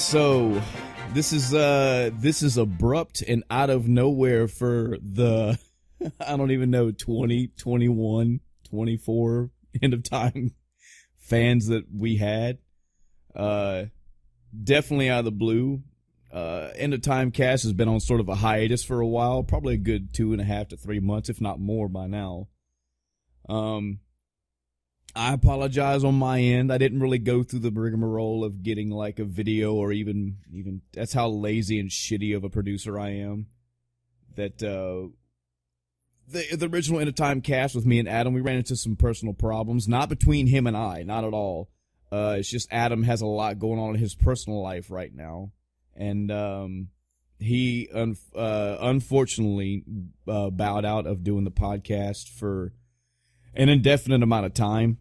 So this is abrupt and out of nowhere for the I don't even know 20, 21, 24 end of time fans that we had. Definitely out of the blue. End of time cast has been on sort of a hiatus for a while, probably a good 2.5 to 3 months, if not more by now. I apologize on my end. I didn't really go through the rigmarole of getting like a video or even that's how lazy and shitty of a producer I am. That the original End of Time cast with me and Adam, we ran into some personal problems, not between him and I, not at all. It's just Adam has a lot going on in his personal life right now, and he unfortunately bowed out of doing the podcast for an indefinite amount of time.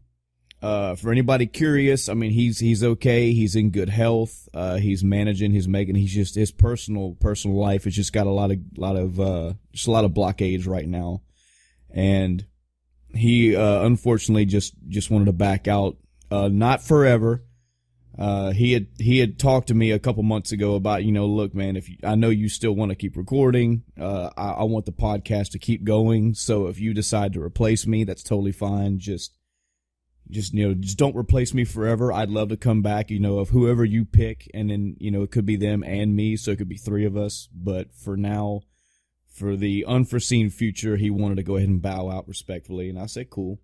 For anybody curious, I mean, he's okay. He's in good health. He's managing. He's making. He's just his personal life has just got a lot of blockades right now, and he unfortunately just wanted to back out. Not forever. He had talked to me a couple months ago about, look, man, I know you still want to keep recording. I want the podcast to keep going. So if you decide to replace me, that's totally fine. Just don't replace me forever. I'd love to come back, of whoever you pick. And then, it could be them and me. So it could be three of us. But for now, for the unforeseen future, he wanted to go ahead and bow out respectfully. And I said, cool.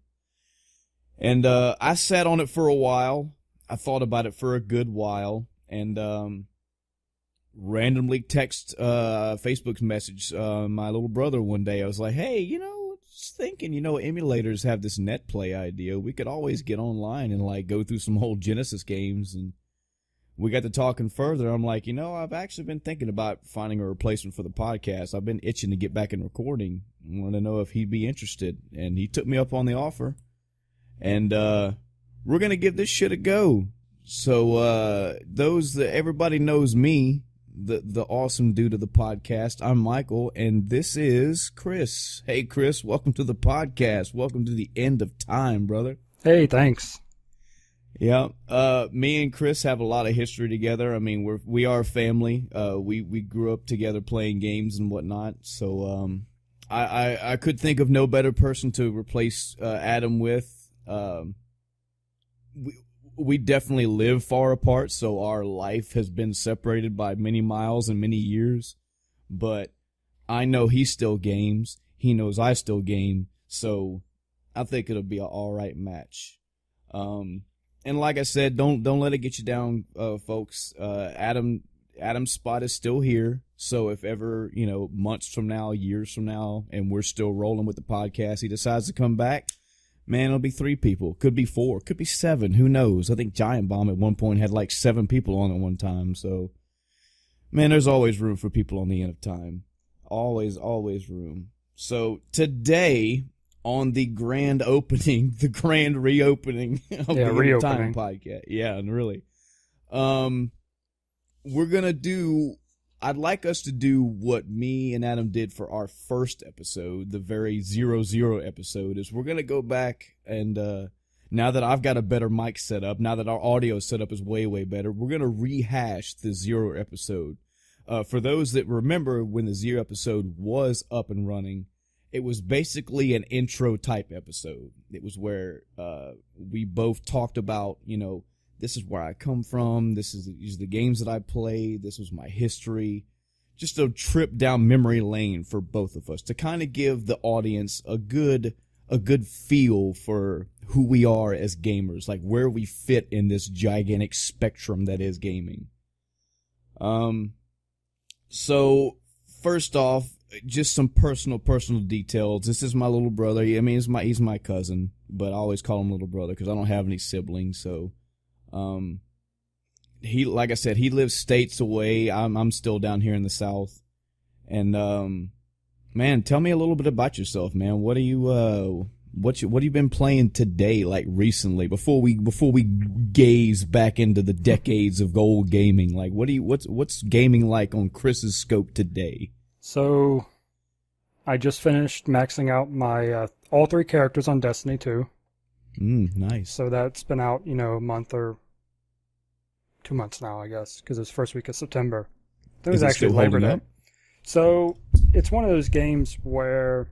And, I sat on it for a while. I thought about it for a good while, and randomly text Facebook's message my little brother one day. I was like, hey, just thinking, emulators have this net play idea. We could always get online and like go through some old Genesis games. And we got to talking further. I'm like, I've actually been thinking about finding a replacement for the podcast. I've been itching to get back in recording. I wanted to know if he'd be interested, and he took me up on the offer. And we're going to give this shit a go. So, everybody knows me, the awesome dude of the podcast. I'm Michael, and this is Chris. Hey, Chris, welcome to the podcast. Welcome to the End of Time, brother. Hey, thanks. Yeah, me and Chris have a lot of history together. I mean, we are family. We grew up together playing games and whatnot. So, I could think of no better person to replace Adam with. We definitely live far apart, so our life has been separated by many miles and many years. But I know he still games. He knows I still game. So I think it'll be an all right match. And like I said, don't let it get you down, folks. Adam's spot is still here. So if ever, months from now, years from now, and we're still rolling with the podcast, he decides to come back, man, it'll be 3 people. Could be 4. Could be 7. Who knows? I think Giant Bomb at one point had like 7 people on at one time. So, man, there's always room for people on the End of Time. Always room. So today, on the grand opening, the grand reopening of the End of Time podcast. Yeah, and really. We're going to do... I'd like us to do what me and Adam did for our first episode, the very 00 episode, is we're going to go back and now that I've got a better mic set up, now that our audio setup is way, way better, we're going to rehash the 0 episode. For those that remember when the 0 episode was up and running, it was basically an intro type episode. It was where we both talked about, this is where I come from. These are the games that I played. This was my history. Just a trip down memory lane for both of us to kind of give the audience a good feel for who we are as gamers, like where we fit in this gigantic spectrum that is gaming. So first off, just some personal details. This is my little brother. I mean, he's my cousin, but I always call him little brother because I don't have any siblings, so. He, like I said, he lives states away. I'm still down here in the South. And, man, tell me a little bit about yourself, man. What have you been playing today, like recently, before we gaze back into the decades of old gaming? Like, what's gaming like on Chris's scope today? So, I just finished maxing out my, all 3 characters on Destiny 2. Nice. So that's been out, a month or 2 months now, I guess, because it was first week of September. It Is was it actually still Labor holding Day. up? So it's one of those games where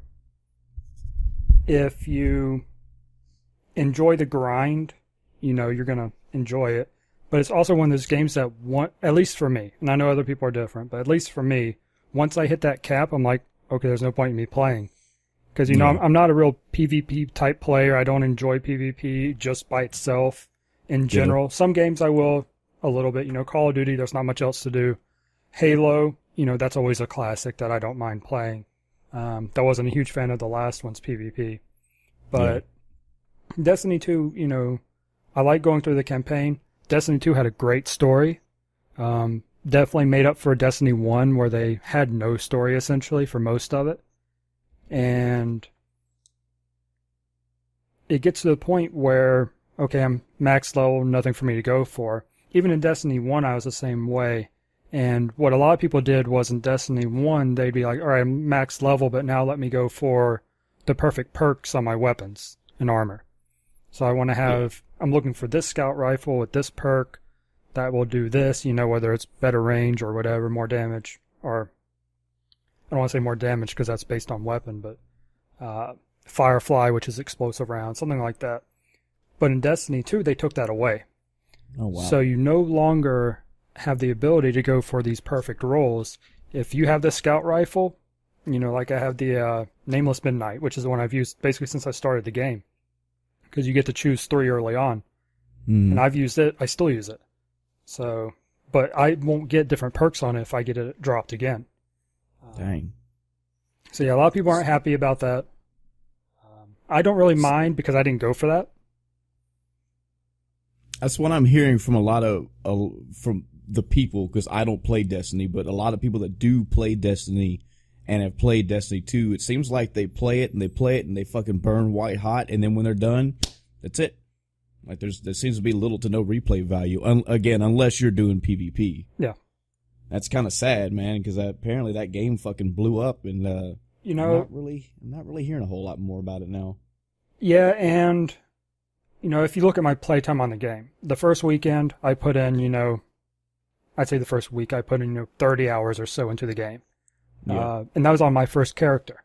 if you enjoy the grind, you're going to enjoy it. But it's also one of those games that at least for me, and I know other people are different, but at least for me, once I hit that cap, I'm like, okay, there's no point in me playing. Because, I'm not a real PvP type player. I don't enjoy PvP just by itself in general. Some games I will a little bit. Call of Duty, there's not much else to do. Halo, that's always a classic that I don't mind playing. That wasn't a huge fan of the last one's PvP. But Destiny 2, I like going through the campaign. Destiny 2 had a great story. Definitely made up for Destiny 1 where they had no story essentially for most of it. And it gets to the point where, okay, I'm max level, nothing for me to go for. Even in Destiny 1, I was the same way. And what a lot of people did was in Destiny 1, they'd be like, all right, I'm max level, but now let me go for the perfect perks on my weapons and armor. So I want to have, I'm looking for this scout rifle with this perk that will do this, whether it's better range or whatever, more damage, or I don't want to say more damage because that's based on weapon, but Firefly, which is explosive round, something like that. But in Destiny 2, they took that away. Oh, wow. So you no longer have the ability to go for these perfect rolls. If you have the scout rifle, like I have the Nameless Midnight, which is the one I've used basically since I started the game. Because you get to choose 3 early on. And I've used it, I still use it. So, but I won't get different perks on it if I get it dropped again. Dang. So yeah, a lot of people aren't happy about that. I don't really mind because I didn't go for that. That's what I'm hearing from a lot of from the people, because I don't play Destiny, but a lot of people that do play Destiny and have played Destiny 2, it seems like they play it and they fucking burn white hot, and then when they're done, that's it. Like there seems to be little to no replay value, again, unless you're doing PvP. Yeah. That's kind of sad, man, because apparently that game fucking blew up, and I'm not really hearing a whole lot more about it now. Yeah, and if you look at my playtime on the game, the first weekend I put in, I'd say the first week I put in 30 hours or so into the game. Yeah. And that was on my first character.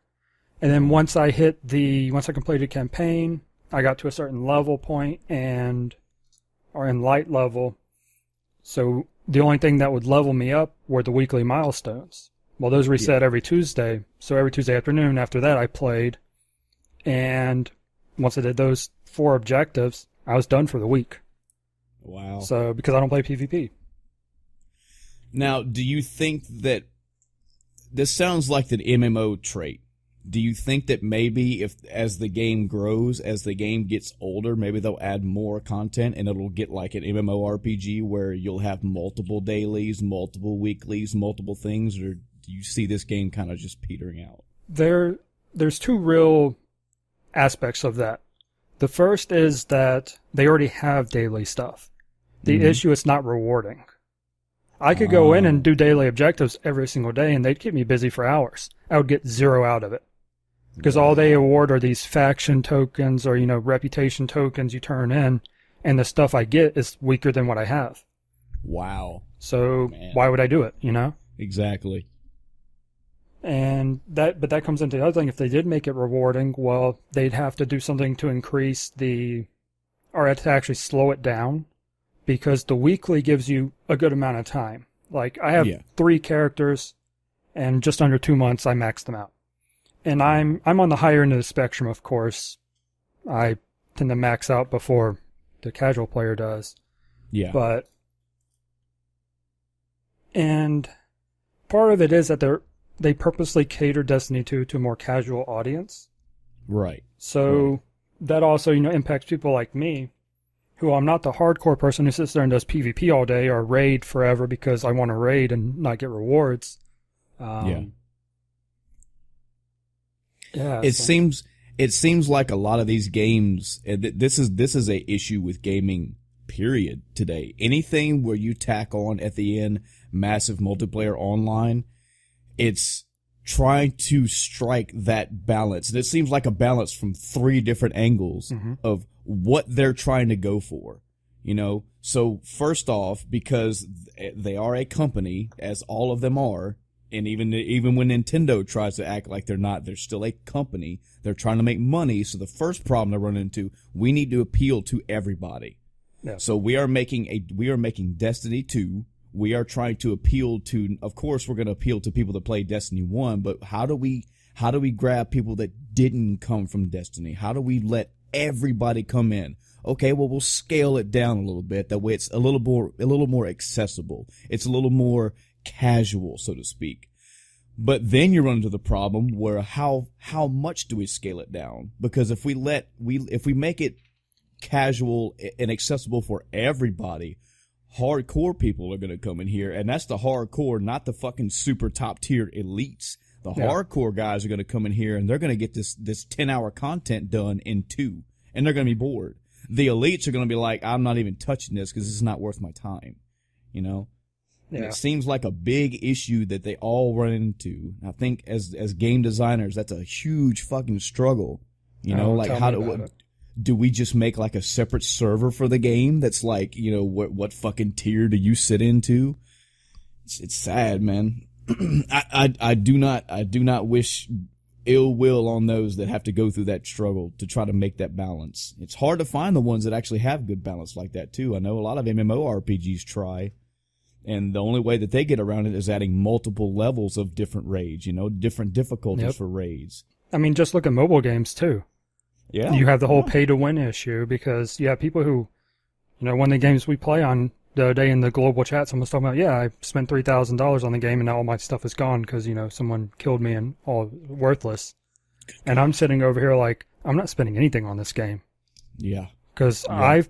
And then once I completed a campaign, I got to a certain level point or in light level. So the only thing that would level me up were the weekly milestones. Well, those reset every Tuesday. So every Tuesday afternoon after that I played. And once I did those 4 objectives, I was done for the week. Wow. So, because I don't play PvP. Now, do you think that this sounds like an MMO trait? Do you think that maybe as the game grows, as the game gets older, maybe they'll add more content and it'll get like an MMORPG where you'll have multiple dailies, multiple weeklies, multiple things, or do you see this game kind of just petering out? There's 2 real aspects of that. The first is that they already have daily stuff. The issue is not rewarding. I could go in and do daily objectives every single day and they'd keep me busy for hours. I would get 0 out of it. Because all they award are these faction tokens or, reputation tokens you turn in, and the stuff I get is weaker than what I have. Wow. So why would I do it, Exactly. And but that comes into the other thing. If they did make it rewarding, well, they'd have to do something to increase or to actually slow it down, because the weekly gives you a good amount of time. Like, I have 3 characters, and just under 2 months, I maxed them out. And I'm on the higher end of the spectrum, of course. I tend to max out before the casual player does. Yeah. And part of it is that they purposely cater Destiny 2 to a more casual audience. Right. So that also, impacts people like me, who I'm not the hardcore person who sits there and does PvP all day or raid forever because I want to raid and not get rewards. It seems like a lot of these games, this is a issue with gaming, period, today. Anything where you tack on at the end massive multiplayer online, it's trying to strike that balance. And it seems like a balance from 3 different angles of what they're trying to go for. So first off, because they are a company, as all of them are, and even when Nintendo tries to act like they're not, they're still a company. They're trying to make money. So the first problem they run into, we need to appeal to everybody. Yeah. So we are making Destiny 2. We are trying to appeal to, of course, we're going to appeal to people that play Destiny 1, but how do we grab people that didn't come from Destiny? How do we let everybody come in? Okay, well, we'll scale it down a little bit. That way it's a little more accessible. It's a little more casual, so to speak. But then you run into the problem where how much do we scale it down? Because if we make it casual and accessible for everybody, hardcore people are going to come in here, and that's the hardcore, not the fucking super top tier elites. The hardcore guys are going to come in here, and they're going to get this 10-hour content done in 2, and they're going to be bored. The elites are going to be like, I'm not even touching this because this is not worth my time, Yeah. And it seems like a big issue that they all run into. I think as game designers, that's a huge fucking struggle. Like how do we just make like a separate server for the game that's like, what fucking tier do you sit into? It's sad, man. I do not wish ill will on those that have to go through that struggle to try to make that balance. It's hard to find the ones that actually have good balance like that too. I know a lot of MMORPGs try, and the only way that they get around it is adding multiple levels of different raids, different difficulties for raids. I mean, just look at mobile games too. Yeah. You have the whole pay to win issue because you have people who, one of the games we play on the other day in the global chat, someone's talking about, I spent $3,000 on the game and now all my stuff is gone because, someone killed me and all worthless. And I'm sitting over here like, I'm not spending anything on this game. Yeah. Because I've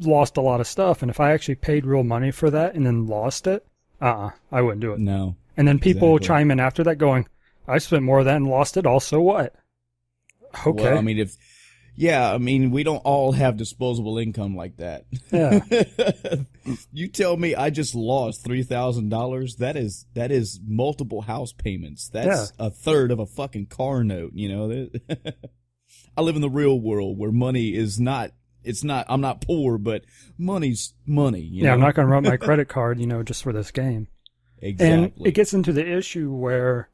lost a lot of stuff, and if I actually paid real money for that and then lost it, I wouldn't do it. No. And then people chime in after that going, I spent more of that and lost it, also what? Okay. Well, I mean, we don't all have disposable income like that. Yeah. You tell me I just lost $3,000. That is multiple house payments. That's a third of a fucking car note, I live in the real world where money is not, I'm not poor, but money's money. I'm not going to run my credit card, just for this game. Exactly. And it gets into the issue where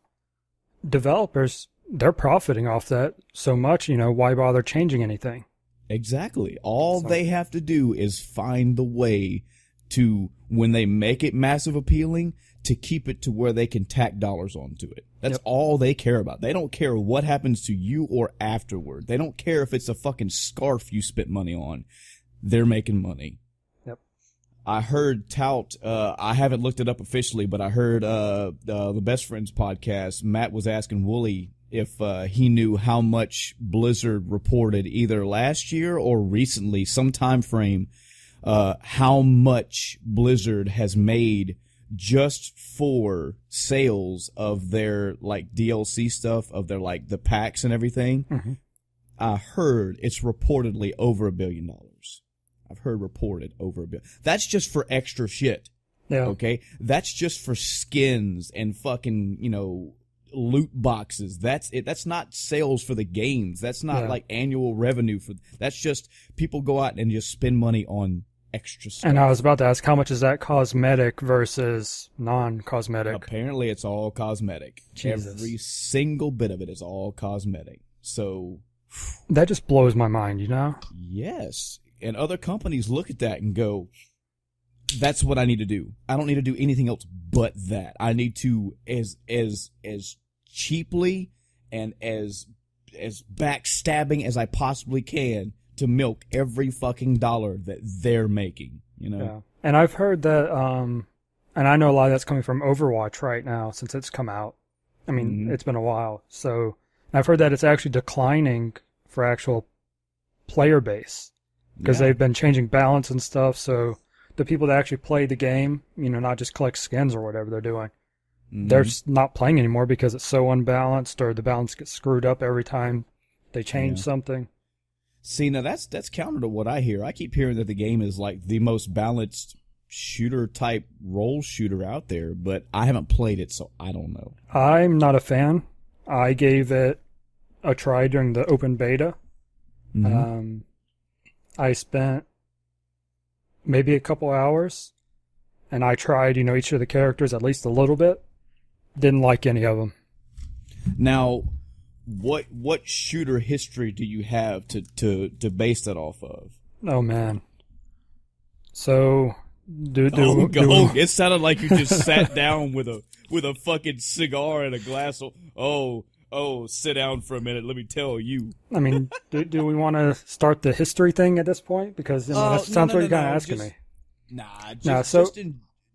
developers, they're profiting off that so much, why bother changing anything? Exactly. All they have to do is find the way to, when they make it massive appealing, to keep it to where they can tack dollars onto it. That's all they care about. They don't care what happens to you or afterward. They don't care if it's a fucking scarf you spent money on. They're making money. Yep. I heard I haven't looked it up officially, but I heard the Best Friends podcast, Matt was asking Wooly if he knew how much Blizzard reported either last year or recently, some time frame, how much Blizzard has made just for sales of their like DLC stuff, of their like the packs and everything. Mm-hmm. I heard it's reportedly over $1 billion. I've heard reported over $1 billion. That's just for extra shit. Yeah. Okay. That's just for skins and fucking, loot boxes. That's it. That's not sales for the games. That's not like annual revenue that's just people go out and just spend money on extra stuff. And I was about to ask, how much is that cosmetic versus non-cosmetic? Apparently it's all cosmetic. Jesus. Every single bit of it is all cosmetic. So that just blows my mind, Yes. And other companies look at that and go, that's what I need to do. I don't need to do anything else but that. I need to, as cheaply and as backstabbing as I possibly can, to milk every fucking dollar that they're making, Yeah. And I've heard that, and I know a lot of that's coming from Overwatch right now since it's come out. I mean, It's been a while. So I've heard that it's actually declining for actual player base because they've been changing balance and stuff. So the people that actually play the game, not just collect skins or whatever they're doing, they're just not playing anymore because it's so unbalanced or the balance gets screwed up every time they change something. See, now that's counter to what I hear. I keep hearing that the game is like the most balanced shooter type role shooter out there, but I haven't played it, so I don't know. I'm not a fan. I gave it a try during the open beta. I spent maybe a couple hours, and I tried, each of the characters at least a little bit. Didn't like any of them. Now, what shooter history do you have to base that off of? Oh man. So, it sounded like you just sat down with a fucking cigar and a glass of sit down for a minute. Let me tell you. I mean, do we want to start the history thing at this point? Because that sounds what you're kind of asking me.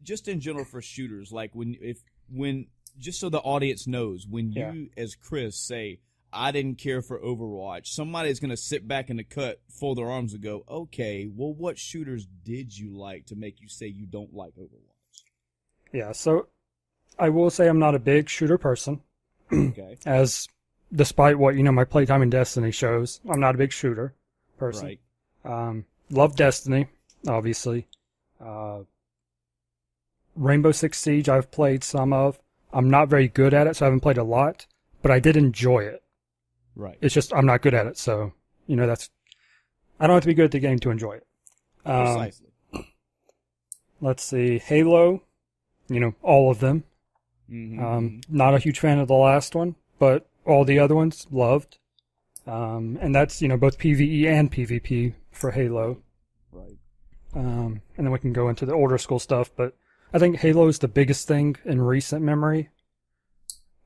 Just in general for shooters, like when just so the audience knows, when you as Chris say, I didn't care for Overwatch, somebody's going to sit back in the cut, fold their arms and go, okay, well, what shooters did you like to make you say you don't like Overwatch? Yeah, so I will say I'm not a big shooter person. Okay. As despite what, my playtime in Destiny shows, I'm not a big shooter person. Right. Love Destiny, obviously. Rainbow Six Siege I've played some of. I'm not very good at it, so I haven't played a lot, but I did enjoy it. Right. It's just I'm not good at it, so that's. I don't have to be good at the game to enjoy it. Precisely. Let's see, Halo. All of them. Mm-hmm. Not a huge fan of the last one, but all the other ones loved. And that's both PvE and PvP for Halo. Right. And then we can go into the older school stuff, but I think Halo is the biggest thing in recent memory.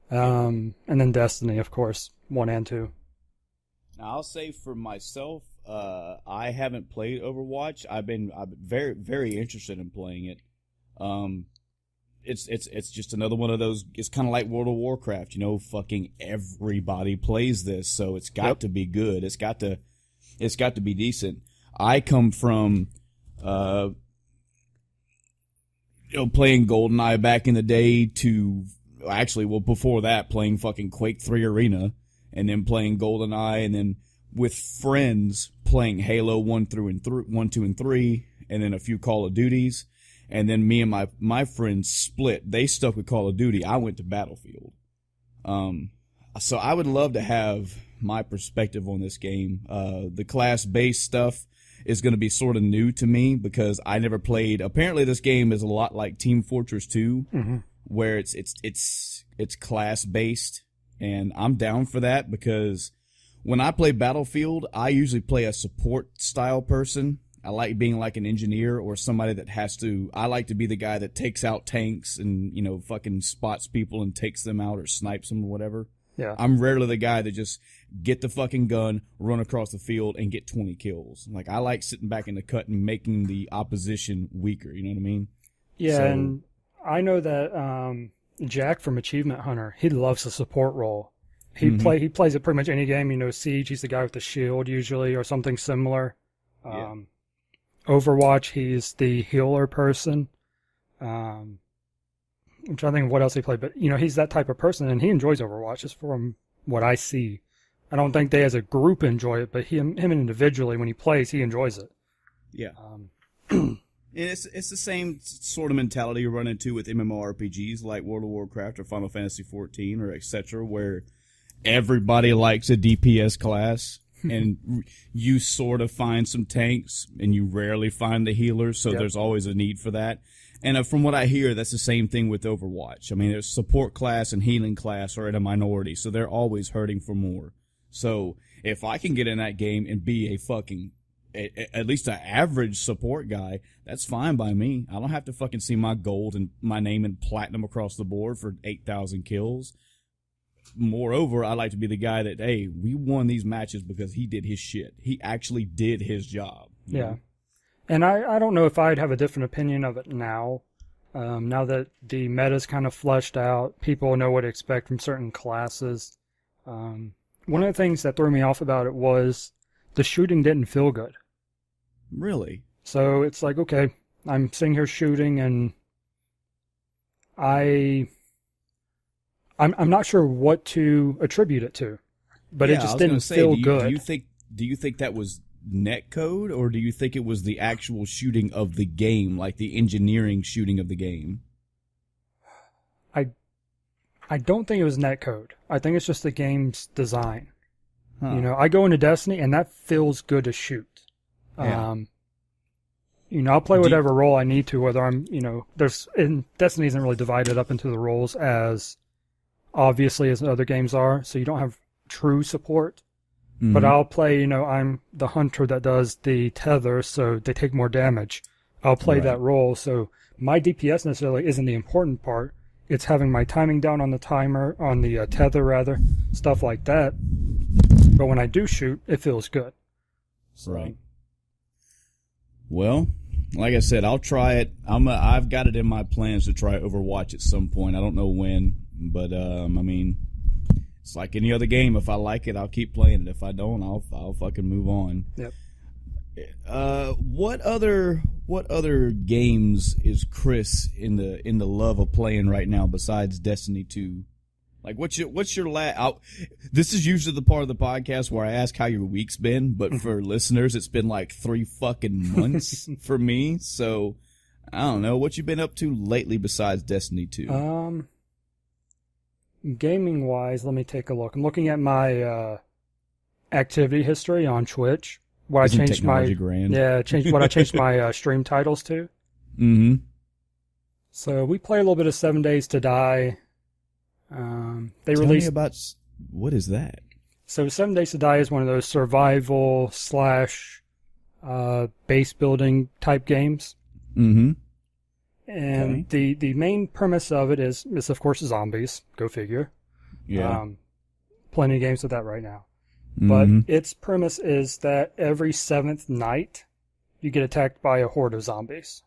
And then Destiny, of course, 1 and 2. Now, I'll say for myself, I haven't played Overwatch. I've been very, very interested in playing it. It's just another one of those. It's kind of like World of Warcraft, fucking everybody plays this, so it's got to be good. It's got to be decent. I come from, playing GoldenEye back in the day to before that, playing fucking Quake 3 Arena, and then playing GoldenEye, and then with friends playing Halo 1, 2, and 3, and then a few Call of Duties. And then me and my friends split. They stuck with Call of Duty. I went to Battlefield. So I would love to have my perspective on this game. The class-based stuff is going to be sort of new to me because I never played. Apparently, this game is a lot like Team Fortress 2, where it's class-based, and I'm down for that because when I play Battlefield, I usually play a support-style person. I like being like an engineer or somebody that I like to be the guy that takes out tanks and, fucking spots people and takes them out or snipes them or whatever. Yeah. I'm rarely the guy that just get the fucking gun, run across the field, and get 20 kills. Like, I like sitting back in the cut and making the opposition weaker, you know what I mean? Yeah, and I know that Jack from Achievement Hunter, he loves the support role. He plays it pretty much any game. Siege, he's the guy with the shield usually or something similar. Overwatch, he's the healer person. I'm trying to think of what else he played, but he's that type of person, and he enjoys Overwatch, just from what I see. I don't think they as a group enjoy it, but him individually, when he plays, he enjoys it. Yeah. And it's the same sort of mentality you run into with MMORPGs like World of Warcraft or Final Fantasy XIV or etc., where everybody likes a DPS class. And you sort of find some tanks, and you rarely find the healers, so there's always a need for that. And from what I hear, that's the same thing with Overwatch. I mean, there's support class and healing class are in a minority, so they're always hurting for more. So if I can get in that game and be a fucking, at least an average support guy, that's fine by me. I don't have to fucking see my gold and my name in platinum across the board for 8,000 kills. Moreover, I like to be the guy that, hey, we won these matches because he did his shit. He actually did his job. Yeah. And I don't know if I'd have a different opinion of it now. Now that the meta's kind of fleshed out, people know what to expect from certain classes. One of the things that threw me off about it was the shooting didn't feel good. Really? So it's like, okay, I'm sitting here shooting, and I'm not sure what to attribute it to, but it just didn't feel good. Do you think that was netcode, or do you think it was the actual shooting of the game, like the engineering shooting of the game? I don't think it was netcode. I think it's just the game's design. Huh. I go into Destiny, and that feels good to shoot. Yeah. I'll play whatever role I need to, whether I'm, Destiny isn't really divided up into the roles as obviously as other games are, so you don't have true support. Mm-hmm. But I'll play, I'm the hunter that does the tether, so they take more damage. I'll play that role, so my DPS necessarily isn't the important part. It's having my timing down on the timer, on the tether rather, stuff like that. But when I do shoot, it feels good. So. Right. Well, like I said, I'll try it. I've got it in my plans to try Overwatch at some point. I don't know when, but it's like any other game. If I like it, I'll keep playing it. If I don't, I'll fucking move on. Yep. What other games is Chris in the love of playing right now besides Destiny 2? Like, what's your last? This is usually the part of the podcast where I ask how your week's been, but for listeners, it's been like 3 fucking months for me. So I don't know what you've been up to lately besides Destiny 2. Gaming wise, let me take a look. I'm looking at my activity history on Twitch. What I changed my stream titles to. Mm-hmm. So we play a little bit of 7 Days to Die. Tell me about what is that? So 7 Days to Die is one of those survival / base building type games. Mm-hmm. And the main premise of it is of course zombies. Go figure. Yeah. Plenty of games with that right now. Mm-hmm. But its premise is that every 7th night you get attacked by a horde of zombies.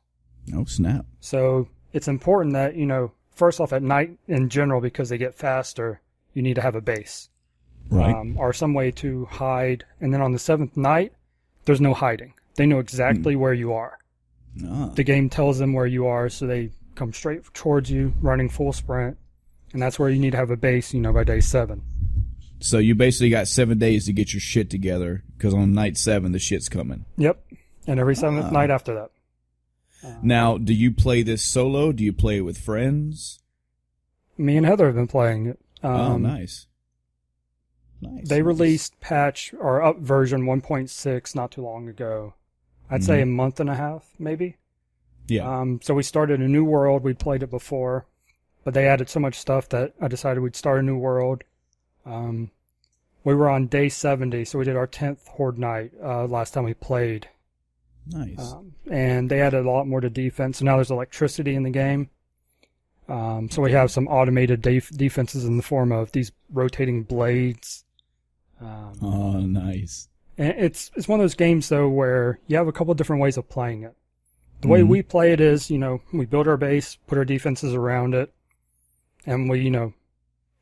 Oh snap! So it's important that first off, at night in general, because they get faster, you need to have a base. Right. Or some way to hide. And then on the 7th night, there's no hiding. They know exactly where you are. Ah. The game tells them where you are, so they come straight towards you, running full sprint. And that's where you need to have a base, by day 7. So you basically got 7 days to get your shit together, because on night 7, the shit's coming. Yep. And every 7th night after that. Now, do you play this solo? Do you play it with friends? Me and Heather have been playing it. Nice. They released patch or up version 1.6 not too long ago. I'd say a month and a half, maybe. Yeah. So we started a new world. We'd played it before, but they added so much stuff that I decided we'd start a new world. We were on day 70, so we did our 10th Horde night last time we played. Nice. And they added a lot more to defense. So now there's electricity in the game. So we have some automated defenses in the form of these rotating blades. Nice. And it's one of those games, though, where you have a couple different ways of playing it. The way we play it is, we build our base, put our defenses around it, and we,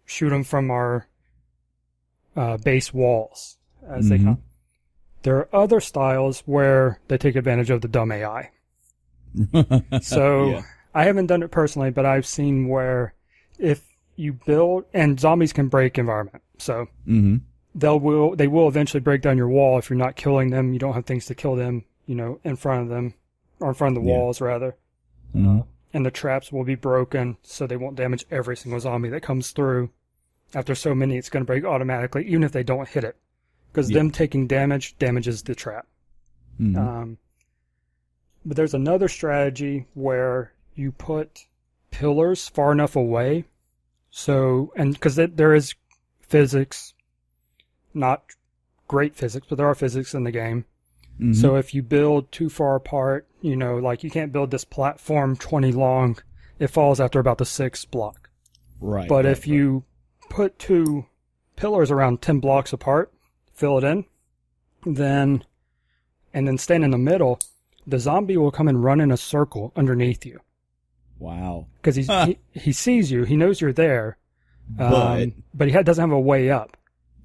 shoot them from our base walls as they come. There are other styles where they take advantage of the dumb AI. So I haven't done it personally, but I've seen where if you build, and zombies can break environment, so they will eventually break down your wall if you're not killing them. You don't have things to kill them, in front of them, or in front of the walls rather. And the traps will be broken, so they won't damage every single zombie that comes through. After so many, it's going to break automatically, even if they don't hit it. Because them taking damage damages the trap. But there's another strategy where you put pillars far enough away. So, and because there is physics, not great physics, but there are physics in the game. So if you build too far apart, like you can't build this platform 20 long, it falls after about the 6th block. Right. But if you put 2 pillars around 10 blocks apart, fill it in, and then stand in the middle, the zombie will come and run in a circle underneath you. Wow. Because he sees you, he knows you're there, but he doesn't have a way up.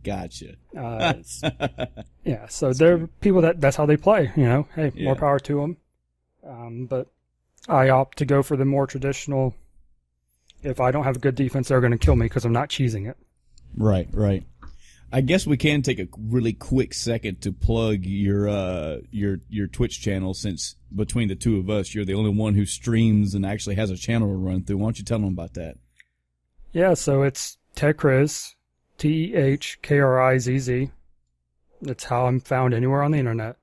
Gotcha. Yeah, so there are people that's how they play, hey, more power to them. But I opt to go for the more traditional, if I don't have a good defense, they're going to kill me because I'm not cheesing it. Right. I guess we can take a really quick second to plug your Twitch channel, since between the two of us, you're the only one who streams and actually has a channel to run through. Why don't you tell them about that? Yeah, so it's tehKrizz, tehKrizz. That's how I'm found anywhere on the internet.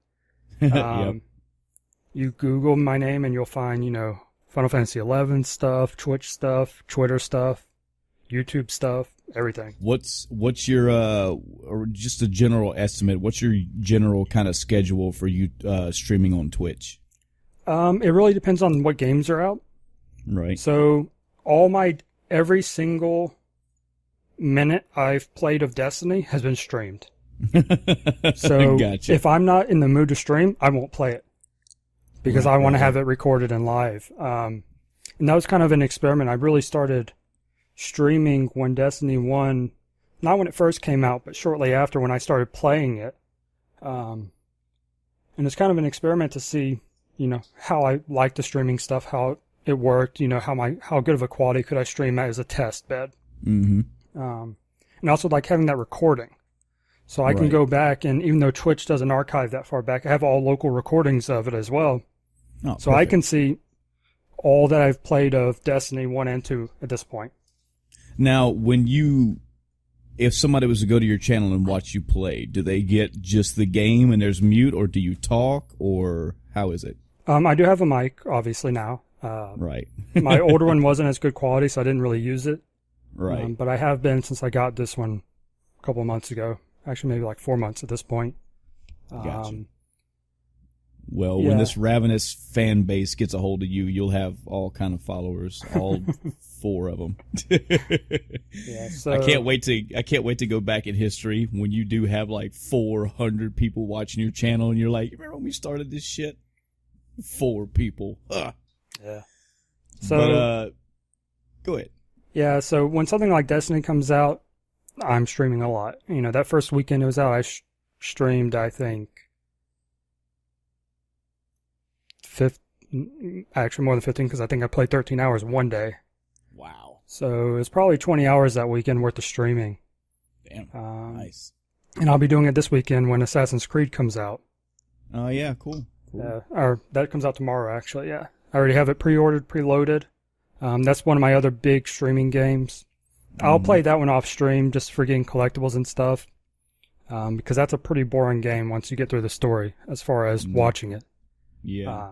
You Google my name and you'll find, Final Fantasy 11 stuff, Twitch stuff, Twitter stuff, YouTube stuff, everything. What's your or just a general estimate? What's your general kind of schedule for you streaming on Twitch? It really depends on what games are out. Right. So every single minute I've played of Destiny has been streamed. So gotcha. if I'm not in the mood to stream, I won't play it because I want to have it recorded and live. And that was kind of an experiment. I really started streaming when Destiny 1, not when it first came out, but shortly after when I started playing it. And it's kind of an experiment to see, how I like the streaming stuff, how it worked, how good of a quality could I stream as a test bed. Mm-hmm. And also like having that recording. So I can go back, and even though Twitch doesn't archive that far back, I have all local recordings of it as well. Oh, so I can see all that I've played of Destiny 1 and 2 at this point. Now, if somebody was to go to your channel and watch you play, do they get just the game and there's mute, or do you talk, or how is it? I do have a mic, obviously, now. Right. My older one wasn't as good quality, so I didn't really use it. Right. But I have been since I got this one a couple of months ago. Actually, maybe like 4 months at this point. Gotcha. Well, when this ravenous fan base gets a hold of you, you'll have all kind of followers, all 4 of them. So, I can't wait to go back in history when you do have like 400 people watching your channel, and you're like, remember when we started this shit? 4 people. Ugh. Yeah. So, but go ahead. Yeah. So when something like Destiny comes out, I'm streaming a lot. That first weekend it was out, I streamed, I think, actually more than 15, because I think I played 13 hours one day. Wow. So it was probably 20 hours that weekend worth of streaming. Damn. Nice. And I'll be doing it this weekend when Assassin's Creed comes out. Oh, yeah, cool. Or that comes out tomorrow, actually, yeah. I already have it pre-ordered, preloaded. That's one of my other big streaming games. I'll play that one off stream just for getting collectibles and stuff, because that's a pretty boring game once you get through the story as far as watching it. Yeah,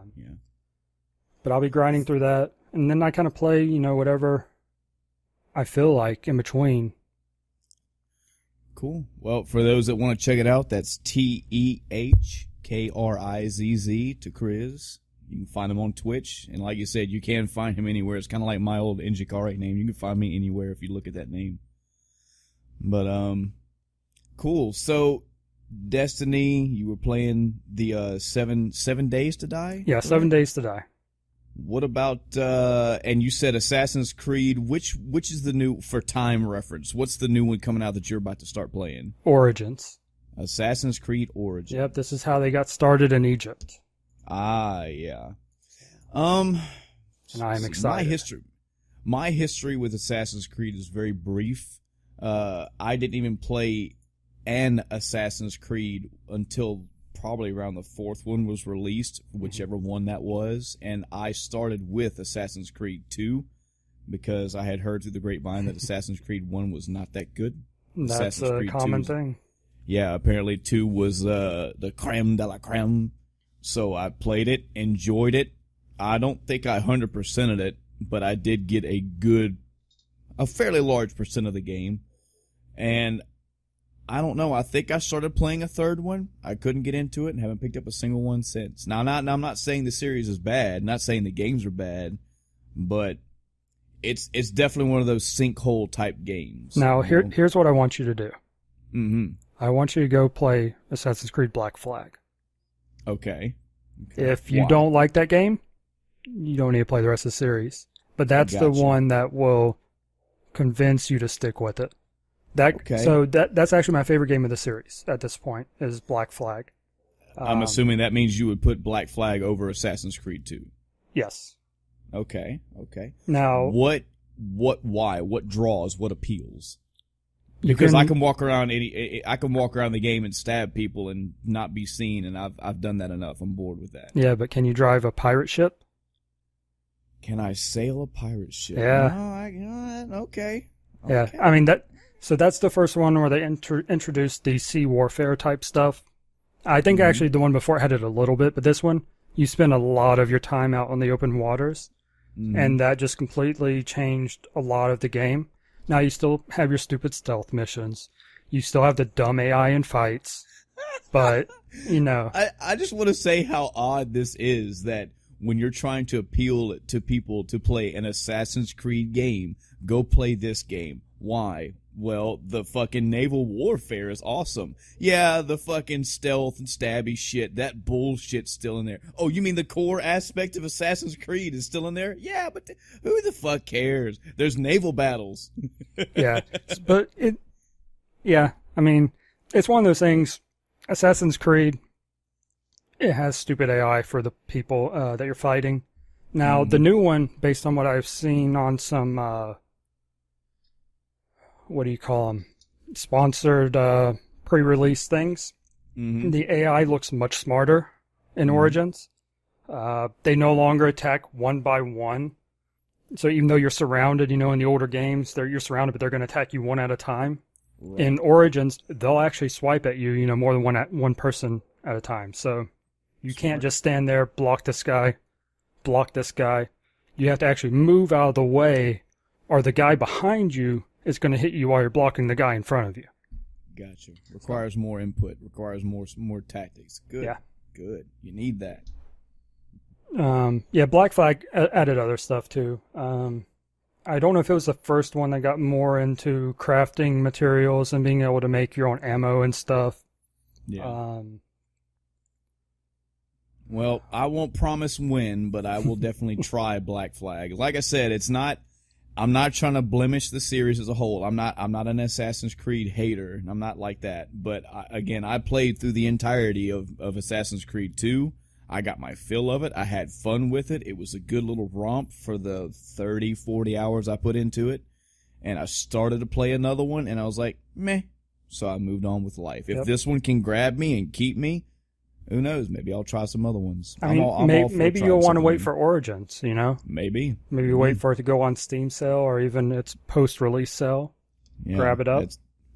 But I'll be grinding through that, and then I kind of play, whatever I feel like in between. Cool. Well, for those that want to check it out, that's tehKrizz, tehKrizz. You can find him on Twitch, and like you said, you can find him anywhere. It's kind of like my old Injikare name. You can find me anywhere if you look at that name. But cool. So, Destiny, you were playing the 7 Days to Die? Yeah, 7 Days to Die. What about and you said Assassin's Creed? Which is the new, for time reference? What's the new one coming out that you're about to start playing? Origins. Assassin's Creed Origins. Yep, this is how they got started in Egypt. Ah, yeah. And I'm excited. My history with Assassin's Creed is very brief. I didn't even play an Assassin's Creed until probably around the 4th one was released, whichever one that was, and I started with Assassin's Creed 2 because I had heard through the grapevine that Assassin's Creed 1 was not that good. That's a common thing. Yeah, apparently 2 was the creme de la creme. So I played it, enjoyed it. I don't think I 100%ed it, but I did get a fairly large percent of the game. And I don't know, I think I started playing a 3rd one. I couldn't get into it and haven't picked up a single one since. Now, I'm not saying the series is bad, not saying the games are bad, but it's definitely one of those sinkhole type games. Now, here's what I want you to do. Mm-hmm. I want you to go play Assassin's Creed Black Flag. Okay. If you don't like that game, you don't need to play the rest of the series. But that's the one that will convince you to stick with it. So that's actually my favorite game of the series at this point, is Black Flag. I'm assuming that means you would put Black Flag over Assassin's Creed 2. Yes. Okay. Now, why? What draws? What appeals? Because I can walk around the game and stab people and not be seen, and I've done that enough. I'm bored with that. Yeah, but can you drive a pirate ship? Can I sail a pirate ship? Yeah. Okay. Yeah, I mean So that's the first one where they introduced the sea warfare type stuff. I think actually the one before it had it a little bit, but this one you spend a lot of your time out on the open waters, Mhm. and that just completely changed a lot of the game. Now you still have your stupid stealth missions. You still have the dumb AI in fights, but, you know. I just want to say how odd this is that when you're trying to appeal to people to play an Assassin's Creed game, go play this game. Why? Well, the fucking naval warfare is awesome. Yeah, the fucking stealth and stabby shit, that bullshit's still in there. Oh, you mean the core aspect of Assassin's Creed is still in there? Yeah, but who the fuck cares? There's naval battles. Yeah, but I mean, it's one of those things. Assassin's Creed, it has stupid AI for the people that you're fighting. Now, the new one, based on what I've seen on some, what do you call them? Sponsored pre-release things, the AI looks much smarter in Origins. They no longer attack one by one. So even though you're surrounded, in the older games, you're surrounded, but they're going to attack you one at a time. Right. In Origins, they'll actually swipe at you, more than one person at a time. So you can't just stand there, block this guy. You have to actually move out of the way, or the guy behind you is going to hit you while you're blocking the guy in front of you. Gotcha. Requires more input. Requires more tactics. Good. Yeah. Good. You need that. Black Flag added other stuff too. I don't know if it was the first one that got more into crafting materials and being able to make your own ammo and stuff. Yeah. Well, I won't promise when, but I will definitely try Black Flag. Like I said, I'm not trying to blemish the series as a whole. I'm not an Assassin's Creed hater. I'm not like that. But I played through the entirety of Assassin's Creed 2. I got my fill of it. I had fun with it. It was a good little romp for the 30, 40 hours I put into it. And I started to play another one, and I was like, meh. So I moved on with life. If this one can grab me and keep me, who knows? Maybe I'll try some other ones. Maybe you'll want to wait for Origins, Maybe. Maybe wait for it to go on Steam sale or even its post-release sale. Yeah, grab it up.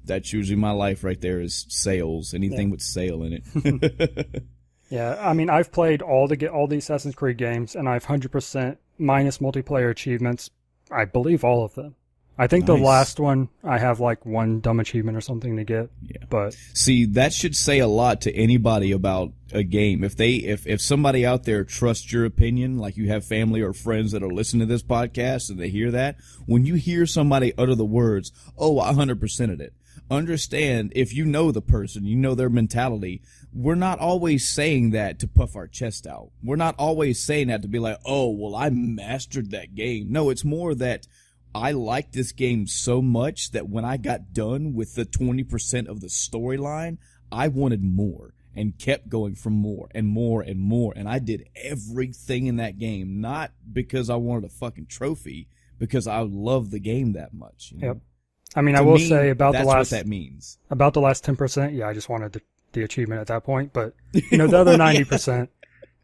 That's usually my life right there is sales. Anything with sale in it. Yeah, I mean, I've played all the Assassin's Creed games, and I've 100% minus multiplayer achievements. I believe all of them. I think the last one, I have like one dumb achievement or something to get. Yeah. But see, that should say a lot to anybody about a game. If somebody out there trusts your opinion, like you have family or friends that are listening to this podcast and they hear that, when you hear somebody utter the words, "Oh, I 100%ed it," understand, if you know the person, you know their mentality, we're not always saying that to puff our chest out. We're not always saying that to be like, oh, well, I mastered that game. No, it's more that I liked this game so much that when I got done with the 20% of the storyline, I wanted more and kept going for more and more and more. And I did everything in that game, not because I wanted a fucking trophy, because I love the game that much. Yep. I mean, I will say about the last, what that means. About the last 10%, yeah, I just wanted the achievement at that point. But, the other 90%,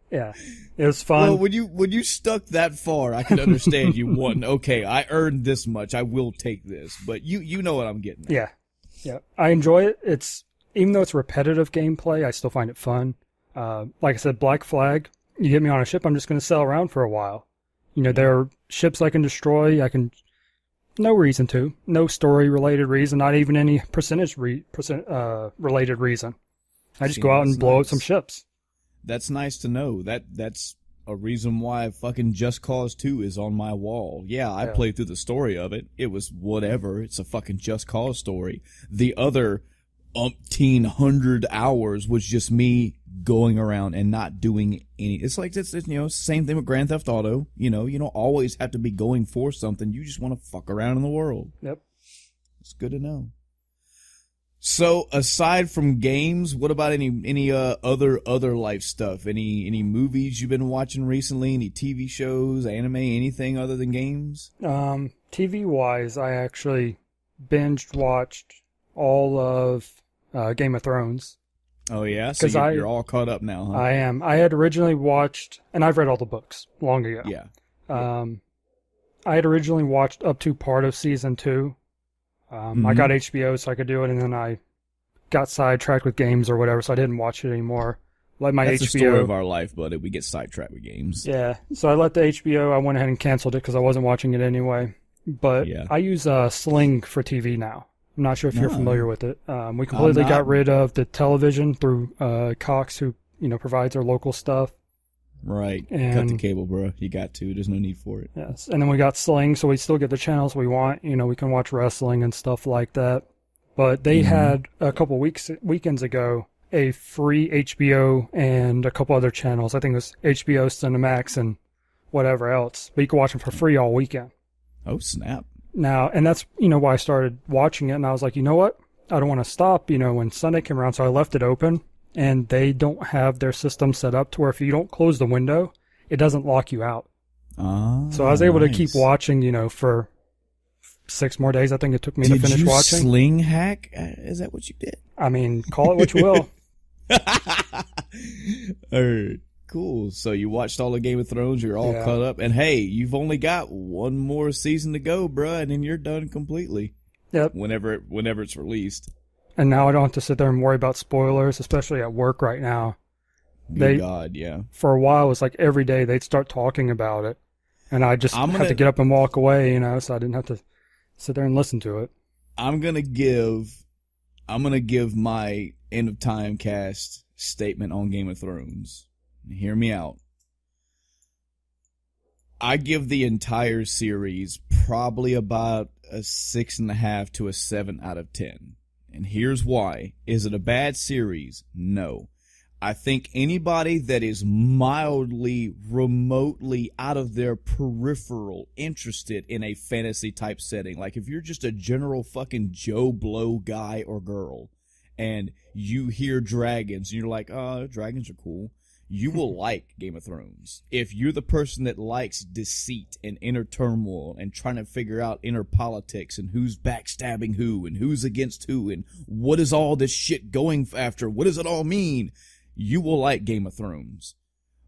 yeah, it was fun. Well, when you stuck that far, I can understand you won. Okay, I earned this much. I will take this. But you know what I'm getting at. Yeah. I enjoy it. Even though it's repetitive gameplay, I still find it fun. Like I said, Black Flag, you get me on a ship, I'm just going to sail around for a while. There are ships I can destroy. No reason to. No story-related reason. Not even any related reason. I just go out and blow up some ships. That's nice to know. That's a reason why fucking Just Cause 2 is on my wall. Yeah, I played through the story of it. It was whatever. It's a fucking Just Cause story. The other 1,800 hours was just me going around and not doing any. It's like it's same thing with Grand Theft Auto. You don't always have to be going for something. You just want to fuck around in the world. Yep, it's good to know. So aside from games, what about any other life stuff? Any movies you've been watching recently? Any TV shows, anime, anything other than games? TV wise, I actually binge watched all of Game of Thrones. Oh yeah, so you're all caught up now, huh? I am. I had originally watched, and I've read all the books long ago. Yeah. I had originally watched up to part of season 2. I got HBO so I could do it, and then I got sidetracked with games or whatever, so I didn't watch it anymore. let my That's HBO. the story of our life, buddy. We get sidetracked with games. Yeah, so I let the HBO. I went ahead and canceled it because I wasn't watching it anyway. But Yeah. I use Sling for TV now. I'm not sure if you're No. familiar with it. We completely got rid of the television through Cox, who provides our local stuff. Right. And cut the cable, bro. You got to. There's no need for it. yes, and then we got Sling, so we still get the channels we want. We can watch wrestling and stuff like that. But they had a couple weekends ago a free HBO and a couple other channels. I think it was HBO, Cinemax, and whatever else. But you can watch them for free all weekend. Oh, snap. Now, and that's why I started watching it, and I was like, you know what? I don't want to stop. When Sunday came around, so I left it open. And they don't have their system set up to where if you don't close the window, it doesn't lock you out. So I was able to keep watching, for 6 more days. I think it took me to finish watching. Did you sling hack? Is that what you did? I mean, call it what you will. All right, cool. So you watched all of Game of Thrones. You're all caught up. And hey, you've only got one more season to go, bruh, and then you're done completely. Yep. Whenever it's released. And now I don't have to sit there and worry about spoilers, especially at work right now. God, yeah. For a while, it was like every day they'd start talking about it. And I just had to get up and walk away, so I didn't have to sit there and listen to it. I'm gonna give my end of time cast statement on Game of Thrones. Hear me out. I give the entire series probably about a 6.5 to a 7 out of 10. And here's why. Is it a bad series? No. I think anybody that is mildly, remotely out of their peripheral interested in a fantasy type setting, like if you're just a general fucking Joe Blow guy or girl, and you hear dragons, and you're like, oh, dragons are cool, you will like Game of Thrones. If you're the person that likes deceit and inner turmoil and trying to figure out inner politics and who's backstabbing who and who's against who and what is all this shit going after, what does it all mean, you will like Game of Thrones.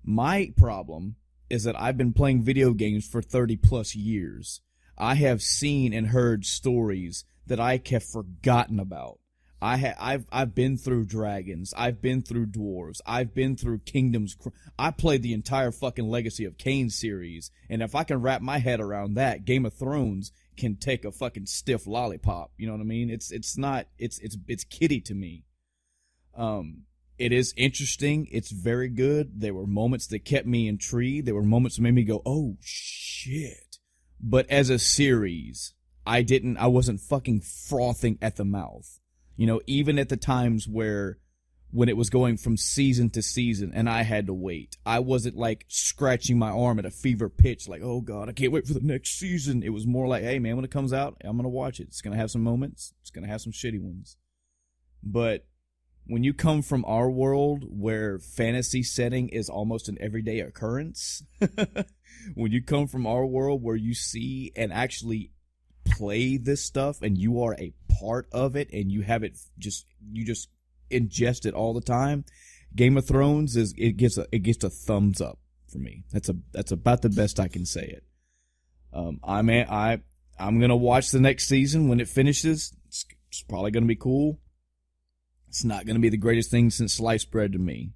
My problem is that I've been playing video games for 30 plus years. I have seen and heard stories that I have forgotten about. I've been through dragons. I've been through dwarves. I've been through kingdoms. I played the entire fucking Legacy of Kain series, and if I can wrap my head around that, Game of Thrones can take a fucking stiff lollipop. You know what I mean? It's kiddie to me. It is interesting. It's very good. There were moments that kept me intrigued. There were moments that made me go, oh shit. But as a series, I wasn't fucking frothing at the mouth. Even at the times when it was going from season to season and I had to wait, I wasn't like scratching my arm at a fever pitch like, oh God, I can't wait for the next season. It was more like, hey man, when it comes out, I'm going to watch it. It's going to have some moments. It's going to have some shitty ones. But when you come from our world where fantasy setting is almost an everyday occurrence, when you come from our world where you see and actually play this stuff and you are a part of it and you have it you just ingest it all the time, Game of Thrones it gets a thumbs up for me. That's about the best I can say it. I'm gonna watch the next season when it finishes. It's probably gonna be cool. It's not gonna be the greatest thing since sliced bread to me.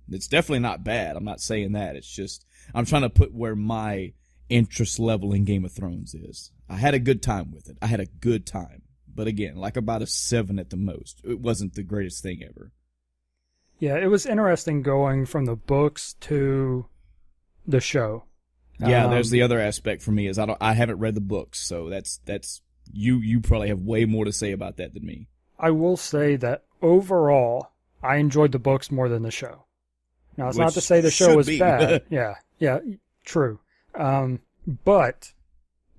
It's definitely not bad. I'm not saying that. It's just I'm trying to put where my interest level in Game of Thrones is. I had a good time with it. I had a good time. But again, like about a 7 at the most. It wasn't the greatest thing ever. Yeah, it was interesting going from the books to the show. Yeah, there's the other aspect for me is I haven't read the books, so that's you probably have way more to say about that than me. I will say that overall, I enjoyed the books more than the show. Now, it's not to say the show was bad. Yeah, true. But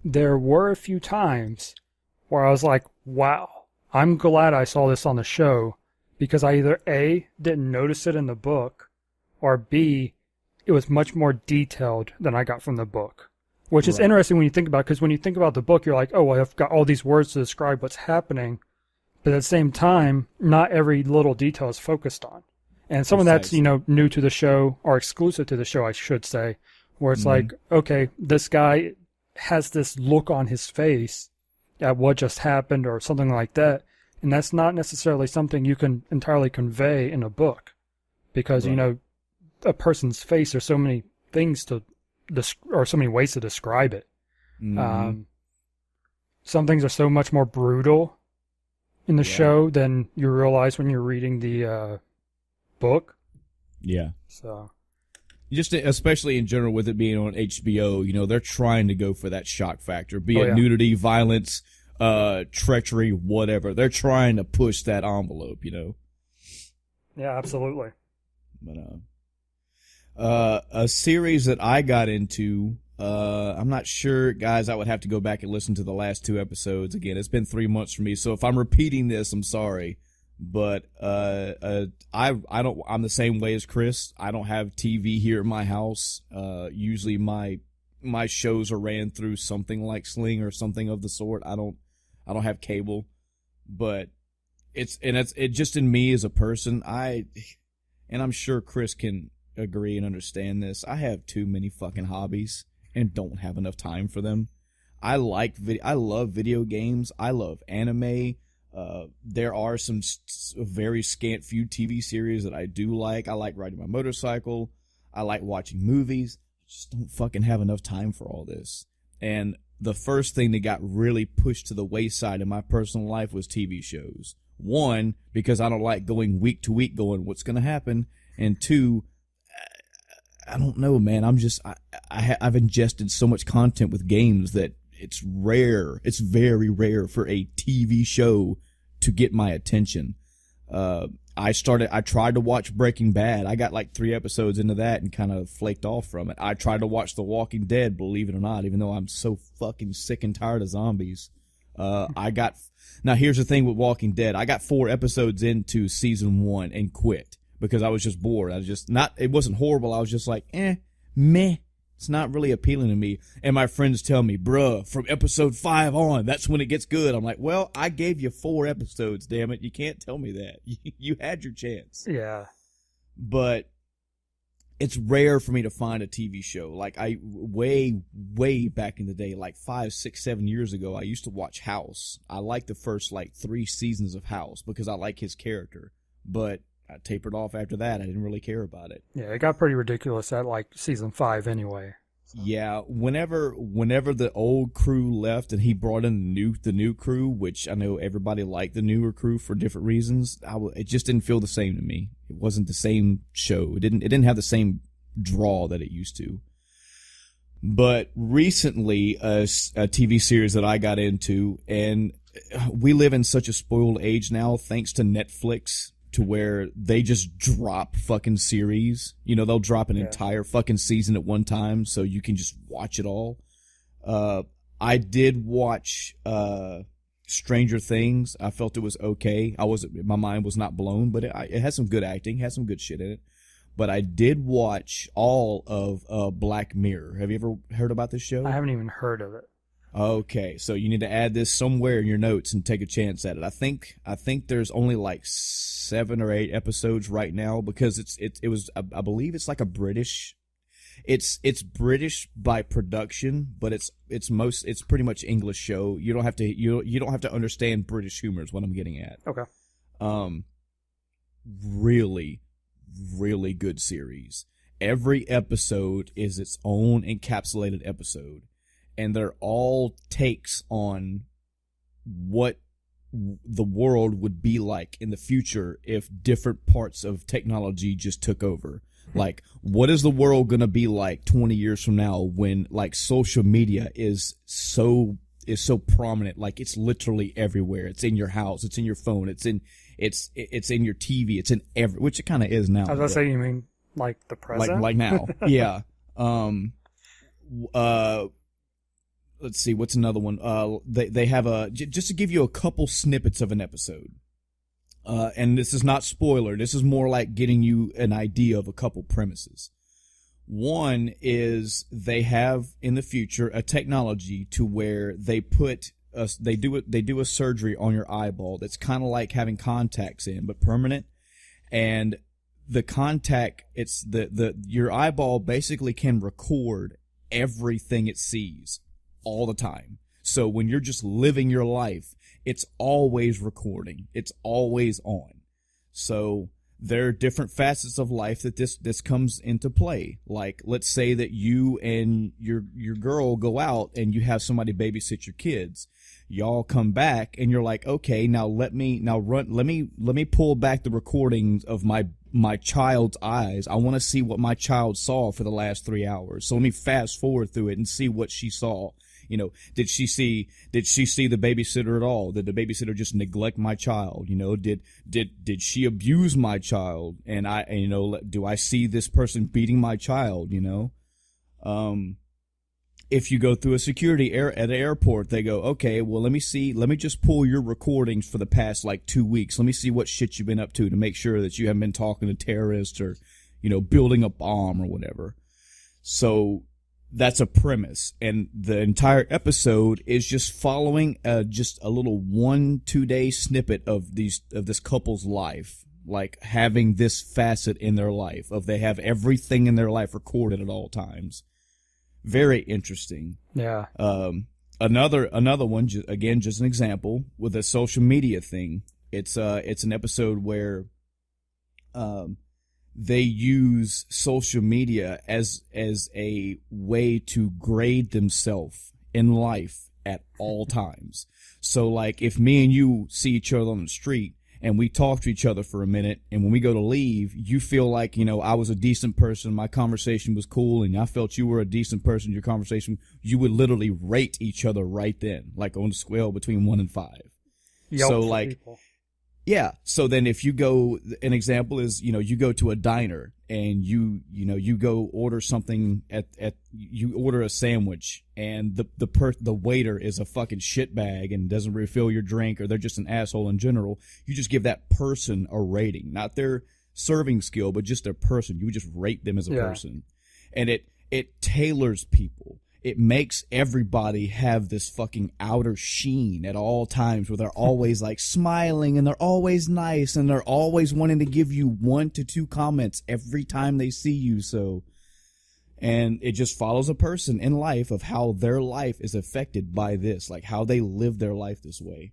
there were a few times where I was like, wow, I'm glad I saw this on the show because I either A, didn't notice it in the book, or B, it was much more detailed than I got from the book. Which is interesting when you think about it, because when you think about the book, you're like, oh, well, I've got all these words to describe what's happening. But at the same time, not every little detail is focused on. And some of that's, new to the show, or exclusive to the show, I should say, where it's like, okay, this guy has this look on his face at what just happened or something like that. And that's not necessarily something you can entirely convey in a book. Because, a person's face, there's so many things or so many ways to describe it. Mm-hmm. Some things are so much more brutal in the show than you realize when you're reading the book. Yeah. So, just especially in general with it being on HBO, they're trying to go for that shock factor, be it nudity, violence, treachery, whatever. They're trying to push that envelope, Yeah, absolutely. But a series that I got into, I'm not sure, guys. I would have to go back and listen to the last 2 episodes again. It's been 3 months for me, so if I'm repeating this, I'm sorry. But I'm the same way as Chris. I don't have TV here in my house. Usually my shows are ran through something like Sling or something of the sort. I don't have cable, but it's just in me as a person. And I'm sure Chris can agree and understand this. I have too many fucking hobbies and don't have enough time for them. I love video games. I love anime. There are some very scant few TV series that I do like. I like riding my motorcycle. I like watching movies. I just don't fucking have enough time for all this. And the first thing that got really pushed to the wayside in my personal life was TV shows. 1, because I don't like going week to week going, what's going to happen? And 2, I don't know, man. I've ingested so much content with games that it's rare. It's very rare for a TV show to get my attention. I tried to watch Breaking Bad. I got like 3 episodes into that and kind of flaked off from it. I tried to watch The Walking Dead, believe it or not, even though I'm so fucking sick and tired of zombies. Now here's the thing with Walking Dead. I got 4 episodes into season 1 and quit because I was just bored. It wasn't horrible. I was just like, meh. It's not really appealing to me. And my friends tell me, bruh, from episode 5 on, that's when it gets good. I'm like, well, I gave you 4 episodes, damn it. You can't tell me that. You had your chance. Yeah. But it's rare for me to find a TV show. Like, way back in the day, like 5, 6, 7 years ago, I used to watch House. I liked the first, 3 seasons of House because I like his character. But I tapered off after that. I didn't really care about it. Yeah, it got pretty ridiculous at season 5 anyway. So. Yeah, whenever the old crew left and he brought in the new crew, which I know everybody liked the newer crew for different reasons, it just didn't feel the same to me. It wasn't the same show. It didn't have the same draw that it used to. But recently, a TV series that I got into, and we live in such a spoiled age now, thanks to Netflix, to where they just drop fucking series. They'll drop an entire fucking season at one time so you can just watch it all. I did watch Stranger Things. I felt it was okay. My mind was not blown, but it has some good acting, has some good shit in it. But I did watch all of Black Mirror. Have you ever heard about this show? I haven't even heard of it. Okay, so you need to add this somewhere in your notes and take a chance at it. I think there's only 7 or 8 episodes right now because it was I believe it's like a British. It's British by production, but it's pretty much English show. You don't have to understand British humor is what I'm getting at. Okay. Really, really good series. Every episode is its own encapsulated episode. And they're all takes on what the world would be like in the future if different parts of technology just took over. Like, what is the world going to be like 20 years from now when, social media is so prominent? Like, it's literally everywhere. It's in your house. It's in your phone. It's in your TV. It's in which it kind of is now. I was going to say, you mean like the present? Like now. Yeah. Let's see, what's another one? They have just to give you a couple snippets of an episode. And this is not spoiler. This is more like getting you an idea of a couple premises. One is they have in the future a technology to where they do a surgery on your eyeball that's kind of like having contacts in, but permanent. And the contact, your eyeball basically can record everything it sees all the time. So when you're just living your life, it's always recording. It's always on. So there are different facets of life that this comes into play. Like, let's say that you and your girl go out and you have somebody babysit your kids. Y'all come back and you're like, okay, now let me pull back the recordings of my child's eyes. I want to see what my child saw for the last 3 hours. So let me fast forward through it and see what she saw. You know, did she see the babysitter at all? Did the babysitter just neglect my child? You know, did she abuse my child? And do I see this person beating my child? You know, if you go through a security at an airport, they go, okay, well, let me just pull your recordings for the past like 2 weeks. Let me see what shit you've been up to make sure that you haven't been talking to terrorists or, you know, building a bomb or whatever. So that's a premise, and the entire episode is just following just a little 1-2 day snippet of this couple's life, like having this facet in their life of they have everything in their life recorded at all times. Very interesting. Yeah. Another one, again, just an example with a social media thing. It's an episode where they use social media as a way to grade themselves in life at all times. So, like, if me and you see each other on the street and we talk to each other for a minute, and when we go to leave, you feel like, you know, I was a decent person, my conversation was cool, and I felt you were a decent person, your conversation, you would literally rate each other right then, like on a scale between 1 and 5. So, like, people. Yeah. So then if you go, an example is, you know, you go to a diner and you go order something you order a sandwich, and the waiter is a fucking shitbag and doesn't refill your drink, or they're just an asshole in general. You just give that person a rating, not their serving skill, but just their person. You would just rate them as a person. And it tailors people. It makes everybody have this fucking outer sheen at all times where they're always like smiling and they're always nice and they're always wanting to give you 1 to 2 comments every time they see you. So, and it just follows a person in life of how their life is affected by this, like how they live their life this way.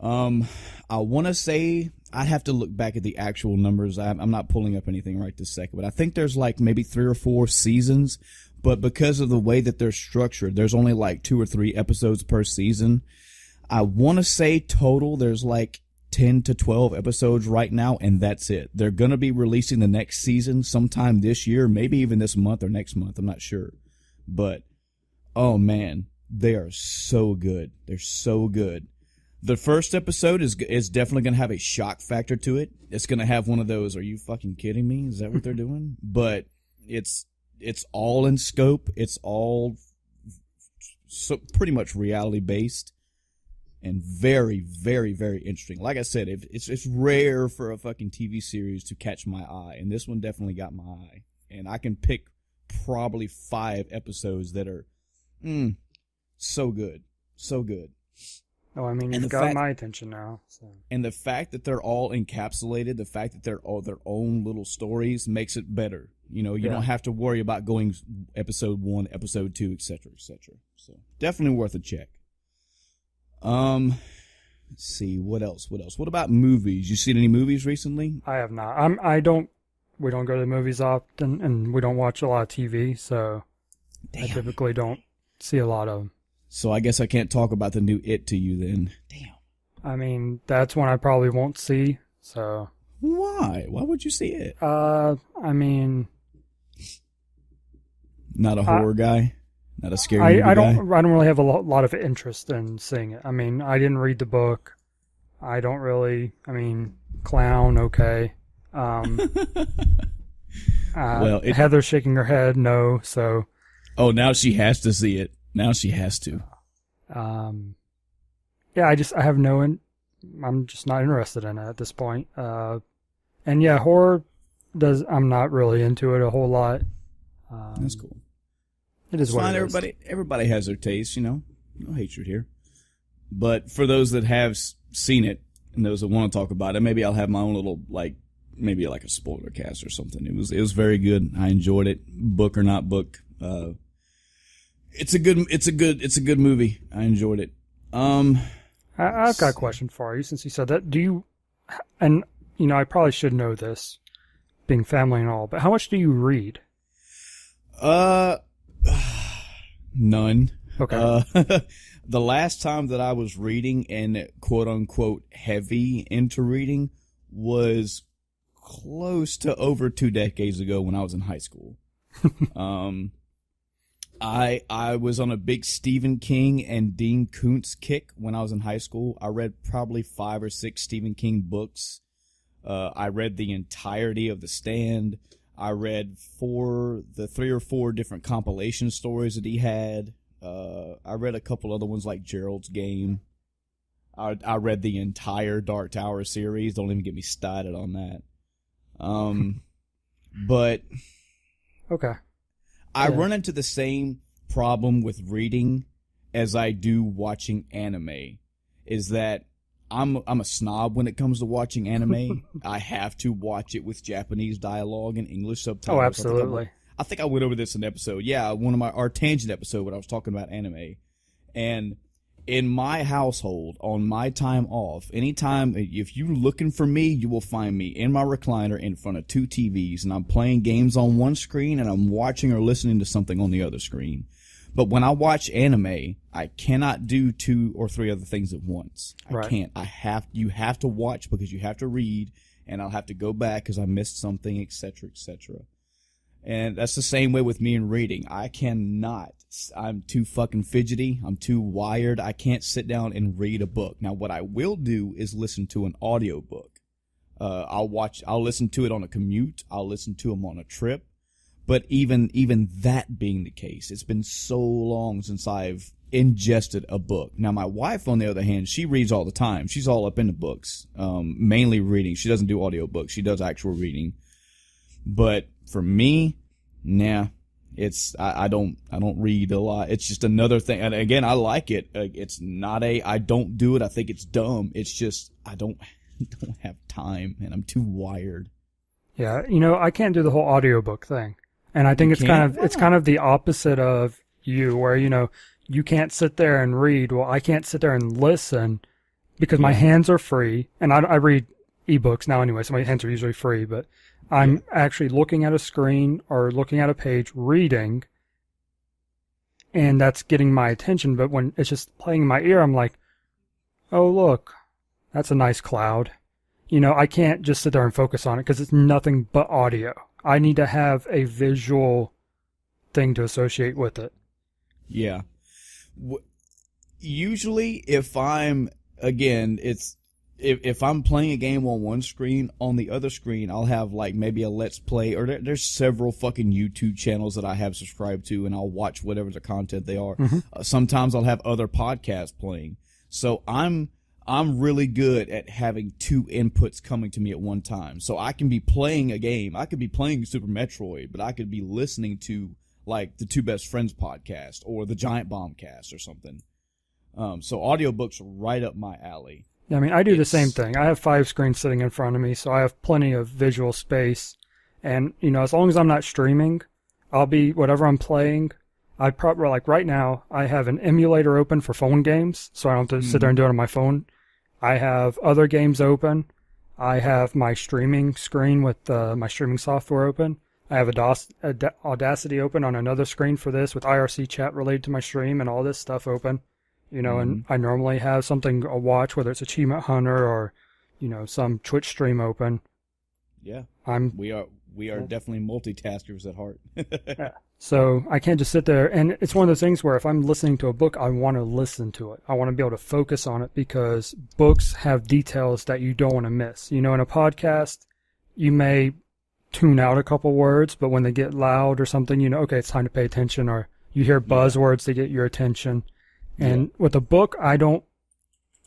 I want to say, I have to look back at the actual numbers. I'm not pulling up anything right this second, but I think there's like maybe 3 or 4 seasons. But because of the way that they're structured, there's only like 2 or 3 episodes per season. I want to say total there's like 10 to 12 episodes right now, and that's it. They're going to be releasing the next season sometime this year, maybe even this month or next month. I'm not sure. But, oh man, they are so good. They're so good. The first episode is definitely going to have a shock factor to it. It's going to have one of those, are you fucking kidding me? Is that what they're doing? But it's all in scope. It's all so pretty much reality based and very, very, very interesting. Like I said, it's rare for a fucking TV series to catch my eye, and this one definitely got my eye. And I can pick probably 5 episodes that are so good, so good. Oh, I mean, you've got my attention now. So. And the fact that they're all encapsulated, the fact that they're all their own little stories makes it better. You know, you don't have to worry about going episode 1, episode 2, etc., etc. So definitely worth a check. Let's see, what else? What about movies? You seen any movies recently? I have not. We don't go to the movies often, and we don't watch a lot of TV, so I typically don't see a lot of them. So I guess I can't talk about the new It to you then. Damn. I mean, that's one I probably won't see, so. Why? Why would you see it? I mean. Not a horror guy? Not a scary movie guy? I don't really have a lot of interest in seeing it. I mean, I didn't read the book. I don't really, clown, okay. Well, Heather's shaking her head, no, so. Oh, now she has to see it. Now she has to. Yeah, I have I'm just not interested in it at this point. And yeah, horror I'm not really into it a whole lot. That's cool. It is what it is. Everybody has their taste, you know. No hatred here. But for those that have seen it and those that want to talk about it, maybe I'll have my own little maybe like a spoiler cast or something. It was very good. I enjoyed it, book or not book. It's a good movie. I enjoyed it. I've got a question for you since you said that. And I probably should know this, being family and all, but how much do you read? None. Okay. The last time that I was reading and quote unquote heavy into reading was close to over 2 decades ago when I was in high school. I was on a big Stephen King and Dean Koontz kick when I was in high school. I read probably 5 or 6 Stephen King books. I read the entirety of The Stand. I read 3 or 4 different compilation stories that he had. I read a couple other ones like Gerald's Game. I read the entire Dark Tower series. Don't even get me started on that. But okay. I run into the same problem with reading as I do watching anime. Is that I'm a snob when it comes to watching anime. I have to watch it with Japanese dialogue and English subtitles. Oh, absolutely. I think I went over this in an episode. Yeah, our tangent episode when I was talking about anime. And in my household, on my time off, anytime, if you're looking for me, you will find me in my recliner in front of 2 TVs, and I'm playing games on one screen and I'm watching or listening to something on the other screen. But when I watch anime, I cannot do 2 or 3 other things at once. I can't. You have to watch because you have to read, and I'll have to go back because I missed something, etc., etc. And that's the same way with me in reading. I cannot. I'm too fucking fidgety. I'm too wired. I can't sit down and read a book. Now, what I will do is listen to an audiobook. I'll listen to it on a commute. I'll listen to them on a trip. But even that being the case, it's been so long since I've ingested a book. Now, my wife, on the other hand, she reads all the time. She's all up into books, mainly reading. She doesn't do audiobooks. She does actual reading. But for me, nah, I don't read a lot. It's just another thing. And again, I like it. It's not I don't do it. I think it's dumb. It's just I don't have time, and I'm too wired. Yeah, I can't do the whole audiobook thing. And I think it's kind of the opposite of you, where you can't sit there and read. Well, I can't sit there and listen because my hands are free, and I read ebooks now anyway, so my hands are usually free, but I'm actually looking at a screen or looking at a page, reading, and that's getting my attention. But when it's just playing in my ear, I'm like, oh, look, that's a nice cloud. I can't just sit there and focus on it because it's nothing but audio. I need to have a visual thing to associate with it. Yeah. Usually, if I'm playing a game on one screen, on the other screen, I'll have like maybe a Let's Play, or there's several fucking YouTube channels that I have subscribed to, and I'll watch whatever the content they are. Mm-hmm. Sometimes I'll have other podcasts playing. So I'm really good at having 2 inputs coming to me at one time. So I can be playing a game. I could be playing Super Metroid, but I could be listening to like the Two Best Friends podcast or the Giant Bombcast or something. So audiobooks are right up my alley. Yeah, I mean, I do the same thing. I have 5 screens sitting in front of me, so I have plenty of visual space. And, as long as I'm not streaming, I'll be, whatever I'm playing, I probably, like right now, I have an emulator open for phone games, so I don't have to sit there and do it on my phone. I have other games open. I have my streaming screen with my streaming software open. I have Audacity open on another screen for this with IRC chat related to my stream and all this stuff open. And I normally have something to watch, whether it's Achievement Hunter or, some Twitch stream open. Yeah. We are definitely multitaskers at heart. Yeah. So I can't just sit there. And it's one of those things where if I'm listening to a book, I want to listen to it. I want to be able to focus on it because books have details that you don't want to miss. In a podcast, you may tune out a couple words, but when they get loud or something, okay, it's time to pay attention, or you hear buzzwords to get your attention. And with a book, I don't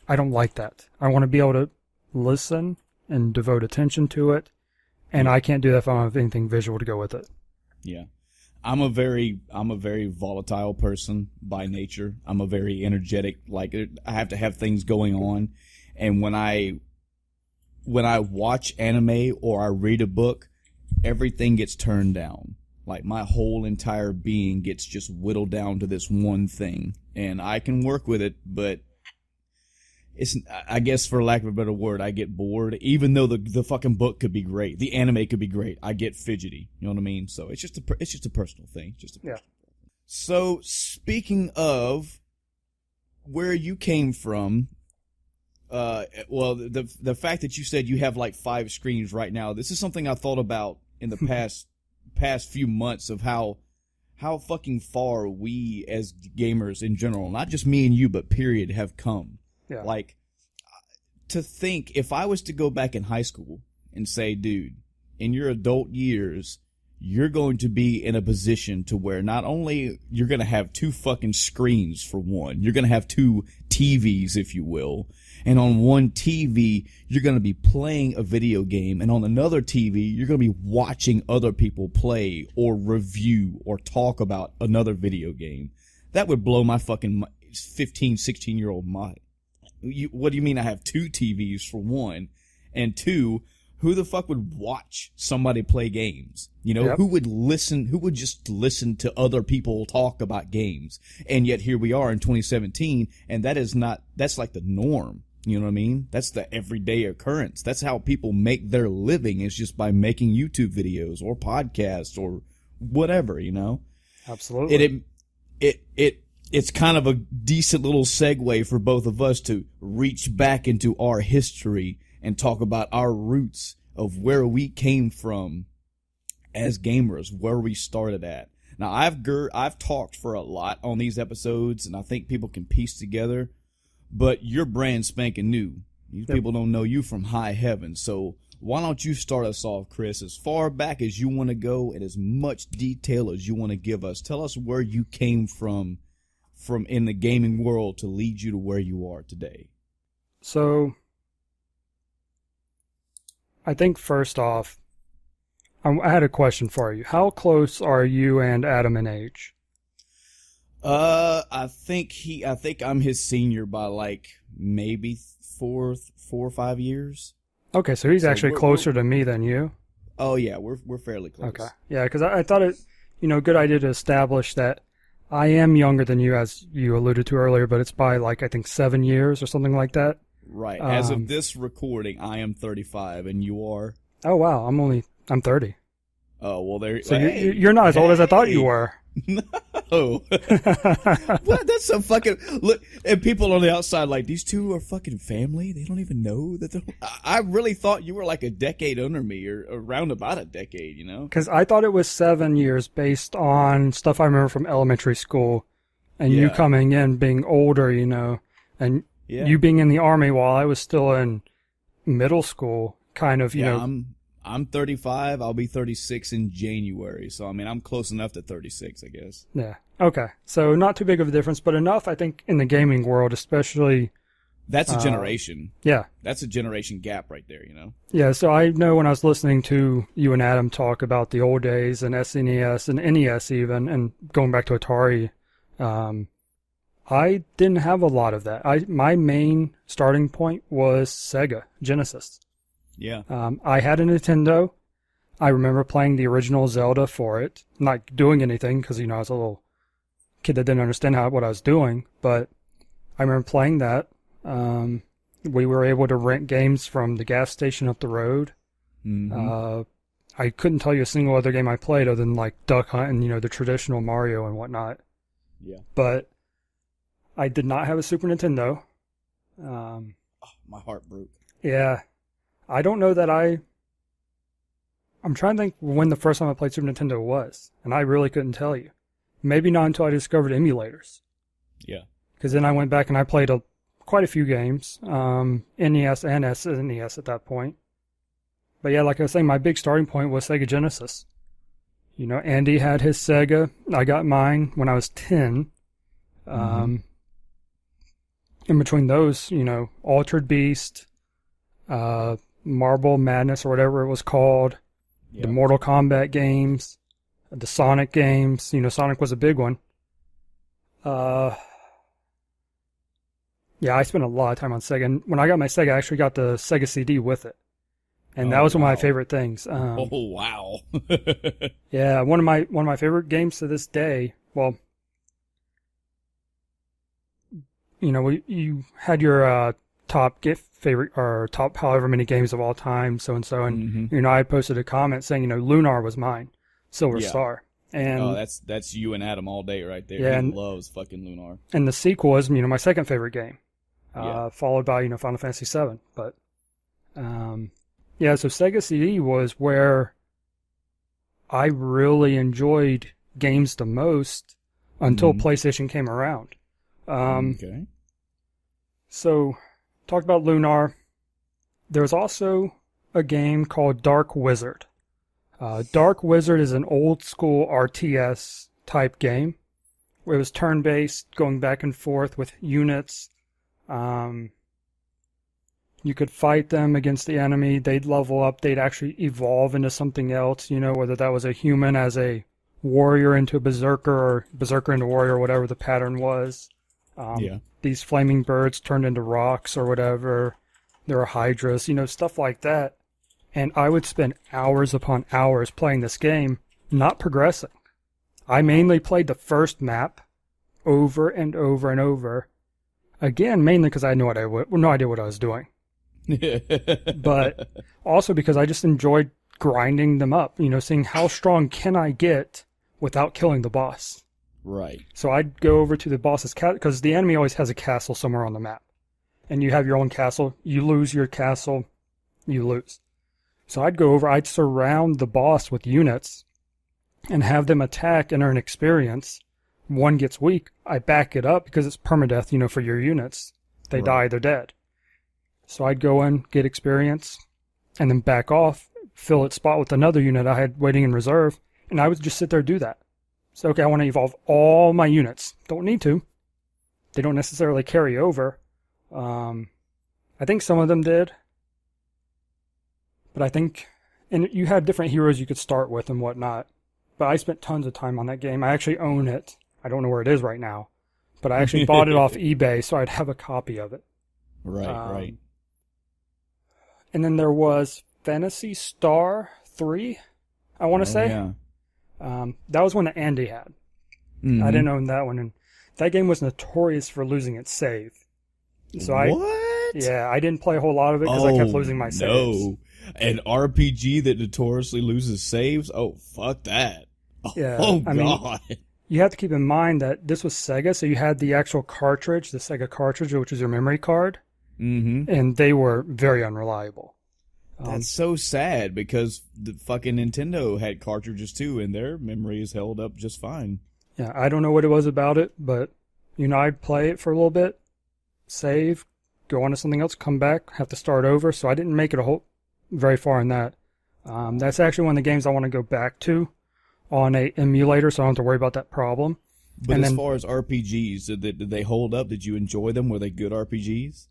like that. I want to be able to listen and devote attention to it, and I can't do that if I don't have anything visual to go with it. Yeah. I'm a very volatile person by nature. I'm a very energetic, like I have to have things going on. And when I watch anime or I read a book, everything gets turned down. Like my whole entire being gets just whittled down to this one thing. And I can work with it, but I guess for lack of a better word, I get bored. Even though the fucking book could be great, the anime could be great, I get fidgety. You know what I mean? So it's just a personal thing. So speaking of where you came from, well, the fact that you said you have like 5 screens right now, this is something I thought about in the past few months of how fucking far we as gamers in general, not just me and you, but period, have come. Yeah. Like, to think, if I was to go back in high school and say, dude, in your adult years, you're going to be in a position to where not only you're going to have 2 fucking screens for one, you're going to have 2 TVs, if you will, and on one TV, you're going to be playing a video game, and on another TV, you're going to be watching other people play or review or talk about another video game. That would blow my fucking 15, 16-year-old mind. What do you mean I have 2 TVs for one? And 2, who the fuck would watch somebody play games? You know, Yep. who would just listen to other people talk about games? And yet here we are in 2017, and that's like the norm. You know what I mean? That's the everyday occurrence. That's how people make their living, is just by making YouTube videos or podcasts or whatever, you know? Absolutely. It's kind of a decent little segue for both of us to reach back into our history and talk about our roots of where we came from as gamers, where we started at. Now, I've talked for a lot on these episodes, and I think people can piece together, but you're brand spanking new. These people don't know you from high heaven, so why don't you start us off, Chris, as far back as you want to go and as much detail as you want to give us. Tell us where you came from in the gaming world to lead you to where you are today. So, I think first off, I had a question for you. How close are you and Adam in age? I think I'm his senior by like maybe 4 or 5 years. Okay, so he's actually closer to me than you. Oh yeah, we're fairly close. Okay, yeah, because I thought it, good idea to establish that I am younger than you, as you alluded to earlier, but it's by like I think 7 years or something like that. Right. As of this recording, I am 35, and you are. Oh wow, I'm 30. Oh well, there. So you're not as old as I thought you were. No. What? That's so fucking look. And people on the outside like, these two are fucking family. They don't even know that they're. I really thought you were like a decade under me, or around about a decade. You know? Because I thought it was 7 years based on stuff I remember from elementary school, and you coming in being older, and you being in the Army while I was still in middle school, kind of, you know. I'm 35. I'll be 36 in January. So, I mean, I'm close enough to 36, I guess. Yeah. Okay. So, not too big of a difference, but enough, I think, in the gaming world, especially. That's a generation. Yeah. That's a generation gap right there, you know? Yeah. So, I know when I was listening to you and Adam talk about the old days and SNES and NES even, and going back to Atari, I didn't have a lot of that. My main starting point was Sega Genesis. Yeah. I had a Nintendo. I remember playing the original Zelda for it. Not doing anything because, I was a little kid that didn't understand what I was doing. But I remember playing that. We were able to rent games from the gas station up the road. Mm-hmm. I couldn't tell you a single other game I played other than like Duck Hunt and, the traditional Mario and whatnot. Yeah. But I did not have a Super Nintendo. My heart broke. Yeah. I don't know that I'm trying to think when the first time I played Super Nintendo was, and I really couldn't tell you. Maybe not until I discovered emulators. Yeah. Because then I went back and I played quite a few games, NES and SNES at that point. But yeah, like I was saying, my big starting point was Sega Genesis. Andy had his Sega. I got mine when I was 10. In between those, Altered Beast, Marble Madness or whatever it was called, the Mortal Kombat games, the Sonic games. Sonic was a big one. Yeah, I spent a lot of time on Sega. And when I got my Sega, I actually got the Sega CD with it. And that was one of my favorite things. Oh, wow. Yeah, one of my favorite games to this day. Well, you had your top favorite or top however many games of all time, so and so, and I posted a comment saying Lunar was mine, Silver Star, and that's you and Adam all day right there. Yeah, he loves fucking Lunar. And the sequel is my second favorite game, followed by Final Fantasy VII. But so Sega CD was where I really enjoyed games the most until PlayStation came around. Okay. So, talked about Lunar. There's also a game called Dark Wizard. Dark Wizard is an old school RTS type game where it was turn-based, going back and forth with units. You could fight them against the enemy. They'd level up. They'd actually evolve into something else, whether that was a human as a warrior into a berserker or berserker into warrior, whatever the pattern was. These flaming birds turned into rocks or whatever. There are hydras, stuff like that. And I would spend hours upon hours playing this game, not progressing. I mainly played the first map over and over and over. Again, mainly because I had no idea what I was doing. But also because I just enjoyed grinding them up, seeing how strong can I get without killing the boss. Right. So I'd go over to the boss's castle, because the enemy always has a castle somewhere on the map. And you have your own castle. You lose your castle, you lose. So I'd go over, I'd surround the boss with units and have them attack and earn experience. One gets weak, I back it up because it's permadeath, for your units. They die, they're dead. So I'd go in, get experience, and then back off, fill its spot with another unit I had waiting in reserve, and I would just sit there and do that. So, okay, I want to evolve all my units. Don't need to. They don't necessarily carry over. I think some of them did. But I think, and you had different heroes you could start with and whatnot. But I spent tons of time on that game. I actually own it. I don't know where it is right now. But I actually bought it off eBay, so I'd have a copy of it. Right. And then there was Phantasy Star 3, I want to say. Yeah. That was one that Andy had. I didn't own that one. And that game was notorious for losing its save. So what? I didn't play a whole lot of it because I kept losing my saves. No. An RPG that notoriously loses saves? Oh, fuck that. Yeah. Oh, God. You have to keep in mind that this was Sega, so you had the actual cartridge, the Sega cartridge, which is your memory card. And they were very unreliable. That's so sad because the fucking Nintendo had cartridges too, and their memory is held up just fine. Yeah, I don't know what it was about it, but I'd play it for a little bit, save, go on to something else, come back, have to start over. So I didn't make it very far in that. That's actually one of the games I want to go back to on a emulator, so I don't have to worry about that problem. But as far as RPGs, did they hold up? Did you enjoy them? Were they good RPGs?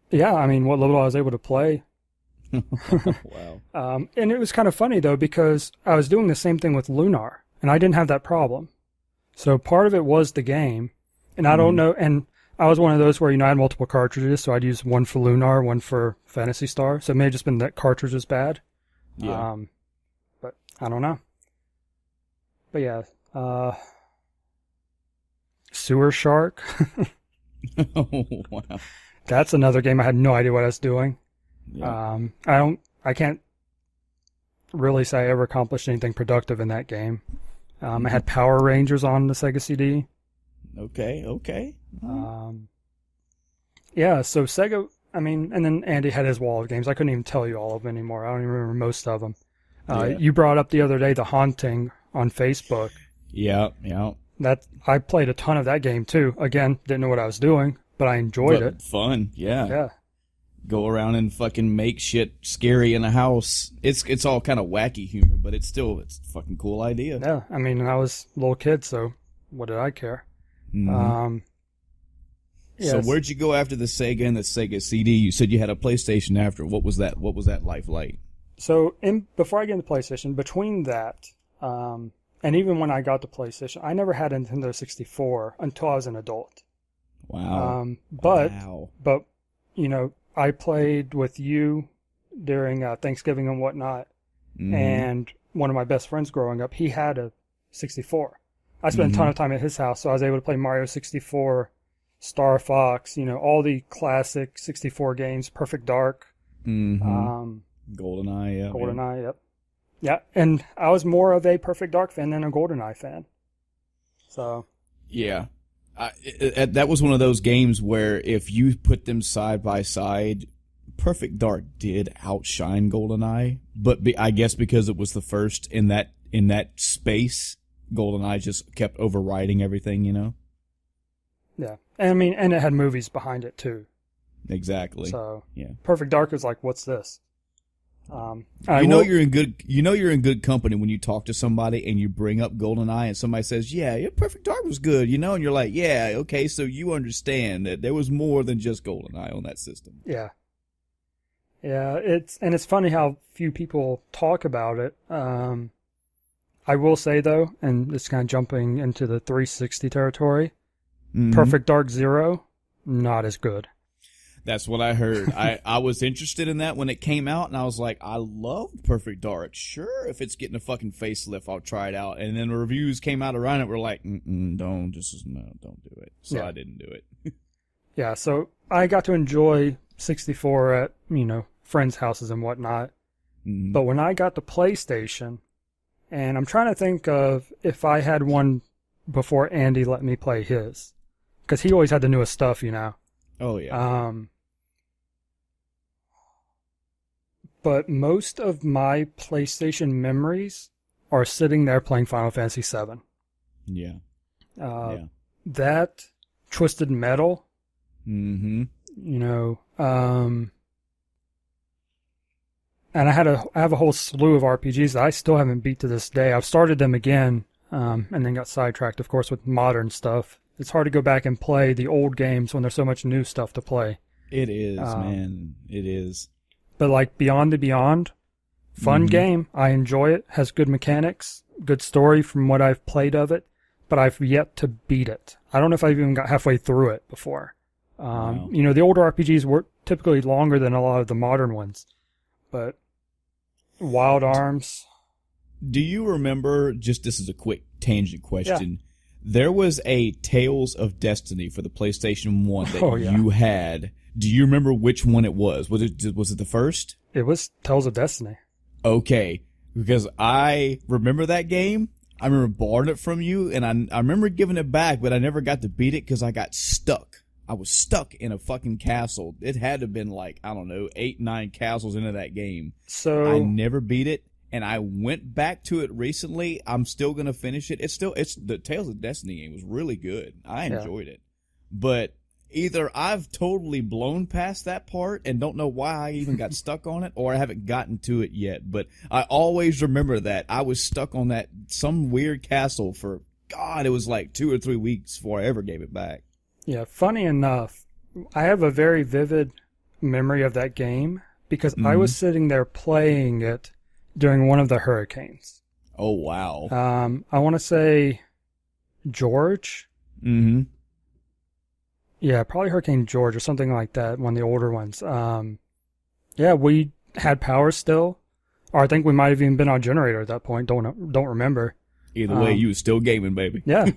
Yeah, what little I was able to play. Wow. And it was kind of funny, though, because I was doing the same thing with Lunar, and I didn't have that problem. So part of it was the game, and I don't know, and I was one of those where, I had multiple cartridges, so I'd use one for Lunar, one for Phantasy Star, so it may have just been that cartridge was bad. Yeah. But I don't know. But yeah, Sewer Shark. Oh, wow. That's another game I had no idea what I was doing. Yeah. I can't really say I ever accomplished anything productive in that game. I had Power Rangers on the Sega CD. Okay. Yeah, so Sega, and then Andy had his wall of games. I couldn't even tell you all of them anymore. I don't even remember most of them. You brought up the other day The Haunting on Facebook. Yeah. That I played a ton of that game too. Again, didn't know what I was doing, but I enjoyed it. Fun, yeah. Yeah. Go around and fucking make shit scary in a house. It's all kind of wacky humor, but it's a fucking cool idea. Yeah, I was a little kid, so what did I care? Yes. So where'd you go after the Sega and the Sega CD? You said you had a PlayStation after. What was that life like? So before I get into PlayStation, between that, and even when I got to PlayStation, I never had a Nintendo 64 until I was an adult. Wow. But I played with you during Thanksgiving and whatnot, and one of my best friends growing up, he had a 64. I spent a ton of time at his house, so I was able to play Mario 64 Star Fox, all the classic 64 games, Perfect Dark, GoldenEye, yeah. GoldenEye, yep. Yeah, and I was more of a Perfect Dark fan than a GoldenEye fan. So. Yeah. That was one of those games where if you put them side by side, Perfect Dark did outshine GoldenEye, but I guess because it was the first in that space, GoldenEye just kept overriding everything, Yeah, and and it had movies behind it too. Exactly. So yeah, Perfect Dark is like, what's this? You're in good company when you talk to somebody and you bring up GoldenEye and somebody says, "Yeah, Perfect Dark was good," and you're like, "Yeah, okay, so you understand that there was more than just GoldenEye on that system." Yeah. Yeah, it's funny how few people talk about it. I will say though, and it's kind of jumping into the 360 territory, Perfect Dark Zero, not as good. That's what I heard. I was interested in that when it came out, and I was like, I love Perfect Dark. Sure, if it's getting a fucking facelift, I'll try it out. And then the reviews came out around it, were like, don't do it. So yeah. I didn't do it. Yeah, so I got to enjoy 64 at, friends' houses and whatnot. Mm-hmm. But when I got the PlayStation, and I'm trying to think of if I had one before Andy let me play his, because he always had the newest stuff, Oh, yeah. But most of my PlayStation memories are sitting there playing Final Fantasy VII. Yeah. That Twisted Metal. Mm-hmm. And I have a whole slew of RPGs that I still haven't beat to this day. I've started them again, and then got sidetracked, of course, with modern stuff. It's hard to go back and play the old games when there's so much new stuff to play. It is, man. It is. But like Beyond the Beyond, fun game. I enjoy it. Has good mechanics, good story from what I've played of it, but I've yet to beat it. I don't know if I've even got halfway through it before. Wow. The older RPGs were typically longer than a lot of the modern ones. But Wild Arms. Do you remember, just this is a quick tangent question, yeah. There was a Tales of Destiny for the PlayStation 1 that you had. Do you remember which one it was? Was it the first? It was Tales of Destiny. Okay, because I remember that game. I remember borrowing it from you, and I remember giving it back, but I never got to beat it because I got stuck. I was stuck in a fucking castle. It had to have been 8, 9 castles into that game. So I never beat it, and I went back to it recently. I'm still gonna finish it. It's the Tales of Destiny game was really good. I enjoyed it, but either I've totally blown past that part and don't know why I even got stuck on it, or I haven't gotten to it yet. But I always remember that I was stuck on some weird castle for it was 2 or 3 weeks before I ever gave it back. Yeah, funny enough, I have a very vivid memory of that game because I was sitting there playing it during one of the hurricanes. Oh, wow. I want to say George. Mm-hmm. Yeah, probably Hurricane George or something like that, one of the older ones. Yeah, we had power still. Or I think we might have even been on a generator at that point. Don't remember. Either way, you was still gaming, baby. Yeah.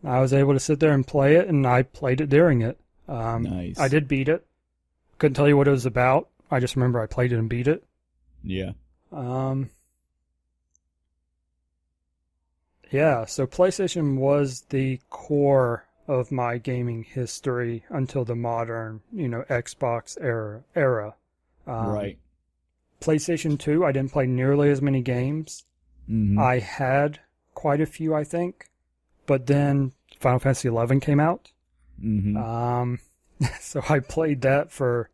I was able to sit there and play it, and I played it during it. Nice. I did beat it. Couldn't tell you what it was about. I just remember I played it and beat it. Yeah. Yeah, so PlayStation was the core of my gaming history until the modern, Xbox era. Right. PlayStation 2, I didn't play nearly as many games. Mm-hmm. I had quite a few, I think. But then Final Fantasy XI came out. Mm-hmm. So I played that for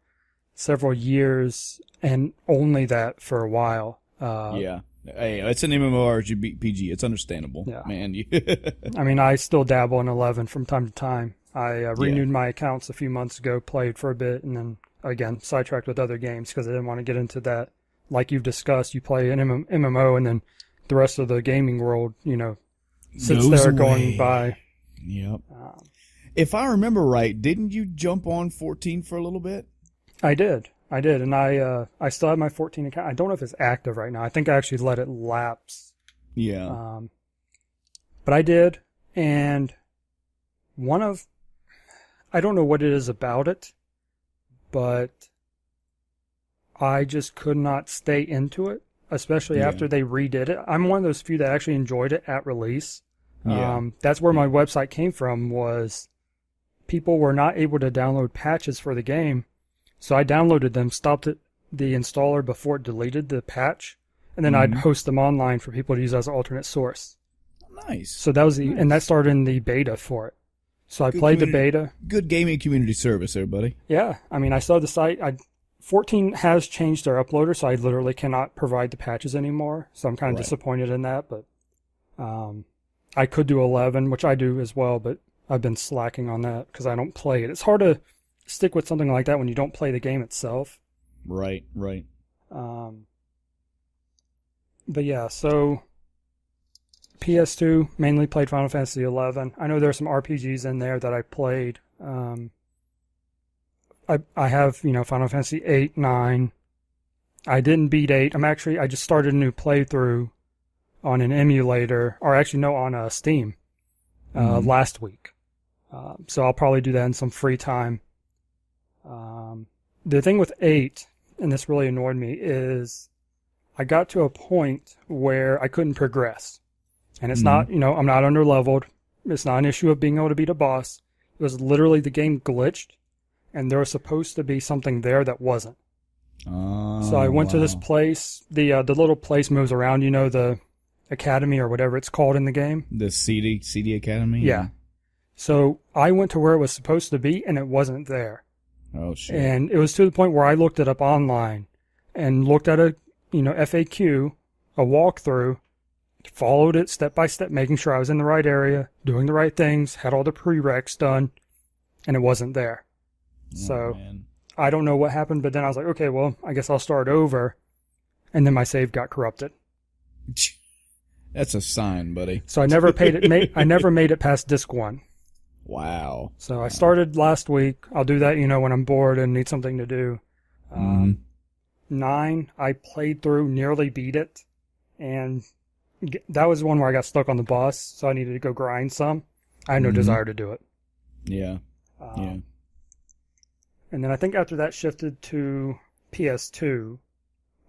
several years and only that for a while. Yeah. Hey, it's an MMORPG. It's understandable. Yeah. Man. I mean, I still dabble in 11 from time to time. I renewed my accounts a few months ago, played for a bit, and then, again, sidetracked with other games because I didn't want to get into that. Like you've discussed, you play an MMO and then the rest of the gaming world, sits goes there away. Going by. Yep. If I remember right, didn't you jump on 14 for a little bit? I did, and I still have my 14 account. I don't know if it's active right now. I think I actually let it lapse. Yeah. But I did, and one of I don't know what it is about it, but I just could not stay into it, especially after they redid it. I'm one of those few that actually enjoyed it at release. Yeah. That's where my website came from, was people were not able to download patches for the game. So I downloaded them, stopped the installer before it deleted the patch, and then I'd host them online for people to use as an alternate source. Nice. So that was and that started in the beta for it. So I played the beta. Good gaming community service there, buddy. Yeah. I mean, I saw the site. 14 has changed their uploader, so I literally cannot provide the patches anymore. So I'm kind of disappointed in that, but I could do 11, which I do as well, but I've been slacking on that because I don't play it. It's hard to stick with something like that when you don't play the game itself. Right. But yeah, so PS2, mainly played Final Fantasy 11. I know there's some RPGs in there that I played. I have, Final Fantasy 8, 9. I didn't beat 8. I just started a new playthrough on an emulator, or actually no, on Steam last week. So I'll probably do that in some free time. The thing with 8, and this really annoyed me, is I got to a point where I couldn't progress. And it's not, I'm not under-leveled. It's not an issue of being able to beat a boss. It was literally the game glitched, and there was supposed to be something there that wasn't. So I went to this place. The little place moves around, the academy or whatever it's called in the game. The CD Academy? Yeah. So I went to where it was supposed to be, and it wasn't there. Oh, shit. And it was to the point where I looked it up online and looked at a, FAQ, a walkthrough, followed it step by step, making sure I was in the right area, doing the right things, had all the prereqs done, and it wasn't there. So man. I don't know what happened, but then I was like, okay, well, I guess I'll start over. And then my save got corrupted. That's a sign, buddy. So I never I never made it past disc 1. Wow. So I started last week. I'll do that, when I'm bored and need something to do. 9, I played through, nearly beat it. And that was one where I got stuck on the boss, so I needed to go grind some. I had no desire to do it. Yeah. And then I think after that shifted to PS2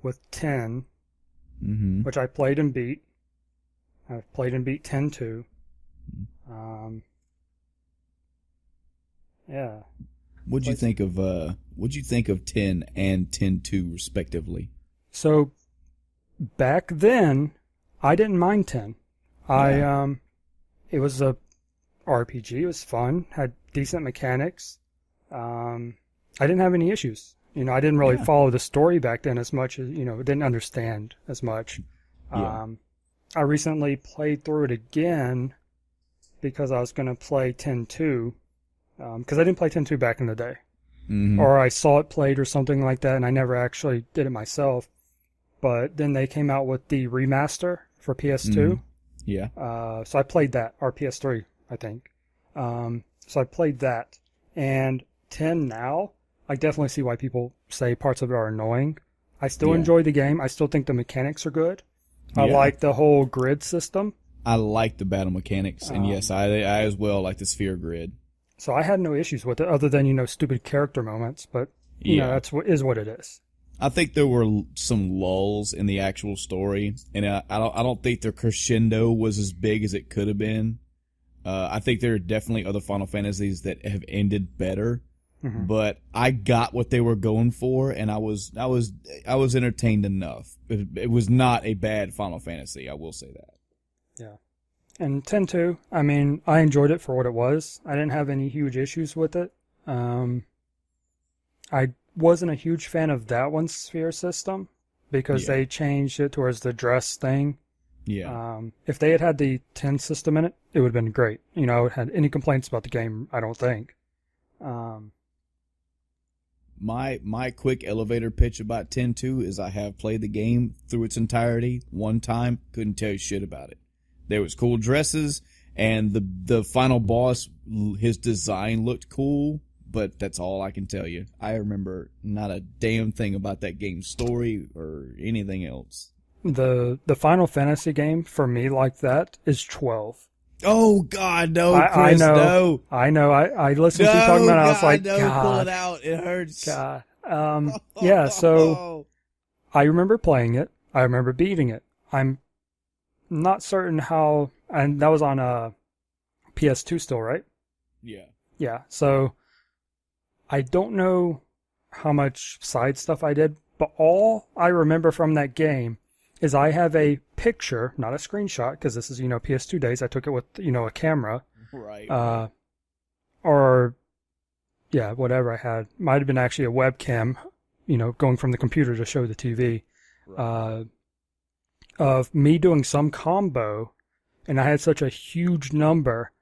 with 10, which I played and beat. I've played and beat 10 too. Yeah. What'd you think of 10 and 10-2 respectively? So back then, I didn't mind 10. It was a RPG. It was fun. Had decent mechanics. I didn't have any issues. I didn't really follow the story back then as much as, didn't understand as much. I recently played through it again because I was going to play 10-2. Because I didn't play 10-2 back in the day. Or I saw it played or something like that, and I never actually did it myself. But then they came out with the remaster for PS2. Yeah. So I played that, or PS3, I think. So I played that. And 10 now, I definitely see why people say parts of it are annoying. I still enjoy the game. I still think the mechanics are good. I like the whole grid system. I like the battle mechanics, and yes, I as well like the sphere grid. So I had no issues with it, other than stupid character moments. But that's what it is. I think there were some lulls in the actual story, and I don't think the crescendo was as big as it could have been. I think there are definitely other Final Fantasies that have ended better, but I got what they were going for, and I was entertained enough. It was not a bad Final Fantasy, I will say that. Yeah. And 10-2, I mean, I enjoyed it for what it was. I didn't have any huge issues with it. I wasn't a huge fan of that one's sphere system because they changed it towards the dress thing. Yeah. If they had the 10 system in it, it would have been great. I would had any complaints about the game, I don't think. My quick elevator pitch about 10-2 is I have played the game through its entirety one time, couldn't tell you shit about it. There was cool dresses, and the final boss, his design looked cool, but that's all I can tell you. I remember not a damn thing about that game's story or anything else. The Final Fantasy game, for me, like that, is 12. Oh God, no, I Chris, know, no. I know. I listened to you No, talking about it. I was God, like, no, God, pull it out. It hurts. God. Yeah. So I remember playing it. I remember beating it. I'm not certain how, and that was on PS2 still, right? Yeah. Yeah. So I don't know how much side stuff I did, but all I remember from that game is I have a picture, not a screenshot, because this is, PS2 days. I took it with, a camera. Right. Or, yeah, whatever I had. Might have been actually a webcam, going from the computer to show the TV. Right. Of me doing some combo, and I had such a huge number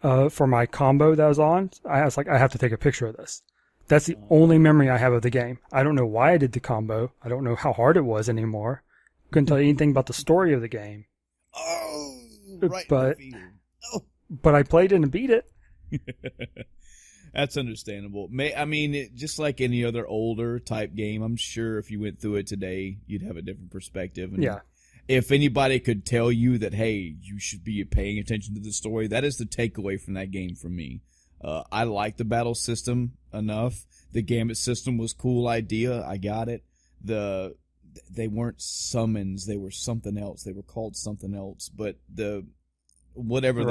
for my combo that I was on. I was like, I have to take a picture of this. That's the only memory I have of the game. I don't know why I did the combo. I don't know how hard it was anymore. Couldn't tell you anything about the story of the game. Oh, right. But I played it and beat it. That's understandable. Just like any other older type game, I'm sure if you went through it today, you'd have a different perspective. And yeah. If anybody could tell you that, hey, you should be paying attention to the story, that is the takeaway from that game for me. I like the battle system enough. The gambit system was a cool idea. I got it. They weren't summons. They were something else. They were called something else. But whatever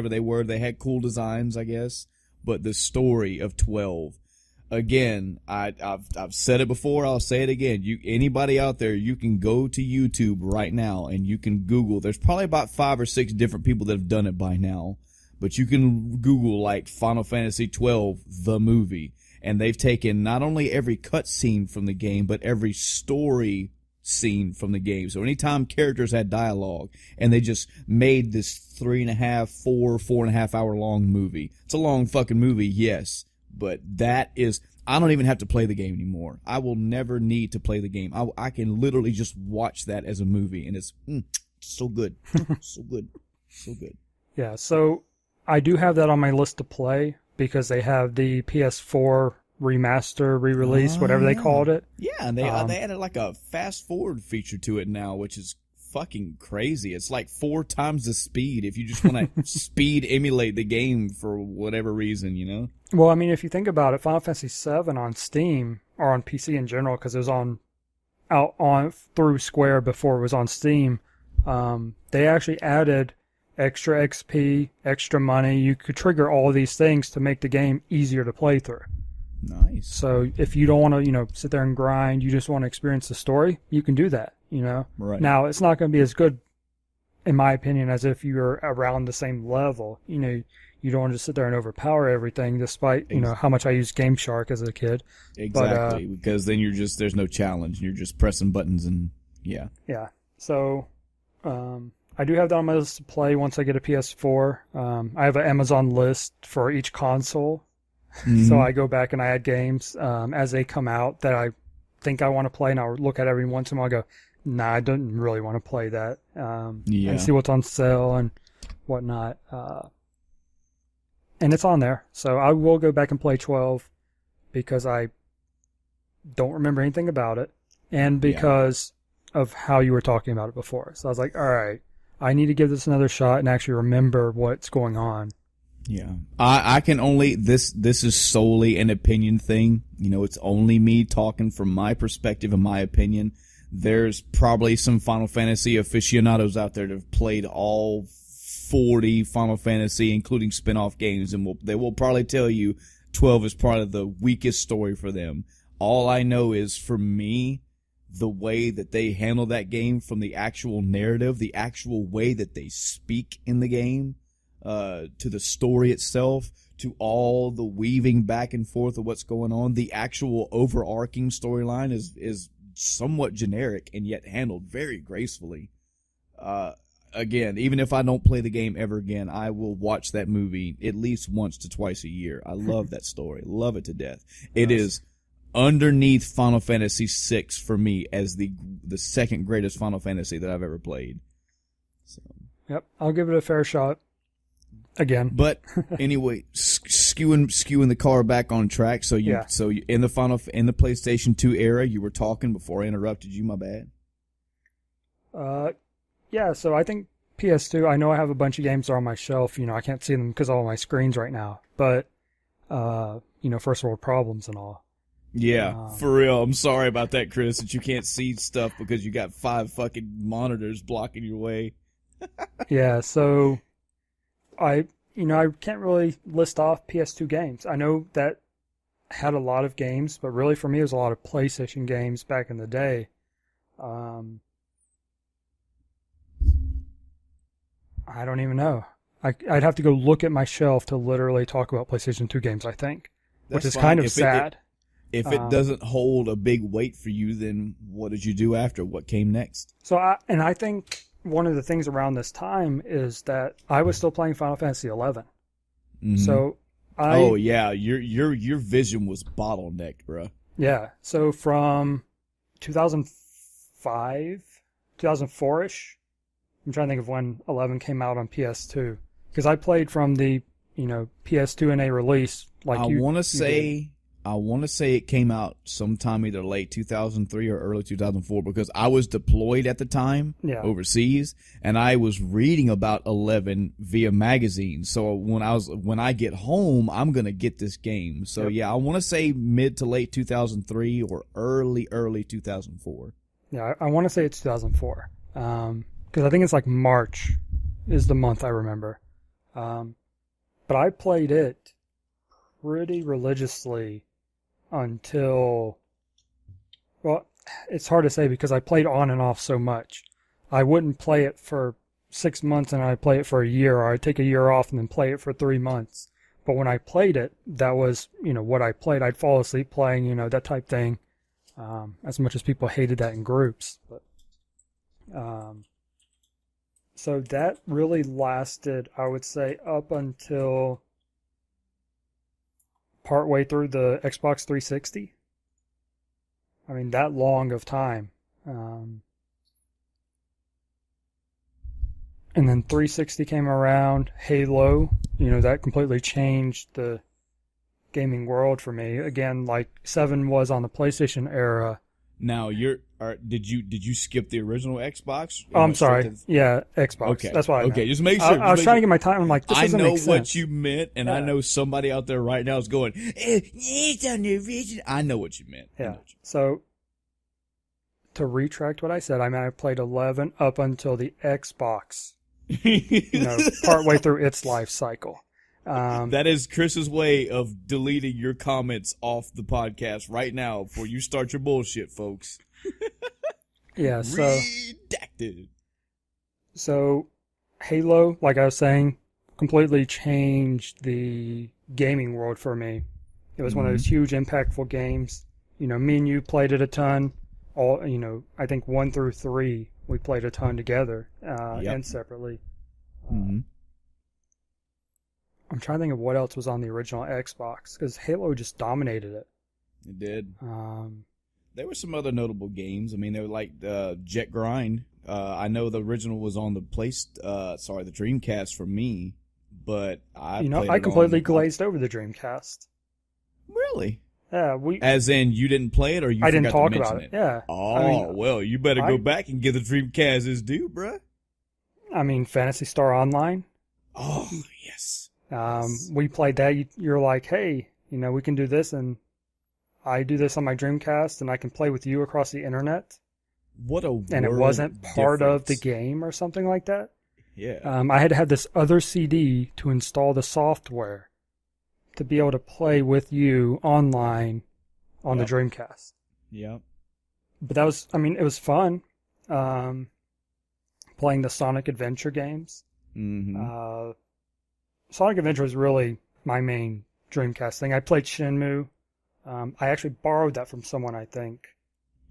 they were, they had cool designs, I guess. But the story of 12, again, I've said it before. I'll say it again. Anybody out there, you can go to YouTube right now and you can Google. There's probably about 5 or 6 different people that have done it by now. But you can Google like Final Fantasy 12, the movie, and they've taken not only every cutscene from the game, but every story scene from the game. So anytime characters had dialogue, and they just made this 4.5 hour long movie. It's a long fucking movie, yes, but I don't even have to play the game anymore. I will never need to play the game. I can literally just watch that as a movie, and it's so good, so good, so good. Yeah, so I do have that on my list to play because they have the PS4 remaster, re-release, whatever they called it. Yeah, and they added like a fast forward feature to it now, which is fucking crazy. It's like 4 times the speed if you just want to speed emulate the game for whatever reason, Well, I mean, if you think about it, Final Fantasy VII on Steam, or on PC in general, because it was out through Square before it was on Steam, they actually added extra XP, extra money. You could trigger all of these things to make the game easier to play through. Nice. So if you don't want to, sit there and grind, you just want to experience the story, you can do that, Right. Now, it's not going to be as good, in my opinion, as if you're around the same level. You don't want to just sit there and overpower everything, despite, how much I used Game Shark as a kid. Exactly, because then there's no challenge. You're just pressing buttons and, yeah. Yeah. So, I do have that on my list to play once I get a PS4. I have an Amazon list for each console. Mm-hmm. So I go back and I add games as they come out that I think I want to play, and I'll look at every once in a while and go, nah, I don't really want to play that. And see what's on sale and whatnot. And it's on there. So I will go back and play 12 because I don't remember anything about it, and because of how you were talking about it before. So I was like, all right, I need to give this another shot and actually remember what's going on. Yeah. I can only, this is solely an opinion thing. It's only me talking from my perspective and my opinion. There's probably some Final Fantasy aficionados out there that have played all 40 Final Fantasy, including spin-off games, and they will probably tell you 12 is probably the weakest story for them. All I know is, for me, the way that they handle that game, from the actual narrative, the actual way that they speak in the game, to the story itself, to all the weaving back and forth of what's going on, the actual overarching storyline is somewhat generic and yet handled very gracefully. Again, even if I don't play the game ever again, I will watch that movie at least once to twice a year. I love that story. Love it to death. It is underneath Final Fantasy VI for me as the second greatest Final Fantasy that I've ever played. So. Yep, I'll give it a fair shot. Again, but anyway, skewing the car back on track. So you in the PlayStation 2 era, you were talking before I interrupted you. My bad. Yeah. So I think PS2, I know I have a bunch of games that are on my shelf. I can't see them because of all my screens right now. But, first world problems and all. Yeah, for real. I'm sorry about that, Chris, that you can't see stuff because you got 5 fucking monitors blocking your way. Yeah, so I can't really list off PS2 games. I know that had a lot of games, but really for me it was a lot of PlayStation games back in the day. I don't even know. I'd have to go look at my shelf to literally talk about PlayStation 2 games, I think, which is kind of sad. If it doesn't hold a big weight for you, then what did you do after? What came next? So I think one of the things around this time is that I was still playing Final Fantasy 11. Mm-hmm. So your vision was bottlenecked, bro. Yeah. So from 2005, 2004-ish, I'm trying to think of when 11 came out on PS2, because I played from the PS2 NA release. I want to say it came out sometime either late 2003 or early 2004 because I was deployed at the time overseas, and I was reading about 11 via magazines. So when I get home, I'm gonna get this game. So I want to say mid to late 2003 or early 2004. Yeah, I want to say it's 2004 because I think it's like March is the month I remember. But I played it pretty religiously until, well, it's hard to say because I played on and off so much. I wouldn't play it for 6 months and I'd play it for a year, or I'd take a year off and then play it for 3 months. But when I played it, that was, what I played. I'd fall asleep playing, that type thing, as much as people hated that in groups. But so that really lasted, I would say, up until partway through the Xbox 360. I mean, that long of time. And then 360 came around, Halo, that completely changed the gaming world for me. Again, like 7 was on the PlayStation era. Now, did you skip the original Xbox? Oh, I'm sorry. Yeah, Xbox. Okay. That's what I meant. Okay, just make sure. I was trying to get my time. I'm like, this doesn't make sense. I know what you meant, and I know somebody out there right now is going, it's on the original. I know what you meant. Yeah. So, to retract what I said, I played 11 up until the Xbox, partway through its life cycle. That is Chris's way of deleting your comments off the podcast right now before you start your bullshit, folks. Yeah, so redacted. So Halo, like I was saying, completely changed the gaming world for me. It was one of those huge, impactful games. Me and you played it a ton. I think 1 through 3 we played a ton together and separately. I'm trying to think of what else was on the original Xbox, because Halo just dominated it. It did. There were some other notable games. I mean, they were like Jet Grind. I know the original was on the the Dreamcast for me, but I completely glazed over the Dreamcast. Really? Yeah, as in you didn't play it, or you I forgot didn't talk to mention about it. Yeah. Oh, well, you better go back and give the Dreamcast its due, bruh. I mean, Phantasy Star Online. Oh, yes. We played that. You're like, hey, we can do this, and I do this on my Dreamcast, and I can play with you across the internet. And it wasn't part of the game or something like that. Yeah. I had to have this other CD to install the software to be able to play with you online on the Dreamcast. Yep. But that was, it was fun. Playing the Sonic Adventure games. Mm-hmm. Sonic Adventure was really my main Dreamcast thing. I played Shenmue. I actually borrowed that from someone, I think.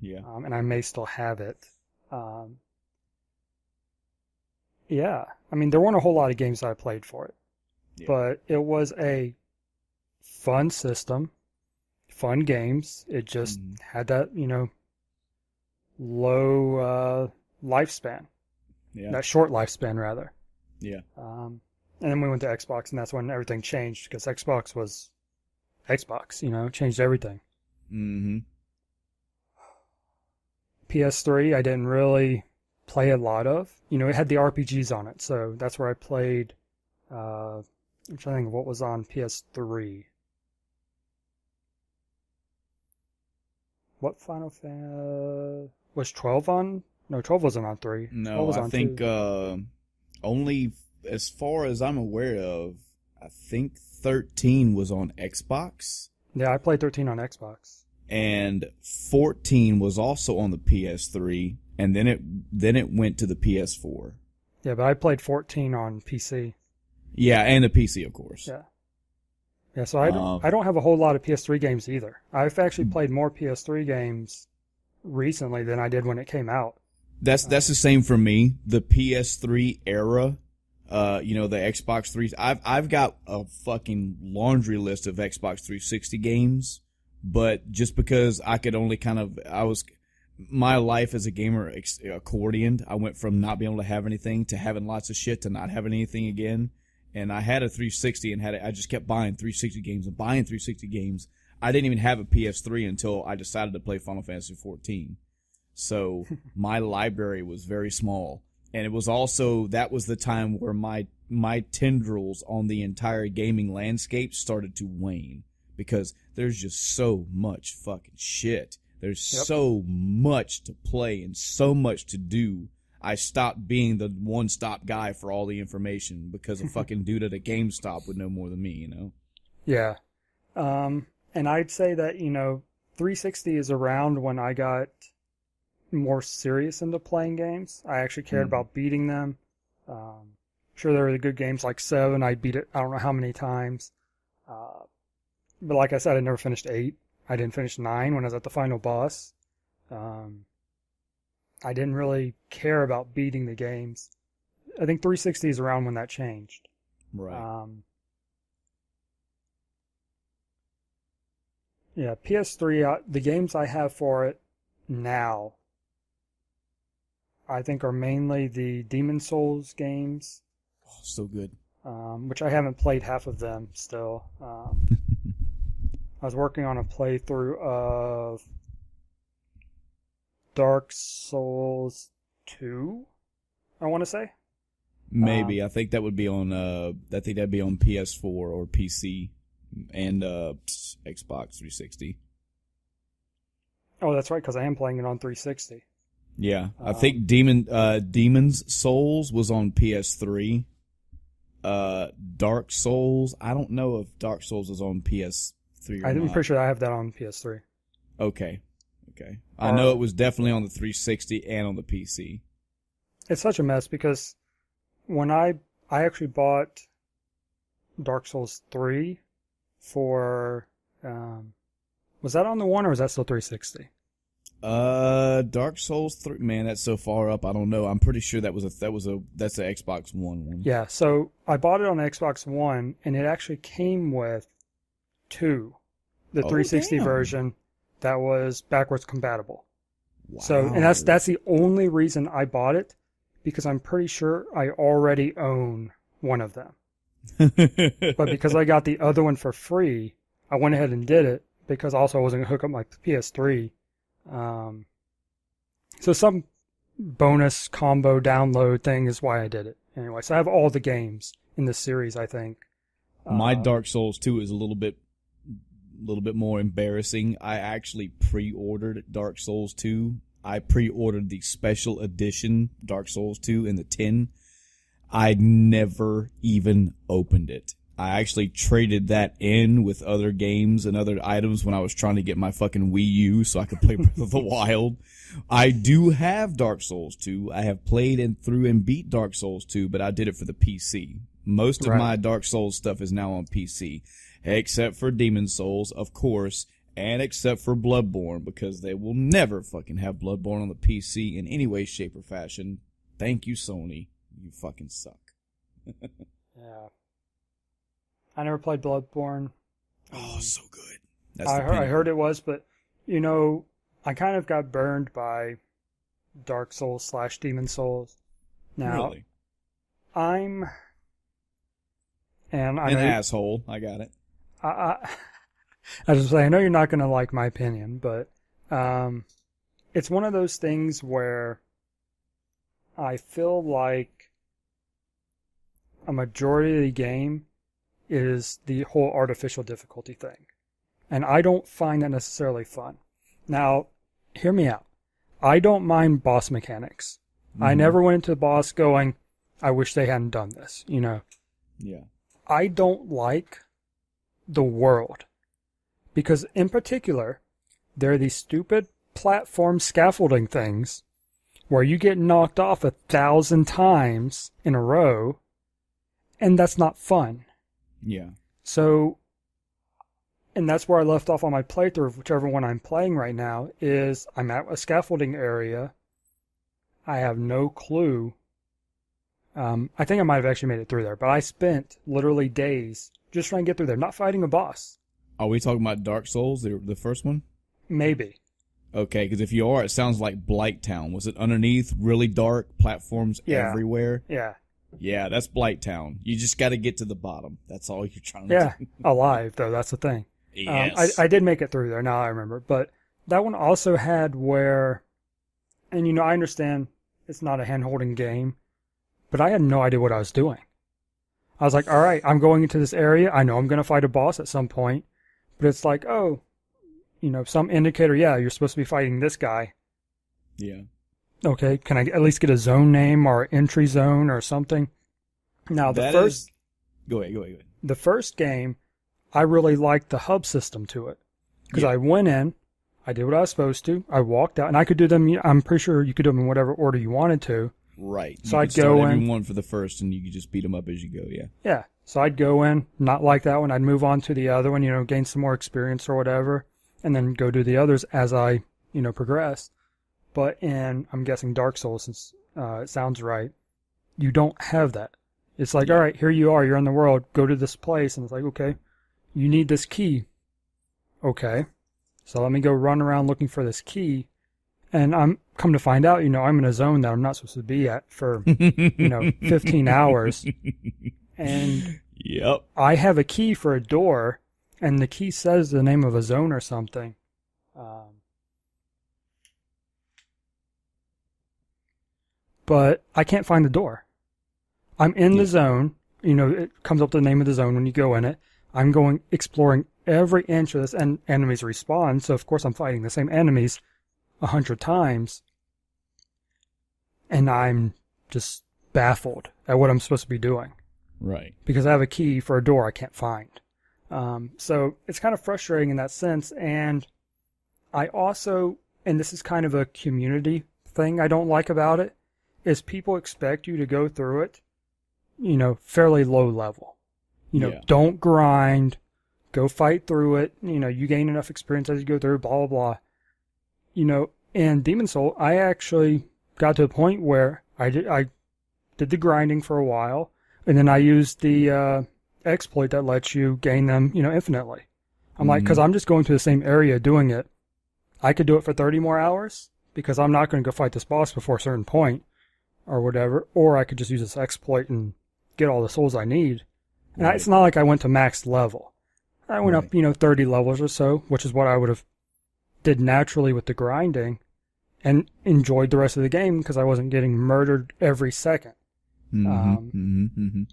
Yeah. And I may still have it. Yeah. There weren't a whole lot of games that I played for it. Yeah. But it was a fun system, fun games. It just had that, low lifespan. Yeah. That short lifespan, rather. Yeah. And then we went to Xbox, and that's when everything changed, because Xbox was Xbox, changed everything. Mm-hmm. PS3, I didn't really play a lot of. You know, it had the RPGs on it, so that's where I played. I'm trying to think of what was on PS3. What Final Fantasy was 12 on? No, 12 wasn't on 3. 12 No, was I on think 2. only as far as I'm aware of, I think 13 was on Xbox. Yeah, I played 13 on Xbox. And 14 was also on the PS3, and then it went to the PS4. Yeah, but I played 14 on PC. Yeah, and the PC, of course. Yeah. Yeah, so I don't have a whole lot of PS3 games either. I've actually played more PS3 games recently than I did when it came out. That's the same for me. The PS3 era, the Xbox 3. I've got a fucking laundry list of Xbox 360 games, but just because I could only my life as a gamer accordioned. I went from not being able to have anything to having lots of shit to not having anything again. And I had a 360 and I just kept buying 360 games and buying 360 games. I didn't even have a PS3 until I decided to play Final Fantasy 14. So my library was very small. And it was also, that was the time where my tendrils on the entire gaming landscape started to wane. Because there's just so much fucking shit. There's so much to play and so much to do. I stopped being the one-stop guy for all the information because a fucking dude at a GameStop would know more than me, you know? Yeah. And I'd say that, 360 is around when I got more serious into playing games. I actually cared about beating them. Sure, there were the good games like 7. I beat it I don't know how many times. But like I said, I never finished 8. I didn't finish 9 when I was at the final boss. I didn't really care about beating the games. I think 360 is around when that changed. Right. Yeah, PS3, the games I have for it now, I think are mainly the Demon Souls games. Oh, so good. Which I haven't played half of them still. I was working on a playthrough of Dark Souls 2, I want to say. Maybe. I think that would be on that'd be on PS4 or PC and Xbox 360. Oh, that's right, because I am playing it on 360. Yeah. I think Demon's Souls was on PS3. Dark Souls, I don't know if Dark Souls is on PS3 or I'm not. pretty sure I have that on PS3. Okay. I know it was definitely on the 360 and on the PC. It's such a mess because when I actually bought Dark Souls 3 for was that on the one or was that still 360? Dark Souls 3, man, that's so far up. I don't know. I'm pretty sure that's the Xbox One. Yeah, so I bought it on the Xbox One and it actually came with 2, the 360 version that was backwards compatible. Wow. So, and that's the only reason I bought it, because I'm pretty sure I already own one of them. But because I got the other one for free, I went ahead and did it, because also I wasn't going to hook up my PS3. So some bonus combo download thing is why I did it. Anyway, so I have all the games in this series, I think. My Dark Souls 2 is a little bit more embarrassing. I actually pre-ordered Dark Souls 2. I pre-ordered the special edition Dark Souls 2 in the tin. I never even opened it. I actually traded that in with other games and other items when I was trying to get my fucking Wii U so I could play Breath of the Wild. I do have Dark Souls 2. I have played and through and beat Dark Souls 2, but I did it for the PC. Most of my Dark Souls stuff is now on PC. Except for Demon Souls, of course, and except for Bloodborne, because they will never fucking have Bloodborne on the PC in any way, shape, or fashion. Thank you, Sony. You fucking suck. Yeah. I never played Bloodborne. Oh, so good. I heard it was, but, I kind of got burned by Dark Souls / Demon Souls. Now, really? I'm an asshole. I got it. I was just saying, I know you're not going to like my opinion, but it's one of those things where I feel like a majority of the game is the whole artificial difficulty thing. And I don't find that necessarily fun. Now, hear me out. I don't mind boss mechanics. I never went into the boss going, I wish they hadn't done this, you know. Yeah. I don't like the world. Because in particular, there are these stupid platform scaffolding things where you get knocked off 1,000 times in a row, and that's not fun. Yeah. So, and that's where I left off on my playthrough of whichever one I'm playing right now, is I'm at a scaffolding area. I have no clue. I think I might have actually made it through there, but I spent literally days just trying to get through there, not fighting a boss. Are we talking about Dark Souls, the first one? Maybe. Okay, because if you are, it sounds like Blight Town. Was it underneath, really dark, platforms everywhere? Yeah. Yeah, that's Blight Town. You just got to get to the bottom. That's all you're trying to do. Alive, though, that's the thing. Yes. I did make it through there, now I remember. But that one also had where, and you know, I understand it's not a hand-holding game, but I had no idea what I was doing. I was like, all right, I'm going into this area. I know I'm going to fight a boss at some point. But it's like, oh, you know, some indicator, yeah, you're supposed to be fighting this guy. Yeah. Okay, can I at least get a zone name or entry zone or something? Now, Go ahead. The first game, I really liked the hub system to it. Because I went in, I did what I was supposed to, I walked out, and I could do them, I'm pretty sure you could do them in whatever order you wanted to. Right. So I'd go in. everyone for the first, and you could just beat them up as you go, yeah. Yeah. So I'd go in, not like that one. I'd move on to the other one, you know, gain some more experience or whatever, and then go do the others as I, you know, progress. But in, I'm guessing Dark Souls, since it sounds right, you don't have that. It's like, all right, here you are, you're in the world, go to this place, and it's like, okay, you need this key. Okay. So let me go run around looking for this key. And I'm come to find out, you know, I'm in a zone that I'm not supposed to be at for, you know, 15 hours. And I have a key for a door, and the key says the name of a zone or something. But I can't find the door. I'm in the zone. You know, it comes up the name of the zone when you go in it. I'm going exploring every inch of this, and enemies respawn. So, of course, I'm fighting the same enemies 100 times. And I'm just baffled at what I'm supposed to be doing. Right. Because I have a key for a door I can't find. So it's kind of frustrating in that sense. And I also, and this is kind of a community thing I don't like about it, is people expect you to go through it, you know, fairly low level. You know, don't grind, go fight through it. You know, you gain enough experience as you go through, blah, blah, blah. You know, in Demon Soul, I actually got to a point where I did the grinding for a while, and then I used the exploit that lets you gain them, you know, infinitely. I'm like, because I'm just going to the same area doing it. I could do it for 30 more hours, because I'm not going to go fight this boss before a certain point, or whatever, or I could just use this exploit and get all the souls I need. And it's not like I went to max level. I went up, you know, 30 levels or so, which is what I would have did naturally with the grinding, and enjoyed the rest of the game because I wasn't getting murdered every second. And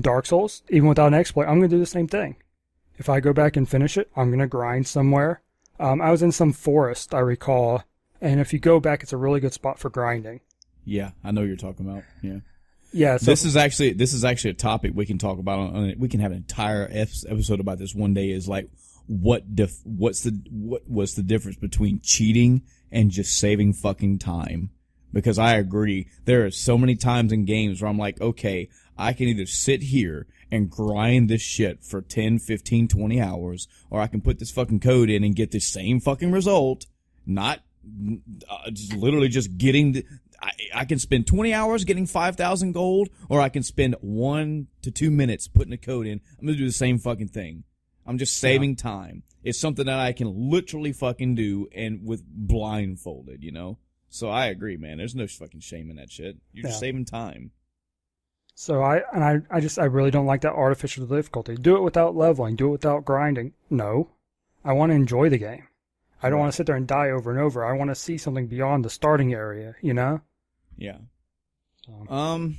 Dark Souls, even without an exploit, I'm going to do the same thing. If I go back and finish it, I'm going to grind somewhere. I was in some forest, I recall, and if you go back, it's a really good spot for grinding. Yeah, I know what you're talking about. Yeah. Yeah, so this is actually a topic we can talk about. We can have an entire episode about this one day. Is like what's the difference between cheating and just saving fucking time? Because I agree, there are so many times in games where I'm like, okay, I can either sit here and grind this shit for 10, 15, 20 hours, or I can put this fucking code in and get the same fucking result. Not just literally just getting I can spend 20 hours getting 5,000 gold, or I can spend 1 to 2 minutes putting a code in. I'm going to do the same fucking thing. I'm just saving time. It's something that I can literally fucking do and with blindfolded, you know? So I agree, man. There's no fucking shame in that shit. You're just saving time. So I really don't like that artificial difficulty. Do it without leveling. Do it without grinding. No. I want to enjoy the game. I don't want to sit there and die over and over. I want to see something beyond the starting area, you know? Yeah. So.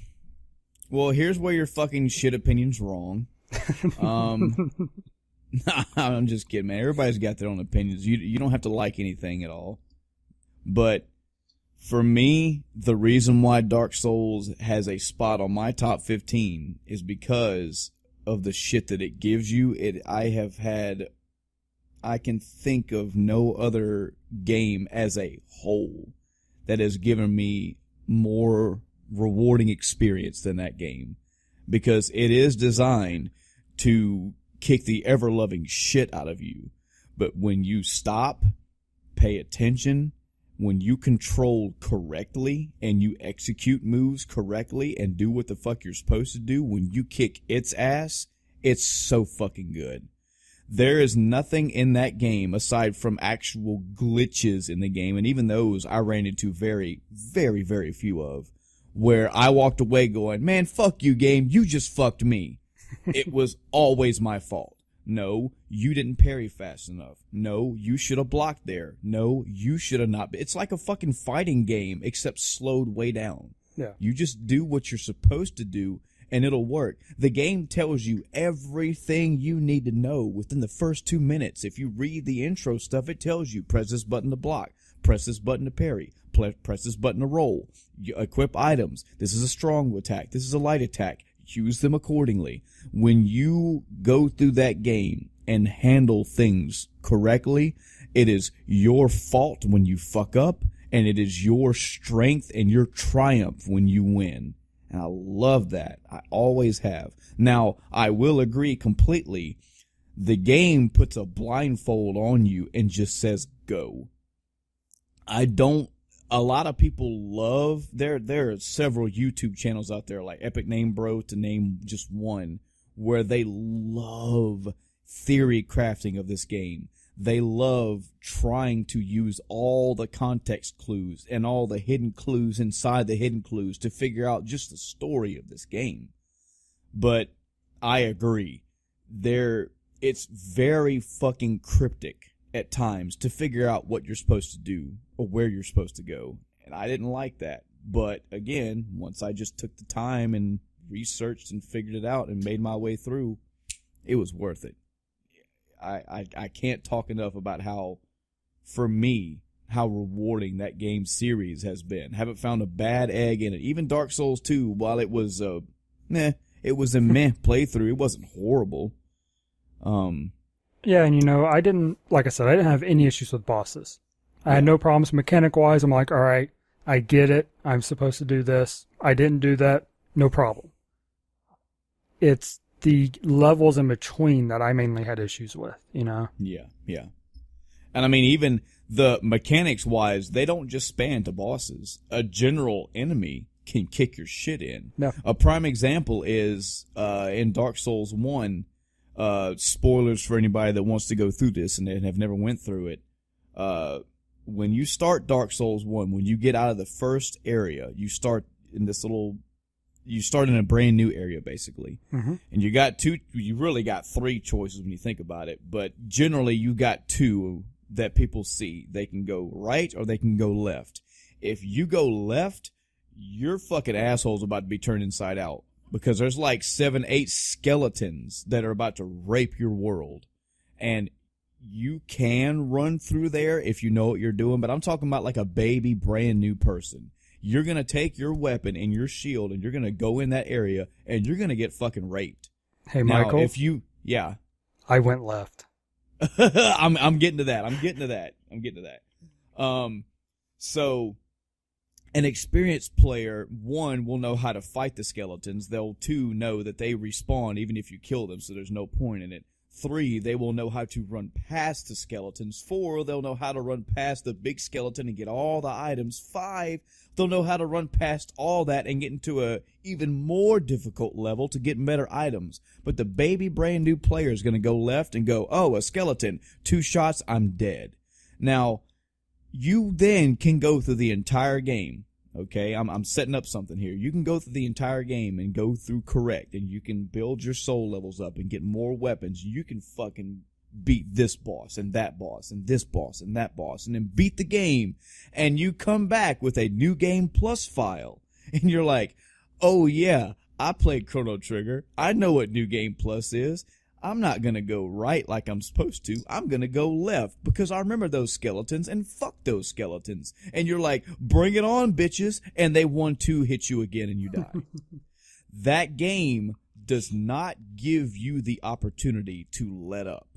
Well, here's where your fucking shit opinion's wrong. I'm just kidding, man. Everybody's got their own opinions. You don't have to like anything at all. But for me, the reason why Dark Souls has a spot on my top 15 is because of the shit that it gives you. I can think of no other game as a whole that has given me more rewarding experience than that game, because it is designed to kick the ever-loving shit out of you. But when you stop, pay attention, when you control correctly and you execute moves correctly and do what the fuck you're supposed to do, when you kick its ass, it's so fucking good. There is nothing in that game aside from actual glitches in the game, and even those I ran into very, very, very few of, where I walked away going, man, fuck you, game, you just fucked me. It was always my fault. No, you didn't parry fast enough. No, you should have blocked there. No, you should have not. It's like a fucking fighting game, except slowed way down. Yeah. You just do what you're supposed to do, and it'll work. The game tells you everything you need to know within the first 2 minutes. If you read the intro stuff, it tells you, press this button to block, press this button to parry, press this button to roll, you equip items. This is a strong attack. This is a light attack. Use them accordingly. When you go through that game and handle things correctly, it is your fault when you fuck up, and it is your strength and your triumph when you win. And I love that. I always have. Now, I will agree completely. The game puts a blindfold on you and just says, go. A lot of people love, there are several YouTube channels out there like Epic Name Bro, to name just one, where they love theory crafting of this game. They love trying to use all the context clues and all the hidden clues inside the hidden clues to figure out just the story of this game. But I agree. It's very fucking cryptic at times to figure out what you're supposed to do or where you're supposed to go. And I didn't like that. But again, once I just took the time and researched and figured it out and made my way through, it was worth it. I can't talk enough about how, for me, how rewarding that game series has been. Haven't found a bad egg in it. Even Dark Souls 2, while it was a meh playthrough, it wasn't horrible. Yeah, and I didn't have any issues with bosses. I had no problems mechanic-wise. I'm like, all right, I get it. I'm supposed to do this. I didn't do that. No problem. It's the levels in between that I mainly had issues with, Yeah. And I mean, even the mechanics-wise, they don't just span to bosses. A general enemy can kick your shit in. Yeah. A prime example is in Dark Souls 1, spoilers for anybody that wants to go through this and have never went through it. When you start Dark Souls 1, when you get out of the first area, you start in a brand new area, basically. Mm-hmm. And you really got three choices when you think about it, but generally you got two that people see. They can go right or they can go left. If you go left, your fucking asshole's about to be turned inside out, because there's like 7-8 skeletons that are about to rape your world. And you can run through there if you know what you're doing, but I'm talking about like a baby brand new person. You're going to take your weapon and your shield and you're going to go in that area and you're going to get fucking raped. Hey, now, Michael. Yeah. I went left. I'm getting to that. So an experienced player, one, will know how to fight the skeletons. They'll, two, know that they respawn even if you kill them, so there's no point in it. 3, they will know how to run past the skeletons. 4, they'll know how to run past the big skeleton and get all the items. 5, they'll know how to run past all that and get into a even more difficult level to get better items. But the baby brand new player is going to go left and go, oh, a skeleton. 2 shots, I'm dead. Now, you then can go through the entire game. Okay, I'm setting up something here. You can go through the entire game and go through correct, and you can build your soul levels up and get more weapons. You can fucking beat this boss and that boss and this boss and that boss and then beat the game. And you come back with a new game plus file. And you're like, oh yeah, I played Chrono Trigger. I know what New Game Plus is. I'm not going to go right like I'm supposed to. I'm going to go left because I remember those skeletons and fuck those skeletons. And you're like, bring it on, bitches. And they 1-2 hit you again and you die. That game does not give you the opportunity to let up.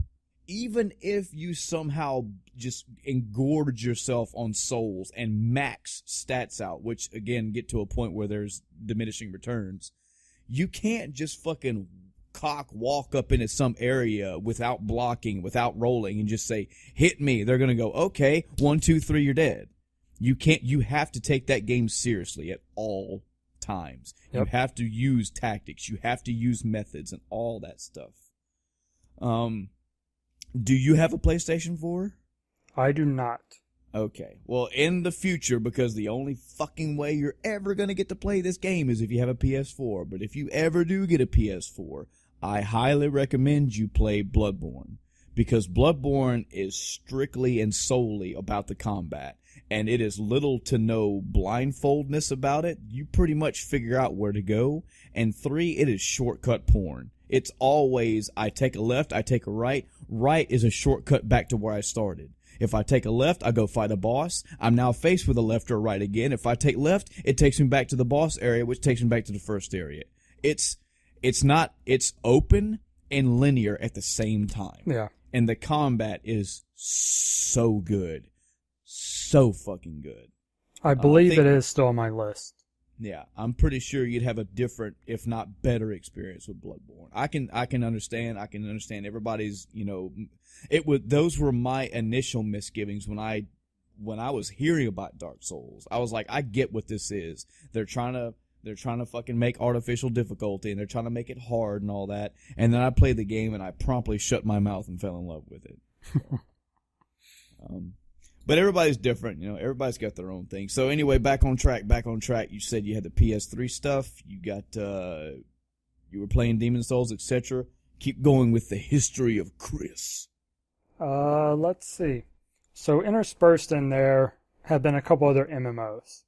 Even if you somehow just engorge yourself on souls and max stats out, which again get to a point where there's diminishing returns, you can't just fucking walk up into some area without blocking, without rolling, and just say, hit me. They're going to go, okay, 1, 2, 3, you're dead. You have to take that game seriously at all times. Yep. You have to use tactics. You have to use methods and all that stuff. Do you have a PlayStation 4? I do not. Okay. Well, in the future, because the only fucking way you're ever going to get to play this game is if you have a PS4. But if you ever do get a PS4, I highly recommend you play Bloodborne. Because Bloodborne is strictly and solely about the combat. And it is little to no blindfoldness about it. You pretty much figure out where to go. And 3, it is shortcut porn. It's always, I take a left, I take a right. Right is a shortcut back to where I started. If I take a left, I go fight a boss. I'm now faced with a left or right again. If I take left, it takes me back to the boss area, which takes me back to the first area. It's open and linear at the same time. Yeah. And the combat is so good. So fucking good. I believe it is still on my list. Yeah, I'm pretty sure you'd have a different, if not better, experience with Bloodborne. I can understand. I can understand everybody's. Those were my initial misgivings when I was hearing about Dark Souls. I was like, I get what this is. They're trying to fucking make artificial difficulty and they're trying to make it hard and all that. And then I played the game and I promptly shut my mouth and fell in love with it. But everybody's different, everybody's got their own thing. So anyway, back on track. You said you had the PS3 stuff. You got, you were playing Demon Souls, etc. Keep going with the history of Chris. Let's see. So interspersed in there have been a couple other MMOs.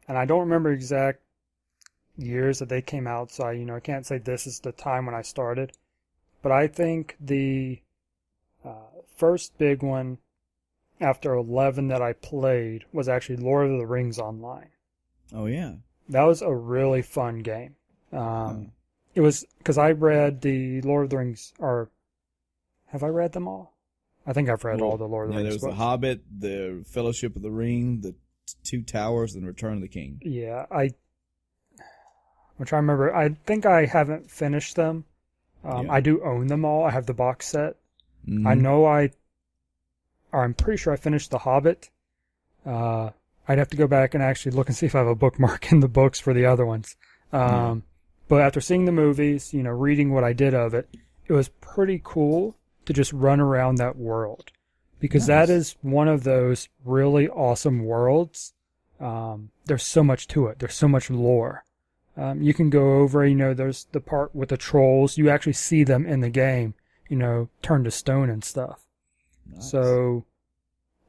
And I don't remember exact years that they came out, so I can't say this is the time when I started. But I think the first big one after 11 that I played was actually Lord of the Rings Online. Oh, yeah. That was a really fun game. It was, because I read the Lord of the Rings, or have I read them all? I think I've read all the Lord of the Rings books. There was The Hobbit, the Fellowship of the Ring, the Two Towers, and Return of the King. Yeah, I'm trying to remember. I think I haven't finished them. I do own them all. I have the box set. Mm-hmm. I'm pretty sure I finished The Hobbit. I'd have to go back and actually look and see if I have a bookmark in the books for the other ones. But after seeing the movies, reading what I did of it, it was pretty cool to just run around that world. Because that is one of those really awesome worlds. There's so much to it. There's so much lore. You can go over, there's the part with the trolls. You actually see them in the game, turn to stone and stuff. Nice. So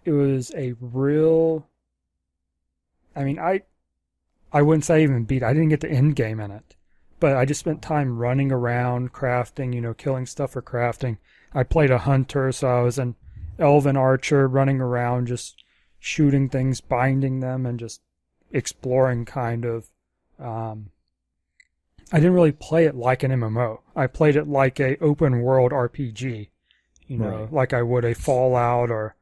it was a real, I wouldn't say even beat. I didn't get the end game in it, but I just spent time running around, crafting, killing stuff for crafting. I played a hunter, so I was an elven archer running around, just shooting things, binding them, and just exploring kind of. I didn't really play it like an MMO. I played it like a open world RPG. Like I would a Fallout or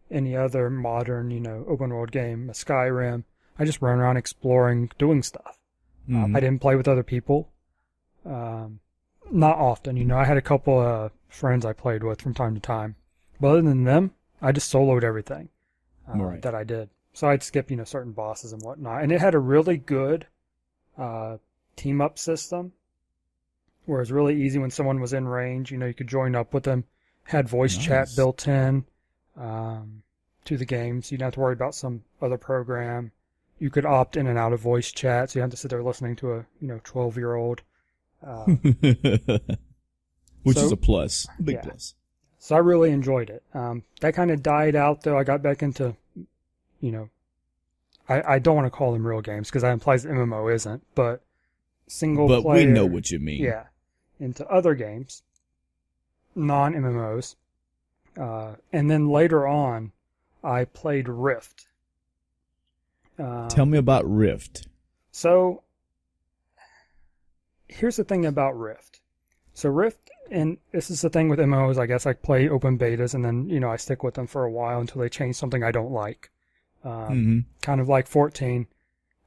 any other modern, open world game, a Skyrim. I just run around exploring, doing stuff. Mm-hmm. I didn't play with other people. Not often, I had a couple of friends I played with from time to time. But other than them, I just soloed everything that I did. So I'd skip, certain bosses and whatnot. And it had a really good team up system where it was really easy when someone was in range. You could join up with them. Had voice chat built in to the game, so you didn't have to worry about some other program. You could opt in and out of voice chat, so you have to sit there listening to a 12-year-old. Which is a plus, big plus. So I really enjoyed it. That kind of died out though. I got back into, I I don't want to call them real games because that implies the MMO isn't, but single But player. we know what you mean. Yeah, into other games, non-MMOs. And then later on, I played Rift. Tell me about Rift. So, here's the thing about Rift. So Rift, and this is the thing with MMOs, I guess I play open betas and then, I stick with them for a while until they change something I don't like. Kind of like 14.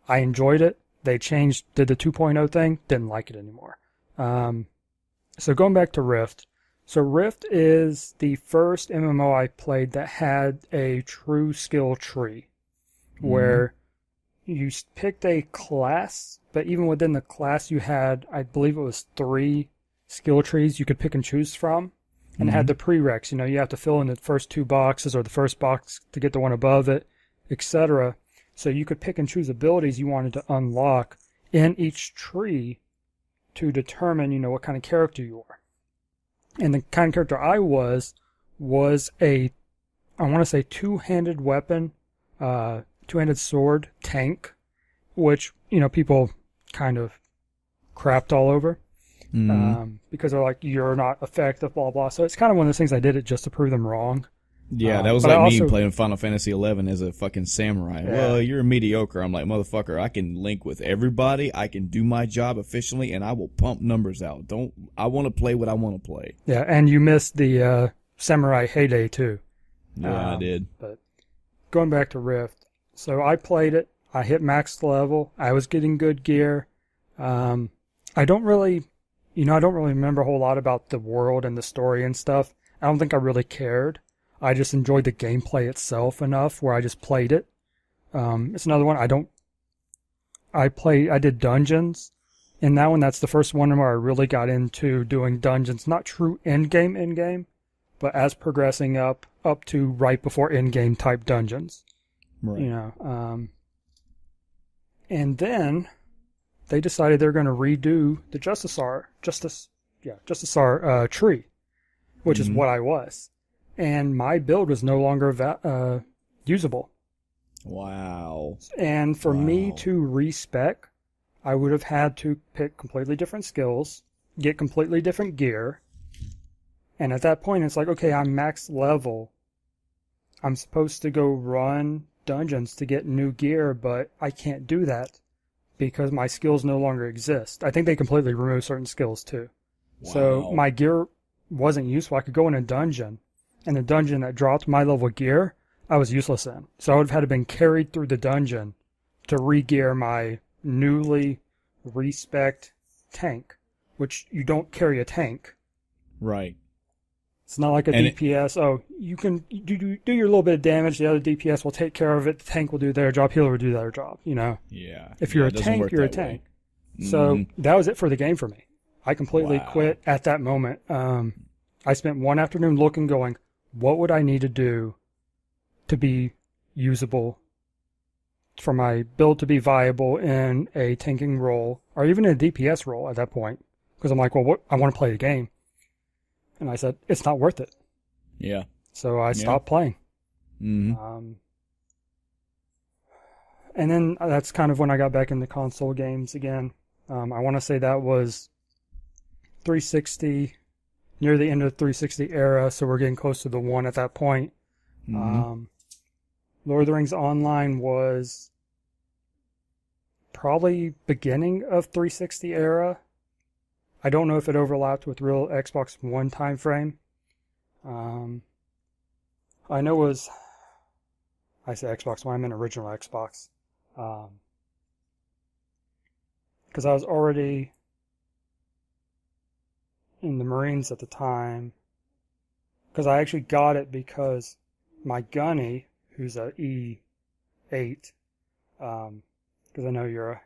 I enjoyed it. They did the 2.0 thing, didn't like it anymore. So going back to Rift. So Rift is the first MMO I played that had a true skill tree where you picked a class, but even within the class you had, I believe it was 3 skill trees you could pick and choose from. And it had the prereqs, you have to fill in the first 2 boxes or the first box to get the one above it, etc. So you could pick and choose abilities you wanted to unlock in each tree to determine, what kind of character you are. And the kind of character I was a, I want to say, 2-handed weapon, 2-handed sword tank, which, people kind of crapped all over. Because they're like, you're not effective, blah, blah. So it's kind of one of those things I did it just to prove them wrong. Yeah, that was like me playing Final Fantasy 11 as a fucking samurai. Yeah. Well, you're mediocre. I'm like, motherfucker, I can link with everybody. I can do my job efficiently, and I will pump numbers out. I want to play what I want to play. Yeah, and you missed the samurai heyday, too. Yeah, I did. But going back to Rift, so I played it. I hit max level. I was getting good gear. I don't really remember a whole lot about the world and the story and stuff. I don't think I really cared. I just enjoyed the gameplay itself enough where I just played it. It's another one I did dungeons. In that one, that's the first one where I really got into doing dungeons. Not true in-game, but as progressing up to right before in-game type dungeons. Right. And then they decided they're going to redo the Justisar tree, which is what I was. And my build was no longer usable. Wow. And for me to respec, I would have had to pick completely different skills, get completely different gear. And at that point, it's like, okay, I'm max level. I'm supposed to go run dungeons to get new gear, but I can't do that because my skills no longer exist. I think they completely removed certain skills too. Wow. So my gear wasn't useful. I could go in a dungeon, and the dungeon that dropped my level gear, I was useless in. So I would have had to been carried through the dungeon to re-gear my newly respect tank, which you don't carry a tank. Right. It's not like a DPS. You can do your little bit of damage. The other DPS will take care of it. The tank will do their job. Healer will do their job. Yeah. If you're a tank, you're a tank. So that was it for the game for me. I completely quit at that moment. I spent one afternoon going, what would I need to do to be usable, for my build to be viable in a tanking role, or even in a DPS role at that point? Because I'm like, I want to play the game. And I said, it's not worth it. Yeah. So I stopped playing. Mm-hmm. And then that's kind of when I got back into console games again. I want to say that was 360, near the end of the 360 era, so we're getting close to the 1 at that point. Lord of the Rings Online was probably beginning of 360 era. I don't know if it overlapped with real Xbox One time frame. I know it was, I say Xbox One, I meant original Xbox. Because I was already in the Marines at the time. Because I actually got it because my gunny, who's a E8, because I know you're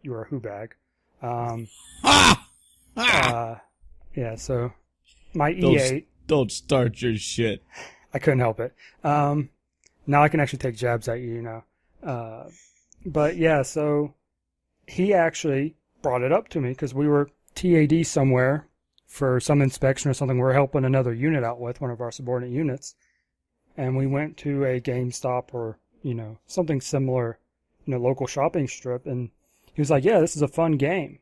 a hoobag. Yeah, so my E8. Don't start your shit. I couldn't help it. Now I can actually take jabs at you, But yeah, so he actually brought it up to me because we were TAD somewhere for some inspection or something. We were helping another unit out with, one of our subordinate units. And we went to a GameStop or, something similar local shopping strip, and he was like, "Yeah, this is a fun game."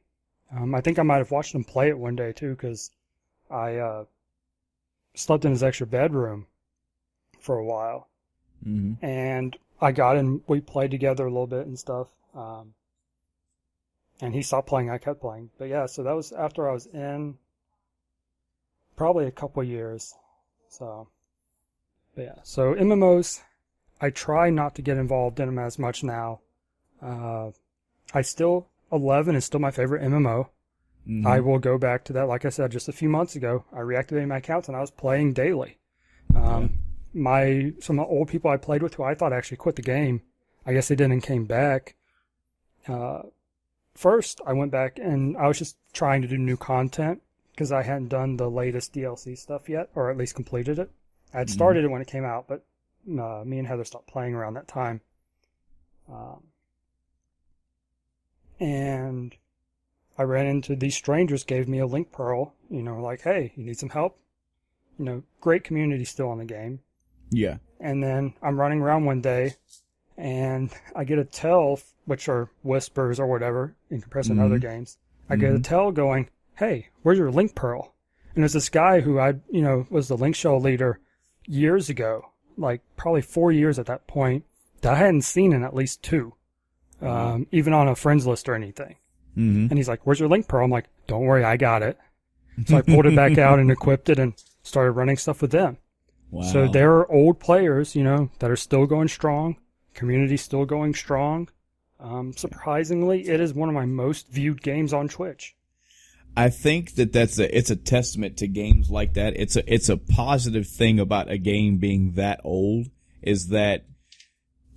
I think I might have watched him play it one day too, because I slept in his extra bedroom for a while, and I got in. We played together a little bit and stuff. And he stopped playing. I kept playing. But yeah, so that was after I was in probably a couple years. So, but yeah. So MMOs, I try not to get involved in them as much now. 11 is still my favorite MMO. I will go back to that. Like I said, just a few months ago, I reactivated my accounts and I was playing daily. Some of my old people I played with who I thought actually quit the game, I guess they didn't and came back. First, I went back and I was just trying to do new content because I hadn't done the latest DLC stuff yet, or at least completed it. I had started it when it came out, but me and Heather stopped playing around that time. And I ran into these strangers, gave me a link pearl, like, hey, you need some help? Great community still on the game. Yeah. And then I'm running around one day, and I get a tell, which are whispers or whatever in comparison to other games. I get a tell going, hey, where's your link pearl? And there's this guy who was the link shell leader years ago, like probably 4 years at that point, that I hadn't seen in at least 2, even on a friends list or anything. And he's like, where's your link pearl? I'm like, don't worry, I got it. So I pulled it back out and equipped it and started running stuff with them. Wow. So there are old players, that are still going strong. Community still going strong. Surprisingly, it is one of my most viewed games on Twitch. I think it's a testament to games like that. It's a positive thing about a game being that old is that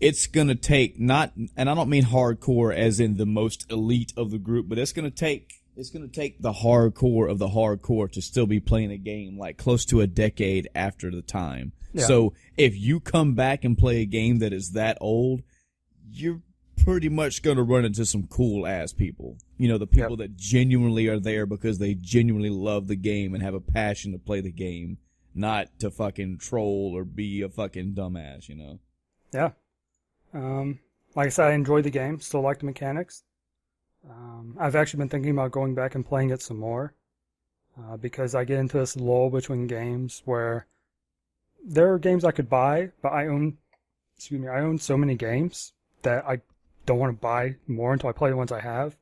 it's gonna take and I don't mean hardcore as in the most elite of the group, but it's gonna take the hardcore of the hardcore to still be playing a game like close to a decade after the time. Yeah. So if you come back and play a game that is that old, you're pretty much going to run into some cool ass people. The people that genuinely are there because they genuinely love the game and have a passion to play the game, not to fucking troll or be a fucking dumbass, Yeah. Like I said, I enjoy the game, still like the mechanics. I've actually been thinking about going back and playing it some more, because I get into this lull between games where there are games I could buy, but I own so many games that I don't want to buy more until I play the ones I have.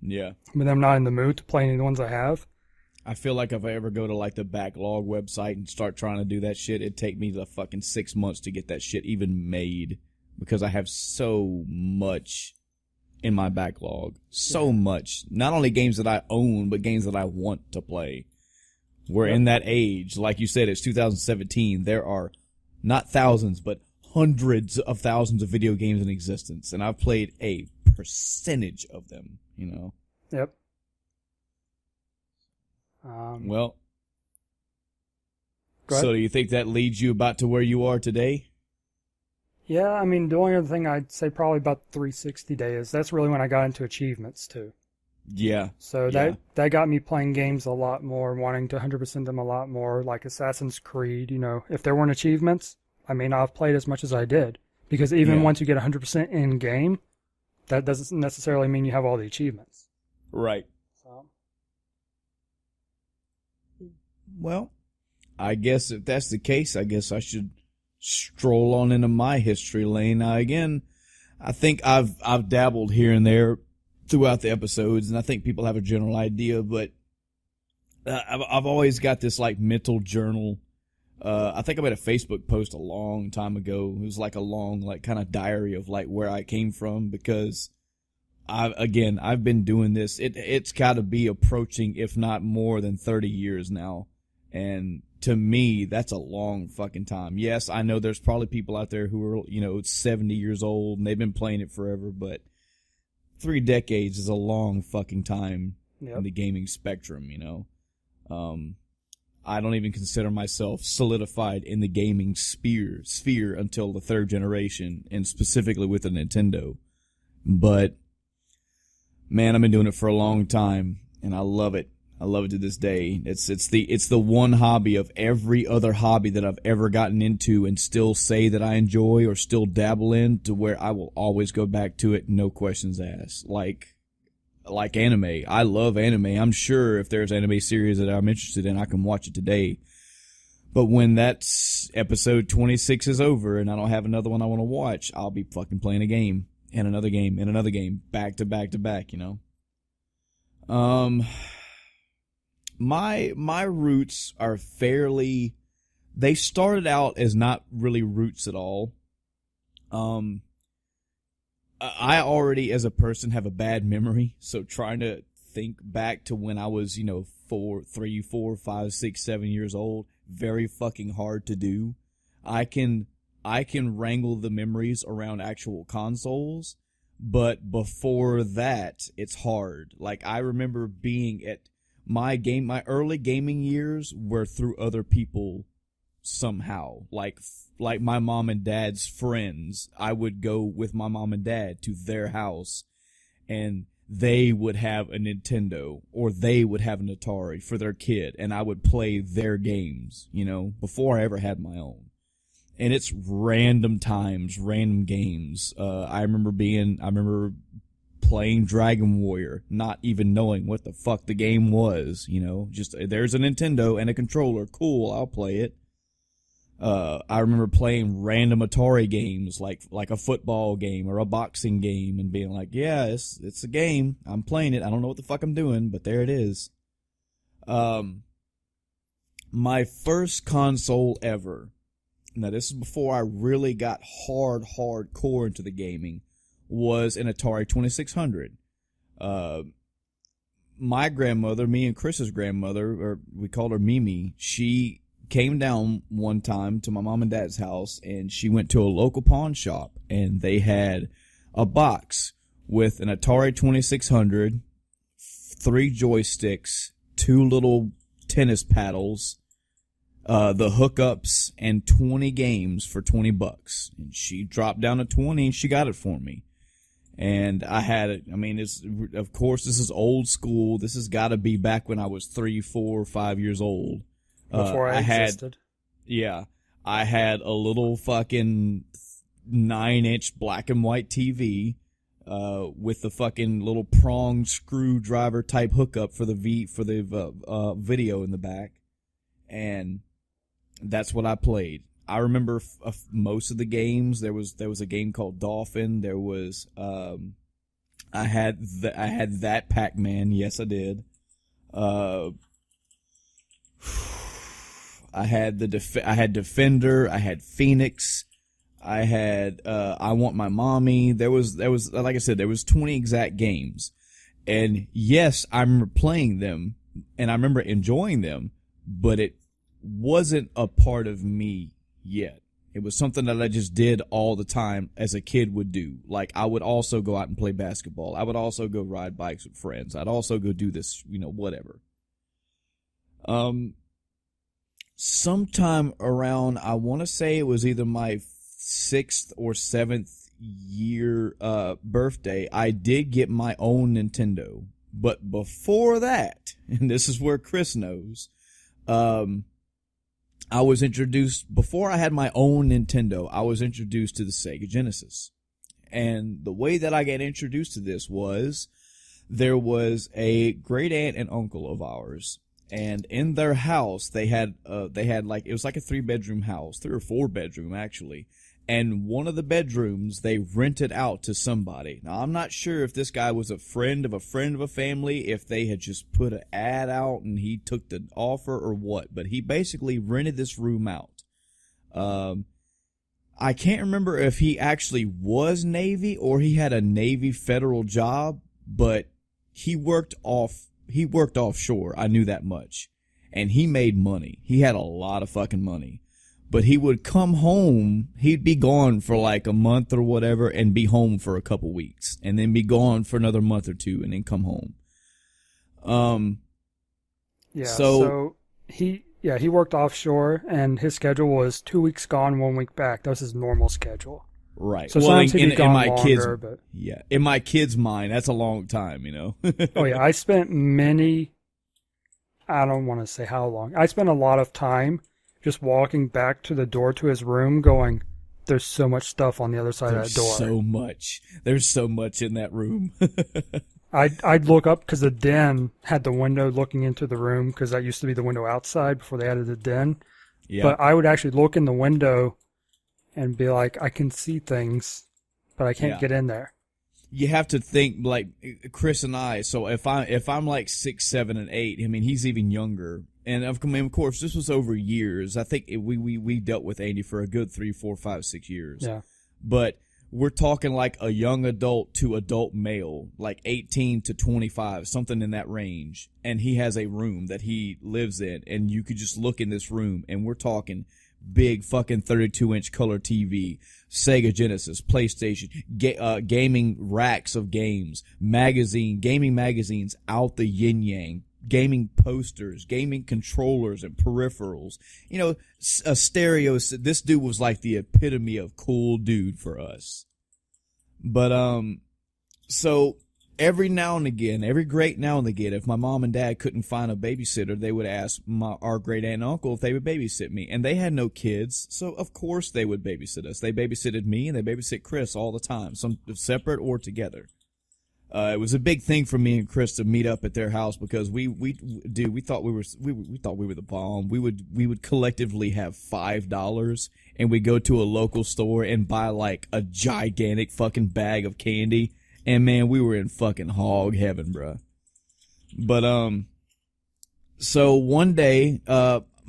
Yeah. But I'm not in the mood to play any of the ones I have. I feel like if I ever go to like the backlog website and start trying to do that shit, it'd take me the fucking 6 months to get that shit even made because I have so much in my backlog. So much. Not only games that I own, but games that I want to play. We're in that age. Like you said, it's 2017. There are not thousands, but hundreds of thousands of video games in existence. And I've played a percentage of them, Yep. Well, so do you think that leads you about to where you are today? Yeah, I mean, the only other thing I'd say probably about 360 days, that's really when I got into achievements, too. Yeah. So that got me playing games a lot more, wanting to 100% them a lot more, like Assassin's Creed, If there weren't achievements, I may not have played as much as I did. Because even once you get 100% in-game, that doesn't necessarily mean you have all the achievements. Right. So. Well, I guess if that's the case, I guess I should stroll on into my history lane. Now, again, I think I've dabbled here and there throughout the episodes, and I think people have a general idea, but I've always got this like mental journal. I think I made a Facebook post a long time ago. It was like a long, like kind of diary of like where I came from, because I've been doing this. It's got to be approaching, if not more than 30 years now. And to me, that's a long fucking time. Yes, I know there's probably people out there who are, 70 years old and they've been playing it forever, but 3 decades is a long fucking time in the gaming spectrum, I don't even consider myself solidified in the gaming sphere until the 3rd generation, and specifically with the Nintendo. But, man, I've been doing it for a long time, and I love it. I love it to this day. It's the one hobby of every other hobby that I've ever gotten into and still say that I enjoy or still dabble in, to where I will always go back to it, no questions asked. Like anime. I love anime. I'm sure if there's anime series that I'm interested in, I can watch it today. But when that's episode 26 is over and I don't have another one I want to watch, I'll be fucking playing a game and another game and another game, back to back to back, you know? My roots are fairly, they started out as not really roots at all. I already, as a person, have a bad memory, so trying to think back to when I was, 3, 4, 5, 6, 7 years old, very fucking hard to do. I can wrangle the memories around actual consoles, but before that, it's hard. Like, I remember being at my early gaming years were through other people somehow. Like my mom and dad's friends. I would go with my mom and dad to their house, and they would have a Nintendo or they would have an Atari for their kid, and I would play their games, before I ever had my own. And it's random times, random games. I remember playing Dragon Warrior, not even knowing what the fuck the game was, just there's a Nintendo and a controller, cool, I'll play it. I remember playing random Atari games, like a football game or a boxing game, and being like, yeah, it's a game, I'm playing it, I don't know what the fuck I'm doing, but there it is. My first console ever, now this is before I really got hardcore into the gaming, was an Atari 2600. My grandmother, me and Chris's grandmother, or we called her Mimi, she came down one time to my mom and dad's house, and she went to a local pawn shop, and they had a box with an Atari 2600, 3 joysticks, 2 little tennis paddles, the hookups, and 20 games for $20. And she dropped down to 20 and she got it for me. And I had it. I mean, of course, this is old school. This has got to be back when I was 3, 4, 5 years old. Before I existed. Yeah. I had a little fucking 9-inch black and white TV, with the fucking little prong screwdriver type hookup for the video in the back. And that's what I played. I remember most of the games. There was a game called Dolphin. There was I had that Pac-Man. Yes, I did. I had Defender. I had Phoenix. I had I Want My Mommy. There was like I said, there was 20 exact games. And yes, I remember playing them and I remember enjoying them, but it wasn't a part of me yet. It was something that I just did all the time as a kid would do. Like, I would also go out and play basketball. I would also go ride bikes with friends. I'd also go do this, whatever. Sometime around, I want to say it was either my 6th or 7th year birthday, I did get my own Nintendo. But before that, and this is where Chris knows, I was introduced, before I had my own Nintendo, I was introduced to the Sega Genesis. And the way that I got introduced to this was, there was a great aunt and uncle of ours, and in their house, they had like, it was like a 3-bedroom house, 3 or 4 bedroom actually. And one of the bedrooms they rented out to somebody. Now, I'm not sure if this guy was a friend of a family, if they had just put an ad out and he took the offer or what, but he basically rented this room out. I can't remember if he actually was Navy or he had a Navy federal job, but he worked offshore. I knew that much. And he made money. He had a lot of fucking money. But he would come home, he'd be gone for like a month or whatever, and be home for a couple weeks, and then be gone for another month or 2, and then come home. Yeah, so he worked offshore, and his schedule was 2 weeks gone, 1 week back. That was his normal schedule. Right. So sometimes he'd be gone longer, but... Yeah, in my kid's mind, that's a long time, Oh yeah, I spent many I don't want to say how long. I spent a lot of time just walking back to the door to his room going, there's so much stuff on the other side of that door. So much. There's so much in that room. I'd look up because the den had the window looking into the room because that used to be the window outside before they added the den. Yeah. But I would actually look in the window and be like, I can see things, but I can't get in there. You have to think like Chris and I. So if I'm like 6, 7, and 8, I mean he's even younger. And of course this was over years. I think we dealt with Andy for a good 3, 4, 5, 6 years. Yeah. But we're talking like a young adult to adult male, like 18 to 25, something in that range. And he has a room that he lives in, and you could just look in this room, and we're talking big fucking 32-inch color TV, Sega Genesis, PlayStation, gaming racks of games, gaming magazines out the yin-yang, gaming posters, gaming controllers and peripherals, a stereo. This dude was like the epitome of cool dude for us. But, so every great now and again, if my mom and dad couldn't find a babysitter, they would ask our great aunt and uncle if they would babysit me. And they had no kids, so of course they would babysit us. They babysitted me and they babysit Chris all the time, some separate or together. It was a big thing for me and Chris to meet up at their house because we thought we were the bomb. We would collectively have $5 and we'd go to a local store and buy like a gigantic fucking bag of candy. And man, we were in fucking hog heaven, bruh. But so one day,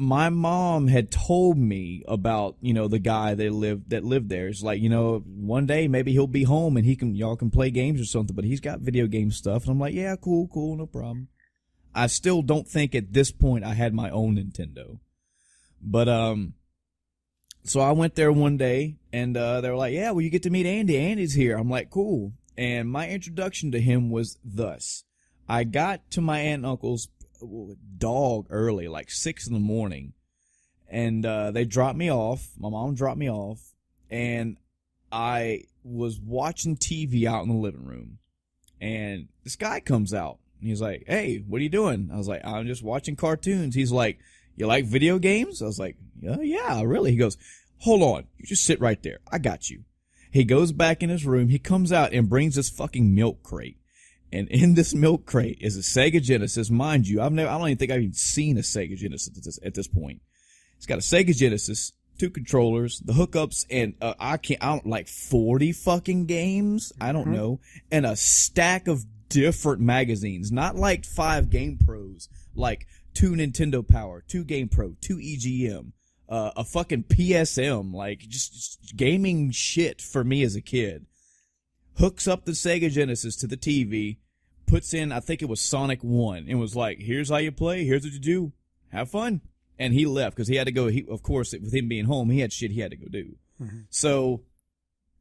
my mom had told me about, the guy that lived there. It's like, one day maybe he'll be home and y'all can play games or something, but he's got video game stuff. And I'm like, yeah, cool, no problem. I still don't think at this point I had my own Nintendo. But, so I went there one day and, they were like, yeah, well, you get to meet Andy. Andy's here. I'm like, cool. And my introduction to him was thus. I got to my aunt and uncle's dog early, like 6 in the morning, and they dropped me off. My mom dropped me off, and I was watching TV out in the living room, and this guy comes out, and he's like, hey, what are you doing? I was like, I'm just watching cartoons. He's like, you like video games? I was like, yeah, really. He goes, hold on, you just sit right there, I got you. He goes back in his room, he comes out and brings this fucking milk crate. And in this milk crate is a Sega Genesis. Mind you, I don't even think I've even seen a Sega Genesis at this point. It's got a Sega Genesis, 2 controllers, the hookups, and I don't like 40 fucking games. I don't know. And a stack of different magazines. Not like 5 Game Pros, like 2 Nintendo Power, 2 Game Pro, 2 EGM, a fucking PSM, like just gaming shit for me as a kid. Hooks up the Sega Genesis to the TV, puts in, I think it was Sonic 1, and was like, here's how you play, here's what you do, have fun. And he left, because he had to go, of course, with him being home, he had shit he had to go do. Mm-hmm. So,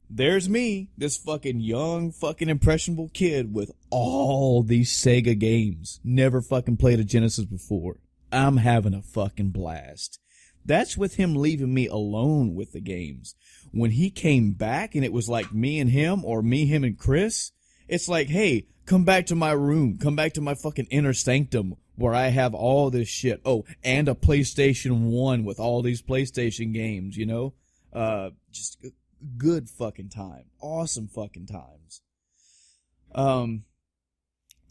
there's me, this fucking young, fucking impressionable kid with all these Sega games. Never fucking played a Genesis before. I'm having a fucking blast. That's with him leaving me alone with the games. When he came back and it was like me and him or me, him and Chris, it's like, hey, come back to my room. Come back to my fucking inner sanctum where I have all this shit. Oh, and a PlayStation 1 with all these PlayStation games, just good fucking time. Awesome fucking times.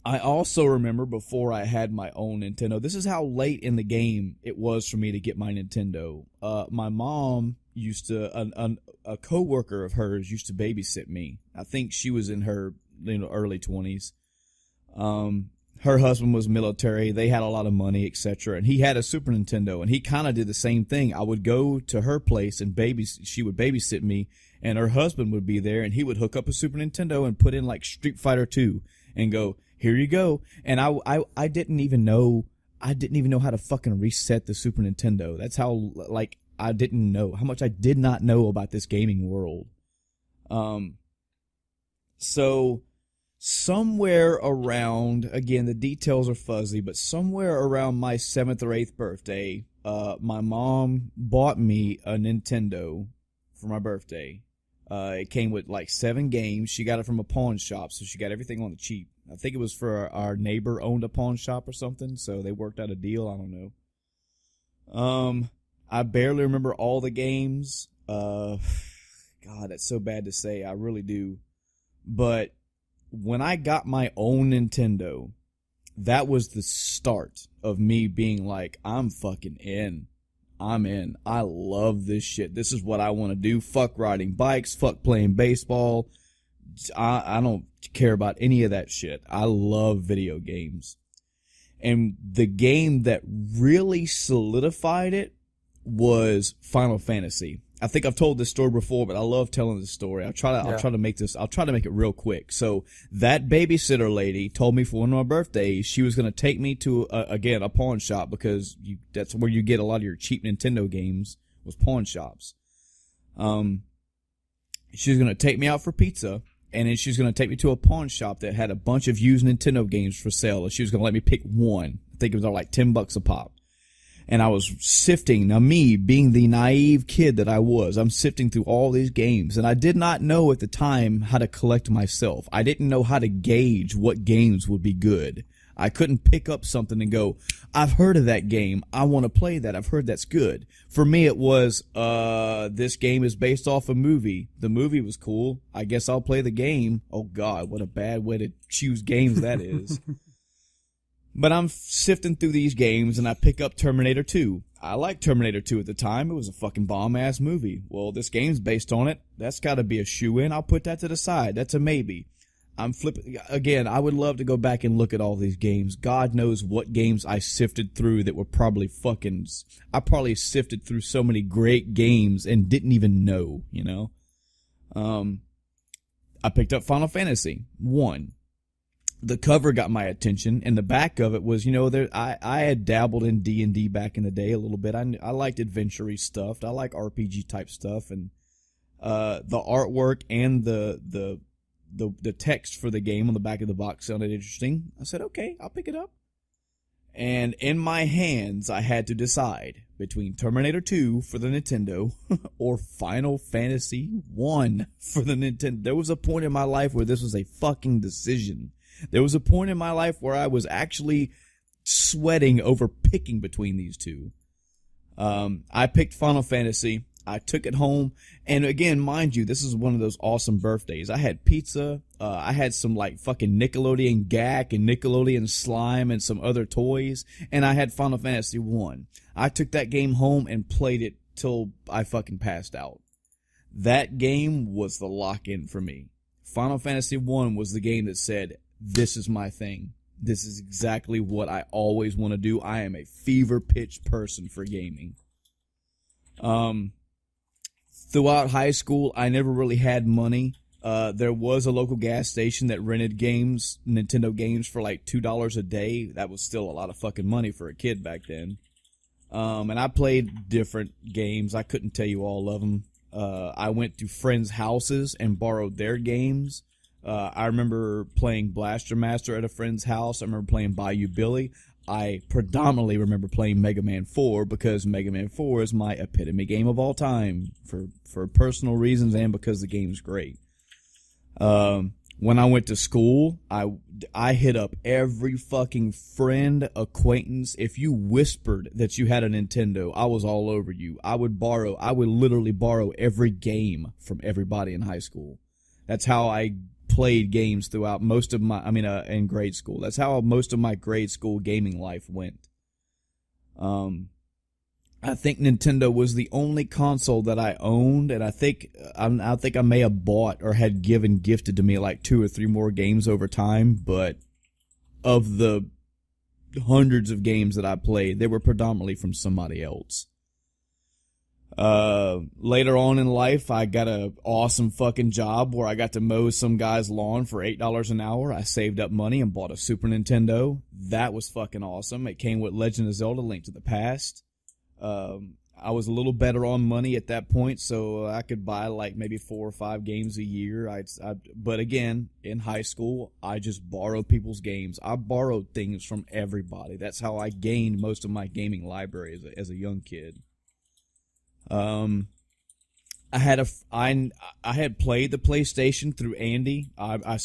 I also remember before I had my own Nintendo, this is how late in the game it was for me to get my Nintendo. My mom used to, a coworker of hers used to babysit me. I think she was in her early 20s. Her husband was military. They had a lot of money, etc. And he had a Super Nintendo, and he kind of did the same thing. I would go to her place and she would babysit me, and her husband would be there, and he would hook up a Super Nintendo and put in like Street Fighter 2 and go, here you go. And I didn't even know how to fucking reset the Super Nintendo. That's how, like, I didn't know how much I did not know about this gaming world. So somewhere around, again, the details are fuzzy, but somewhere around my 7th or 8th birthday, my mom bought me a Nintendo for my birthday. It came with like 7 games. She got it from a pawn shop, so she got everything on the cheap. I think it was for our neighbor owned a pawn shop or something, so they worked out a deal. I don't know. I barely remember all the games. God, that's so bad to say. I really do. But when I got my own Nintendo, that was the start of me being like, I'm fucking in. I'm in. I love this shit. This is what I want to do. Fuck riding bikes. Fuck playing baseball. I don't care about any of that shit. I love video games. And the game that really solidified it was Final Fantasy. I think I've told this story before, but I love telling this story. I'll try to make it real quick. So that babysitter lady told me for one of my birthdays she was going to take me to a pawn shop, because that's where you get a lot of your cheap Nintendo games, was pawn shops. She was going to take me out for pizza, and then she was going to take me to a pawn shop that had a bunch of used Nintendo games for sale, and she was going to let me pick one. I think it was like $10 a pop. And I was sifting. Now, me being the naive kid that I was, I'm sifting through all these games. And I did not know at the time how to collect myself. I didn't know how to gauge what games would be good. I couldn't pick up something and go, I've heard of that game. I want to play that. I've heard that's good. For me, it was, this game is based off a movie. The movie was cool. I guess I'll play the game. Oh, God, what a bad way to choose games that is. But I'm sifting through these games, and I pick up Terminator 2. I liked Terminator 2 at the time. It was a fucking bomb-ass movie. Well, this game's based on it. That's got to be a shoe-in. I'll put that to the side. That's a maybe. I'm flipping. Again, I would love to go back and look at all these games. God knows what games I sifted through that were probably fucking... I probably sifted through so many great games and didn't even know, you know? I picked up Final Fantasy 1. The cover got my attention, and the back of it was, you know, I had dabbled in D&D back in the day a little bit. I liked adventure-y stuff. I like RPG-type stuff, and the artwork and the text for the game on the back of the box sounded interesting. I said, okay, I'll pick it up. And in my hands, I had to decide between Terminator 2 for the Nintendo or Final Fantasy 1 for the Nintendo. There was a point in my life where this was a fucking decision. There was a point in my life where I was actually sweating over picking between these two. I picked Final Fantasy. I took it home. And again, mind you, this is one of those awesome birthdays. I had pizza. I had some like fucking Nickelodeon Gak and Nickelodeon Slime and some other toys. And I had Final Fantasy 1. I took that game home and played it till I fucking passed out. That game was the lock-in for me. Final Fantasy 1 was the game that said, this is my thing. This is exactly what I always want to do. I am a fever-pitch person for gaming. Throughout high school, I never really had money. There was a local gas station that rented games, Nintendo games, for like $2 a day. That was still a lot of fucking money for a kid back then. And I played different games. I couldn't tell you all of them. I went to friends' houses and borrowed their games. I remember playing Blaster Master at a friend's house. I remember playing Bayou Billy. I predominantly remember playing Mega Man 4 because Mega Man 4 is my epitome game of all time for personal reasons and because the game's great. When I went to school, I hit up every fucking friend, acquaintance. If you whispered that you had a Nintendo, I was all over you. I would literally borrow every game from everybody in high school. That's how I played games throughout most of my, in grade school. That's how most of my grade school gaming life went. I think Nintendo was the only console that I owned, and I think I may have bought or had gifted to me like 2 or 3 more games over time, but of the hundreds of games that I played, they were predominantly from somebody else. Later on in life, I got an awesome fucking job where I got to mow some guy's lawn for $8 an hour. I saved up money and bought a Super Nintendo. That was fucking awesome. It came with Legend of Zelda: Link to the Past. I was a little better on money at that point, so I could buy like maybe 4 or 5 games a year. But again, in high school, I just borrowed people's games. I borrowed things from everybody. That's how I gained most of my gaming library as a young kid. I had played the PlayStation through Andy. I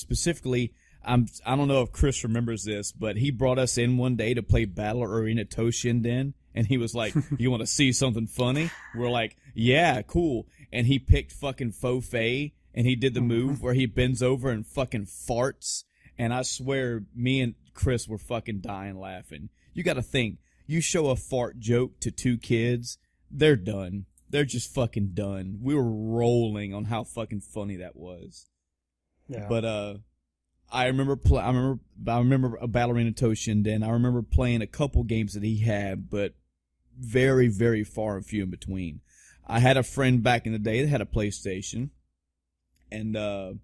I don't know if Chris remembers this, but he brought us in one day to play Battle Arena Toshinden, and he was like, "You want to see something funny?" We're like, "Yeah, cool." And he picked fucking Faux Fei, and he did the move where he bends over and fucking farts. And I swear, me and Chris were fucking dying laughing. You got to think, you show a fart joke to 2 kids, they're done. They're just fucking done. We were rolling on how fucking funny that was. Yeah. But I remember a Battle Arena Toshinden. I remember playing a couple games that he had, but very, very far and few in between. I had a friend back in the day that had a PlayStation, and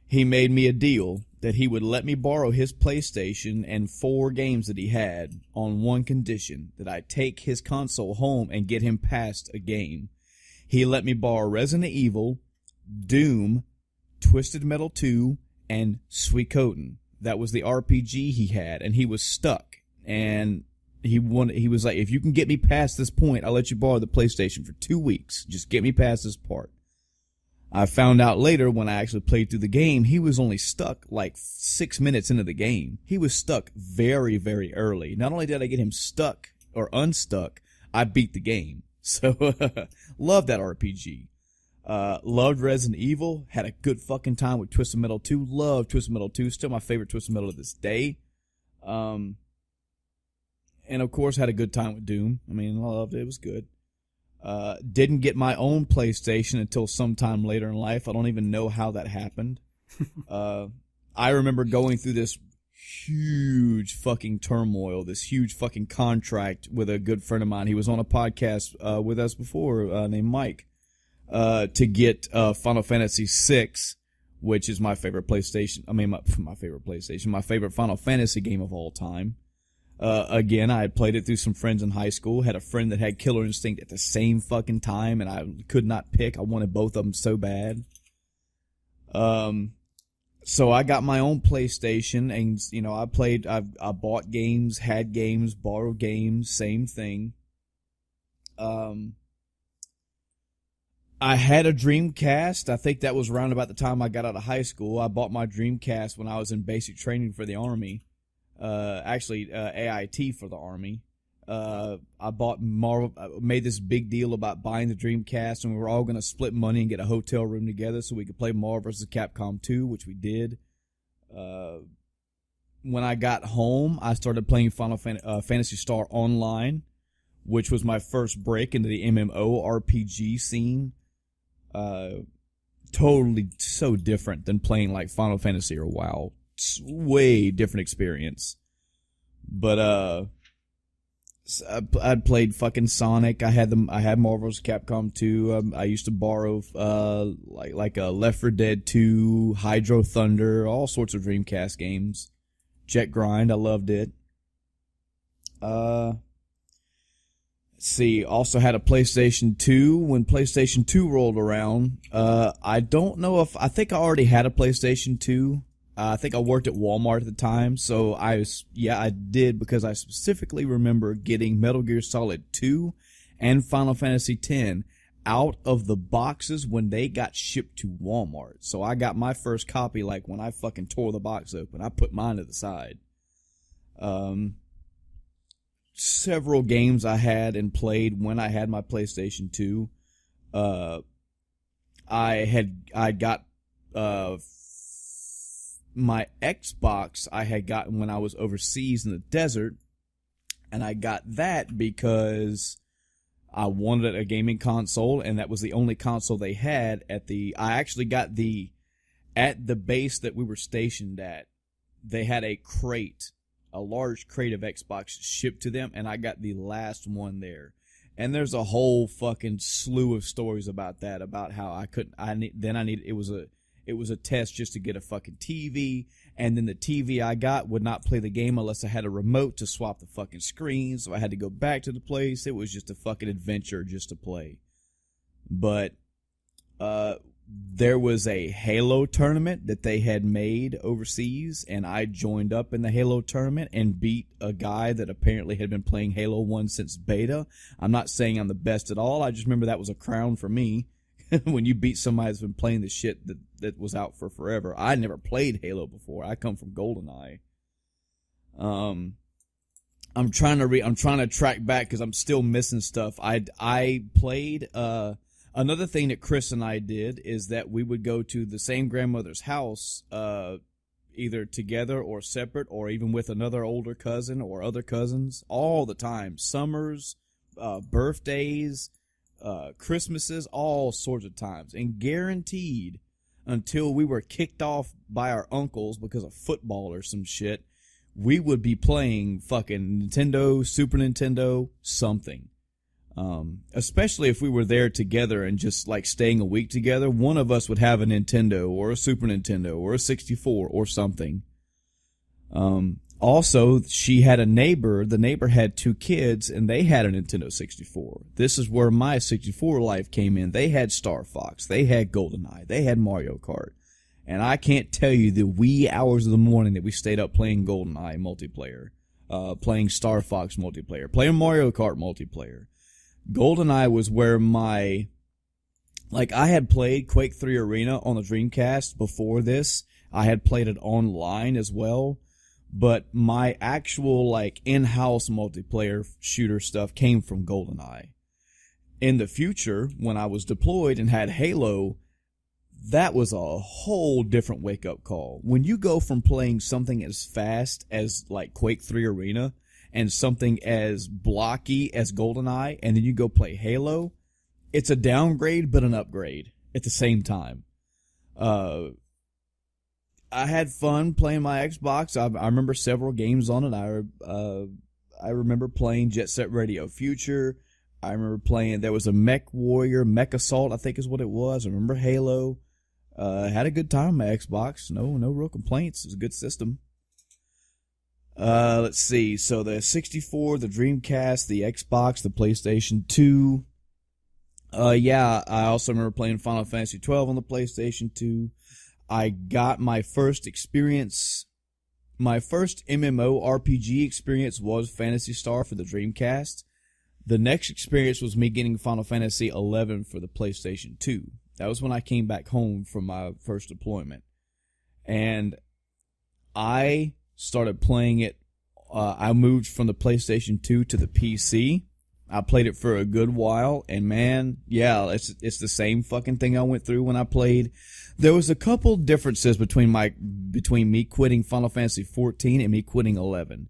he made me a deal that he would let me borrow his PlayStation and 4 games that he had on one condition, that I take his console home and get him past a game. He let me borrow Resident Evil, Doom, Twisted Metal 2, and Suikoden. That was the RPG he had, and he was stuck. And he was like, if you can get me past this point, I'll let you borrow the PlayStation for 2 weeks. Just get me past this part. I found out later when I actually played through the game, he was only stuck like 6 minutes into the game. He was stuck very, very early. Not only did I get him stuck or unstuck, I beat the game. So, loved that RPG. Loved Resident Evil. Had a good fucking time with Twisted Metal 2. Loved Twisted Metal 2. Still my favorite Twisted Metal to this day. And of course had a good time with Doom. I mean, I loved it. It was good. Didn't get my own PlayStation until sometime later in life. I don't even know how that happened. I remember going through this huge fucking turmoil, this huge fucking contract with a good friend of mine. He was on a podcast with us before, named Mike, to get Final Fantasy VI, which is my favorite PlayStation. I mean, my favorite PlayStation, my favorite Final Fantasy game of all time. Again, I had played it through some friends in high school, had a friend that had Killer Instinct at the same fucking time, and I could not pick. I wanted both of them so bad. So I got my own PlayStation, and, you know, I bought games, had games, borrowed games, same thing. I had a Dreamcast. I think that was around about the time I got out of high school. I bought my Dreamcast when I was in basic training for the Army. AIT for the Army. I bought made this big deal about buying the Dreamcast, and we were all going to split money and get a hotel room together so we could play Marvel vs. Capcom 2, which we did. When I got home, I started playing Final Phantasy Star Online, which was my first break into the MMORPG scene. Totally so different than playing like Final Fantasy or WoW. It's way different experience. But I'd played fucking Sonic. I had Marvel vs. Capcom 2. I used to borrow like a Left 4 Dead 2, Hydro Thunder, all sorts of Dreamcast games. Jet Grind, I loved it. Let's see, also had a PlayStation 2. When PlayStation 2 rolled around, I don't know I think I already had a PlayStation 2. I think I worked at Walmart at the time, so I did, because I specifically remember getting Metal Gear Solid 2 and Final Fantasy X out of the boxes when they got shipped to Walmart. So I got my first copy like when I fucking tore the box open. I put mine to the side. Several games I had and played when I had my PlayStation 2. I got my Xbox I had gotten when I was overseas in the desert, and I got that because I wanted a gaming console, and that was the only console they had at I actually got at the base that we were stationed at. They had a large crate of Xbox shipped to them, and I got the last one there. And there's a whole fucking slew of stories about that, about how it was a test just to get a fucking TV, and then the TV I got would not play the game unless I had a remote to swap the fucking screen, so I had to go back to the place. It was just a fucking adventure just to play. But there was a Halo tournament that they had made overseas, and I joined up in the Halo tournament and beat a guy that apparently had been playing Halo 1 since beta. I'm not saying I'm the best at all. I just remember that was a crown for me. when you beat somebody that's been playing the shit that was out for forever. I never played Halo before. I come from GoldenEye. I'm trying to track back because I'm still missing stuff. I played, another thing that Chris and I did is that we would go to the same grandmother's house, either together or separate, or even with another older cousin or other cousins all the time. Summers, birthdays, Christmases, all sorts of times. And guaranteed, until we were kicked off by our uncles because of football or some shit, we would be playing fucking Nintendo, Super Nintendo, something. Especially if we were there together and just like staying a week together, one of us would have a Nintendo or a Super Nintendo or a 64 or something. Also, she had a neighbor. The neighbor had 2 kids and they had a Nintendo 64. This is where my 64 life came in. They had Star Fox. They had GoldenEye. They had Mario Kart. And I can't tell you the wee hours of the morning that we stayed up playing GoldenEye multiplayer, playing Star Fox multiplayer, playing Mario Kart multiplayer. GoldenEye was where I had played Quake 3 Arena on the Dreamcast before this. I had played it online as well. But my actual, in-house multiplayer shooter stuff came from GoldenEye. In the future, when I was deployed and had Halo, that was a whole different wake-up call. When you go from playing something as fast as, Quake 3 Arena and something as blocky as GoldenEye, and then you go play Halo, it's a downgrade but an upgrade at the same time. I had fun playing my Xbox. I remember several games on it. I remember playing Jet Set Radio Future. I remember playing, there was a Mech Warrior, Mech Assault, I think is what it was. I remember Halo. Had a good time on my Xbox. No real complaints. It was a good system. Let's see. So the 64, the Dreamcast, the Xbox, the PlayStation 2. I also remember playing Final Fantasy 12 on the PlayStation 2. I got my first experience, my first MMORPG experience was Phantasy Star for the Dreamcast. The next experience was me getting Final Fantasy 11 for the PlayStation 2. That was when I came back home from my first deployment. And I started playing it. I moved from the PlayStation 2 to the PC. I played it for a good while. And man, yeah, it's the same fucking thing I went through when I played. There was a couple differences between me quitting Final Fantasy 14 and me quitting 11.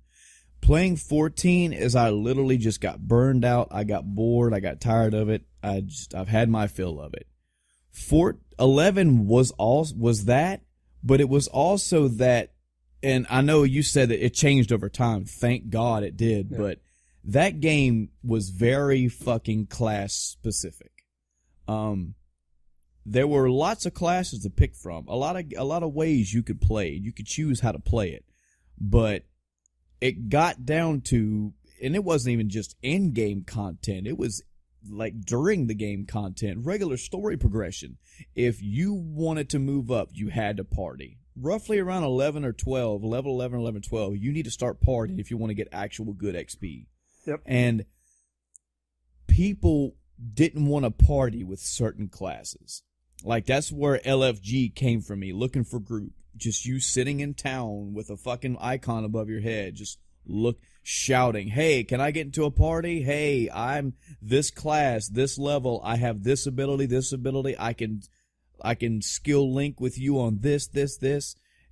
Playing 14 is I literally just got burned out. I got bored. I got tired of it. I've had my fill of it. 11 was that, but it was also that, and I know you said that it changed over time. Thank God it did, yeah. But that game was very fucking class specific. There were lots of classes to pick from, a lot of ways you could play. You could choose how to play it, but it got down to, and it wasn't even just in-game content. It was during the game content, regular story progression. If you wanted to move up, you had to party. Roughly around 11 or 12, level 11, 11, 12, you need to start partying if you want to get actual good XP. Yep. And people didn't want to party with certain classes. That's where LFG came from me, looking for group. Just you sitting in town with a fucking icon above your head, just shouting, hey, can I get into a party? Hey, I'm this class, this level, I have this ability, I can skill link with you on this.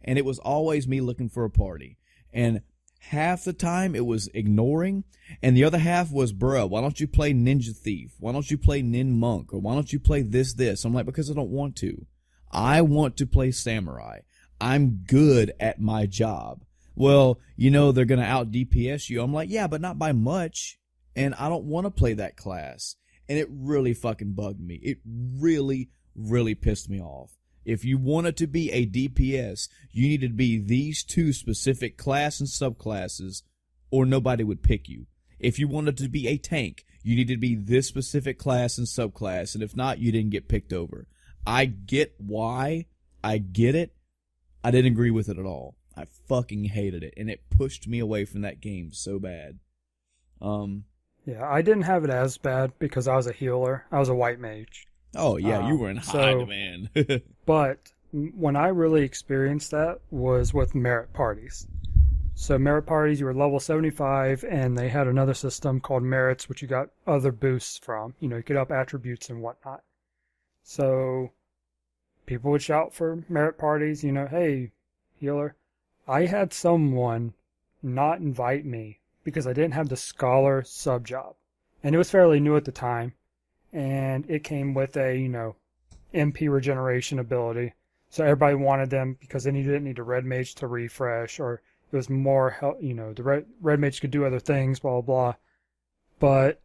And it was always me looking for a party. And half the time it was ignoring, and the other half was, bruh, why don't you play Ninja Thief? Why don't you play Nin Monk? Or why don't you play this? I'm like, because I don't want to. I want to play Samurai. I'm good at my job. Well, they're going to out DPS you. I'm like, yeah, but not by much. And I don't want to play that class. And it really fucking bugged me. It really, really pissed me off. If you wanted to be a DPS, you needed to be these 2 specific class and subclasses, or nobody would pick you. If you wanted to be a tank, you needed to be this specific class and subclass. And if not, you didn't get picked over. I get why. I get it. I didn't agree with it at all. I fucking hated it, and it pushed me away from that game so bad. Yeah, I didn't have it as bad because I was a healer. I was a white mage. Oh, yeah, you were in high demand. But when I really experienced that was with merit parties. So merit parties, you were level 75, and they had another system called merits, which you got other boosts from. You know, you could up attributes and whatnot. So people would shout for merit parties, you know, hey, healer. I had someone not invite me because I didn't have the scholar sub job. And it was fairly new at the time. And it came with a, you know, MP regeneration ability. So everybody wanted them because then you didn't need a red mage to refresh, or it was more help, you know, the red mage could do other things, blah, blah, blah. But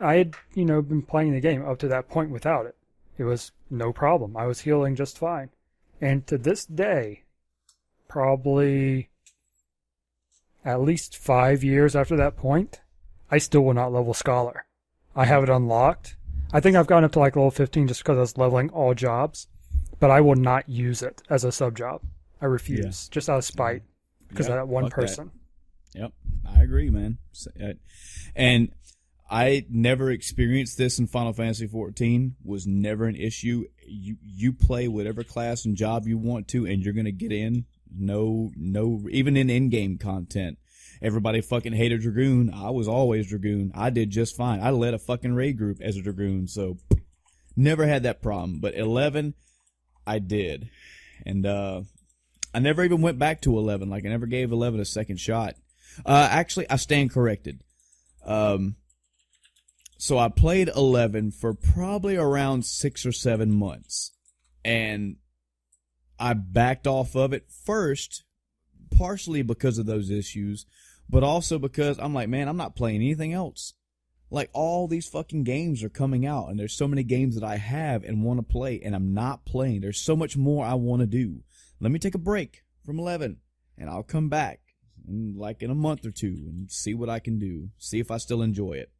I had, you know, been playing the game up to that point without it. It was no problem. I was healing just fine. And to this day, probably at least 5 years after that point, I still will not level Scholar. I have it unlocked. I think I've gotten up to like level 15 just because I was leveling all jobs, but I will not use it as a sub job. I refuse, just out of spite, because of that one person. That. Yep, I agree, man. And I never experienced this in Final Fantasy XIV. Was never an issue. You play whatever class and job you want to, and you're gonna get in. No, even in in-game content. Everybody fucking hated Dragoon. I was always Dragoon. I did just fine. I led a fucking raid group as a Dragoon, so never had that problem. But 11, I did. And I never even went back to 11. Like, I never gave 11 a second shot. Actually, I stand corrected. So I played 11 for probably around 6 or 7 months. And I backed off of it first, partially because of those issues, but also because I'm like, man, I'm not playing anything else. Like, all these fucking games are coming out, and there's so many games that I have and want to play, and I'm not playing. There's so much more I want to do. Let me take a break from 11, and I'll come back in a month or two and see what I can do, see if I still enjoy it.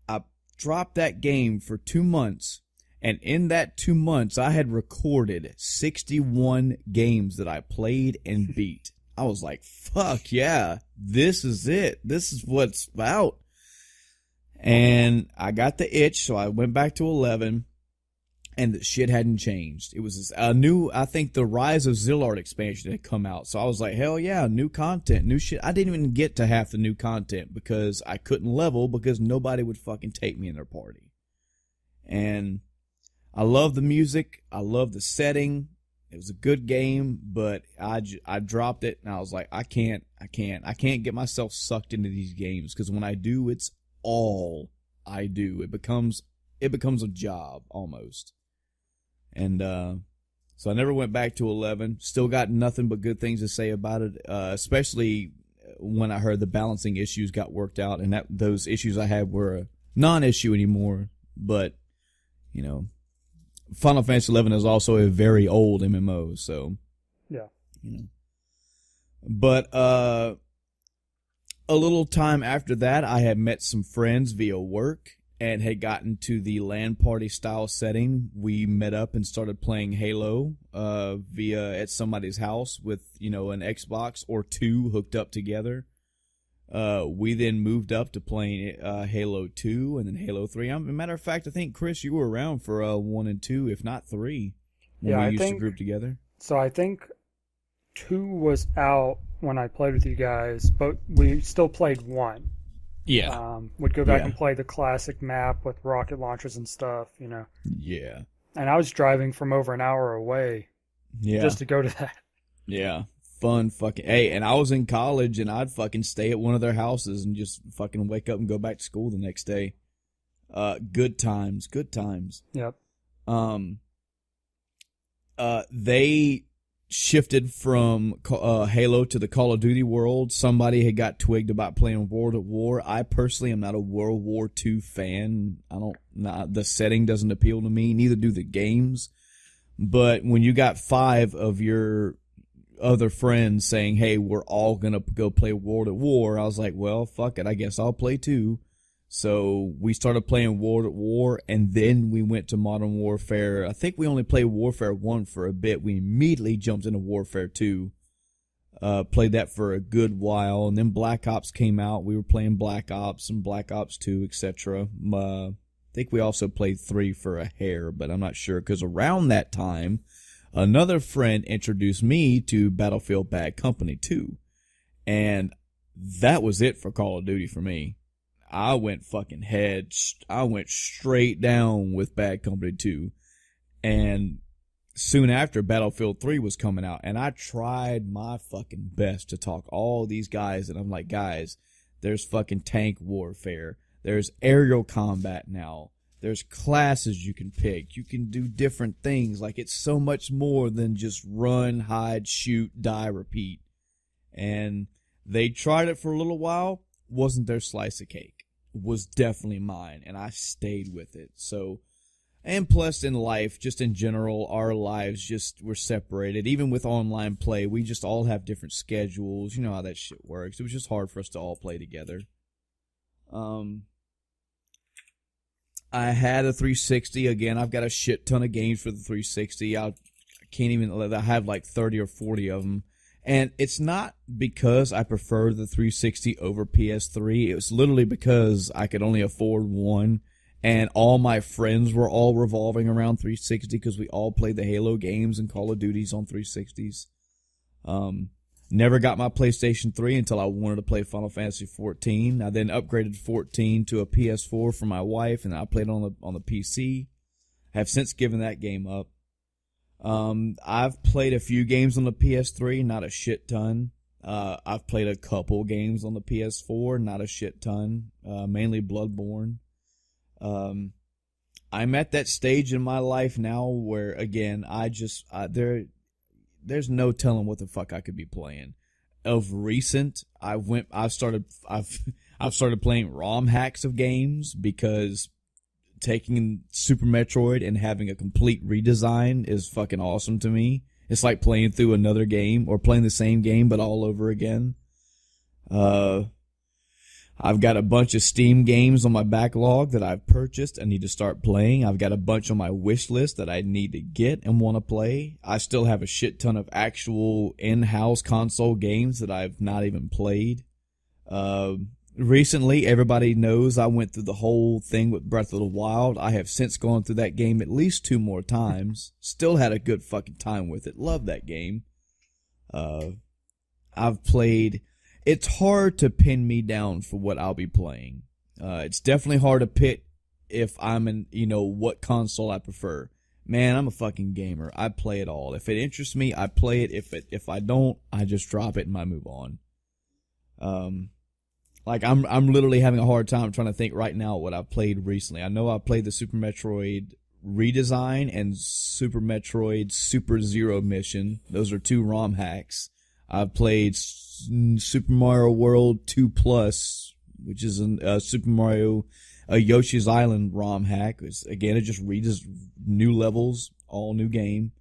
I dropped that game for 2 months, and in that 2 months, I had recorded 61 games that I played and beat. I was like, fuck yeah, this is it. This is what it's about. And I got the itch, so I went back to 11, and the shit hadn't changed. It was a new, I think the Rise of Zillard expansion had come out, so I was like, hell yeah, new content, new shit. I didn't even get to half the new content because I couldn't level because nobody would fucking take me in their party. And I love the music, I love the setting. It was a good game, but I dropped it, and I was like, I can't get myself sucked into these games, because when I do, it's all I do. It becomes a job almost. And so I never went back to 11. Still got nothing but good things to say about it, especially when I heard the balancing issues got worked out, and that those issues I had were a non-issue anymore. But you know, Final Fantasy XI is also a very old MMO, so yeah, you know. But a little time after that, I had met some friends via work and had gotten to the LAN party style setting. We met up and started playing Halo at somebody's house with, you know, an Xbox or two hooked up together. We then moved up to playing Halo 2 and then Halo 3. As a matter of fact, I think, Chris, you were around for 1 and 2, if not 3, when we used to group together. So I think 2 was out when I played with you guys, but we still played 1. Yeah. Would go back and play the classic map with rocket launchers and stuff, you know. Yeah. And I was driving from over an hour away just to go to that. Yeah. Fun fucking. Hey, and I was in college, and I'd fucking stay at one of their houses and just fucking wake up and go back to school the next day. Good times. Good times. Yep. They shifted from Halo to the Call of Duty world. Somebody had got twigged about playing World at War. I personally am not a World War II fan. The setting doesn't appeal to me. Neither do the games. But when you got 5 of your other friends saying, hey, we're all gonna go play World at War, I was like, well, fuck it, I guess I'll play too. So we started playing World at War, and then we went to Modern Warfare. I think we only played Warfare 1 for a bit. We immediately jumped into Warfare 2. Played that for a good while, and then Black Ops came out. We were playing Black Ops and Black Ops 2, etc. I think we also played 3 for a hair, but I'm not sure, because around that time, another friend introduced me to Battlefield Bad Company 2. And that was it for Call of Duty for me. I went straight down with Bad Company 2. And soon after, Battlefield 3 was coming out, and I tried my fucking best to talk all these guys, and I'm like, guys, there's fucking tank warfare. There's aerial combat now. There's classes you can pick. You can do different things. Like, it's so much more than just run, hide, shoot, die, repeat. And they tried it for a little while. Wasn't their slice of cake. Was definitely mine, and I stayed with it. So, and plus in life, just in general, our lives just were separated. Even with online play, we just all have different schedules. You know how that shit works. It was just hard for us to all play together. I had a 360. Again, I've got a shit ton of games for the 360. I have like 30 or 40 of them. And it's not because I prefer the 360 over PS3. It was literally because I could only afford one. And all my friends were all revolving around 360 because we all played the Halo games and Call of Duties on 360s. Never got my PlayStation 3 until I wanted to play Final Fantasy 14. I then upgraded 14 to a PS4 for my wife, and I played on the PC. Have since given that game up. I've played a few games on the PS3, not a shit ton. I've played a couple games on the PS4, not a shit ton. Mainly Bloodborne. I'm at that stage in my life now where, again, there's no telling what the fuck I could be playing. Of recent, I've started playing ROM hacks of games, because taking Super Metroid and having a complete redesign is fucking awesome to me. It's like playing through another game, or playing the same game but all over again. I've got a bunch of Steam games on my backlog that I've purchased and need to start playing. I've got a bunch on my wish list that I need to get and want to play. I still have a shit ton of actual in-house console games that I've not even played. Recently, everybody knows I went through the whole thing with Breath of the Wild. I have since gone through that game at least 2 more times. Still had a good fucking time with it. Love that game. I've played... It's hard to pin me down for what I'll be playing. It's definitely hard to pick if I'm in, what console I prefer. Man, I'm a fucking gamer. I play it all. If it interests me, I play it. If I don't, I just drop it and I move on. Like I'm literally having a hard time trying to think right now what I've played recently. I know I played the Super Metroid redesign and Super Metroid Super Zero Mission. Those are 2 ROM hacks. I've played Super Mario World 2 Plus, which is a Super Mario Yoshi's Island ROM hack. Again, it just reads new levels, all new game.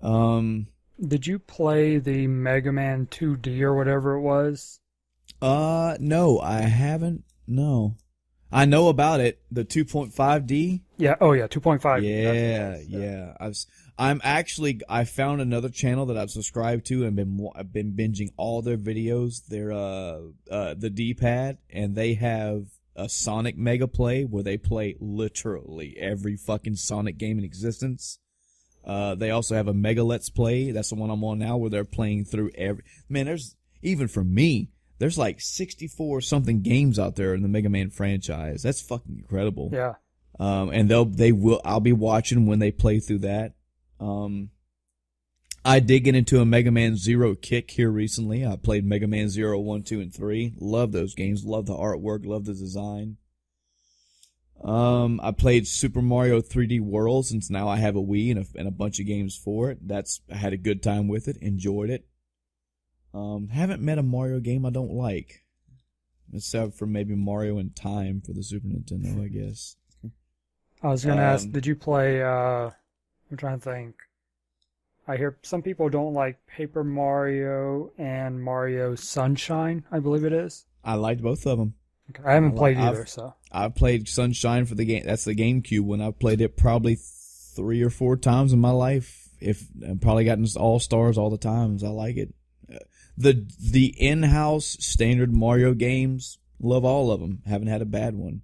Did you play the Mega Man 2D or whatever it was? No, I haven't. No. I know about it, the 2.5D. Yeah, 2.5. Yeah. I found another channel that I've subscribed to and I've been binging all their videos. They're the D-pad, and they have a Sonic Mega Play where they play literally every fucking Sonic game in existence. They also have a Mega Let's Play. That's the one I'm on now, where they're playing through there's, even for me, there's like 64 something games out there in the Mega Man franchise. That's fucking incredible. Yeah. And I'll be watching when they play through that. I did get into a Mega Man Zero kick here recently. I played Mega Man Zero 1, 2, and 3. Love those games. Love the artwork. Love the design. I played Super Mario 3D World, since now I have a Wii and a bunch of games for it. I had a good time with it. Enjoyed it. Haven't met a Mario game I don't like. Except for maybe Mario in Time for the Super Nintendo, I guess. I was going to ask, did you play, I'm trying to think. I hear some people don't like Paper Mario and Mario Sunshine, I believe it is. I liked both of them. Okay. I haven't played either, so. I've played Sunshine for the game. That's the GameCube one. I've played it probably 3 or 4 times in my life. I've probably gotten all-stars all the times. I like it. The in-house standard Mario games, love all of them. Haven't had a bad one.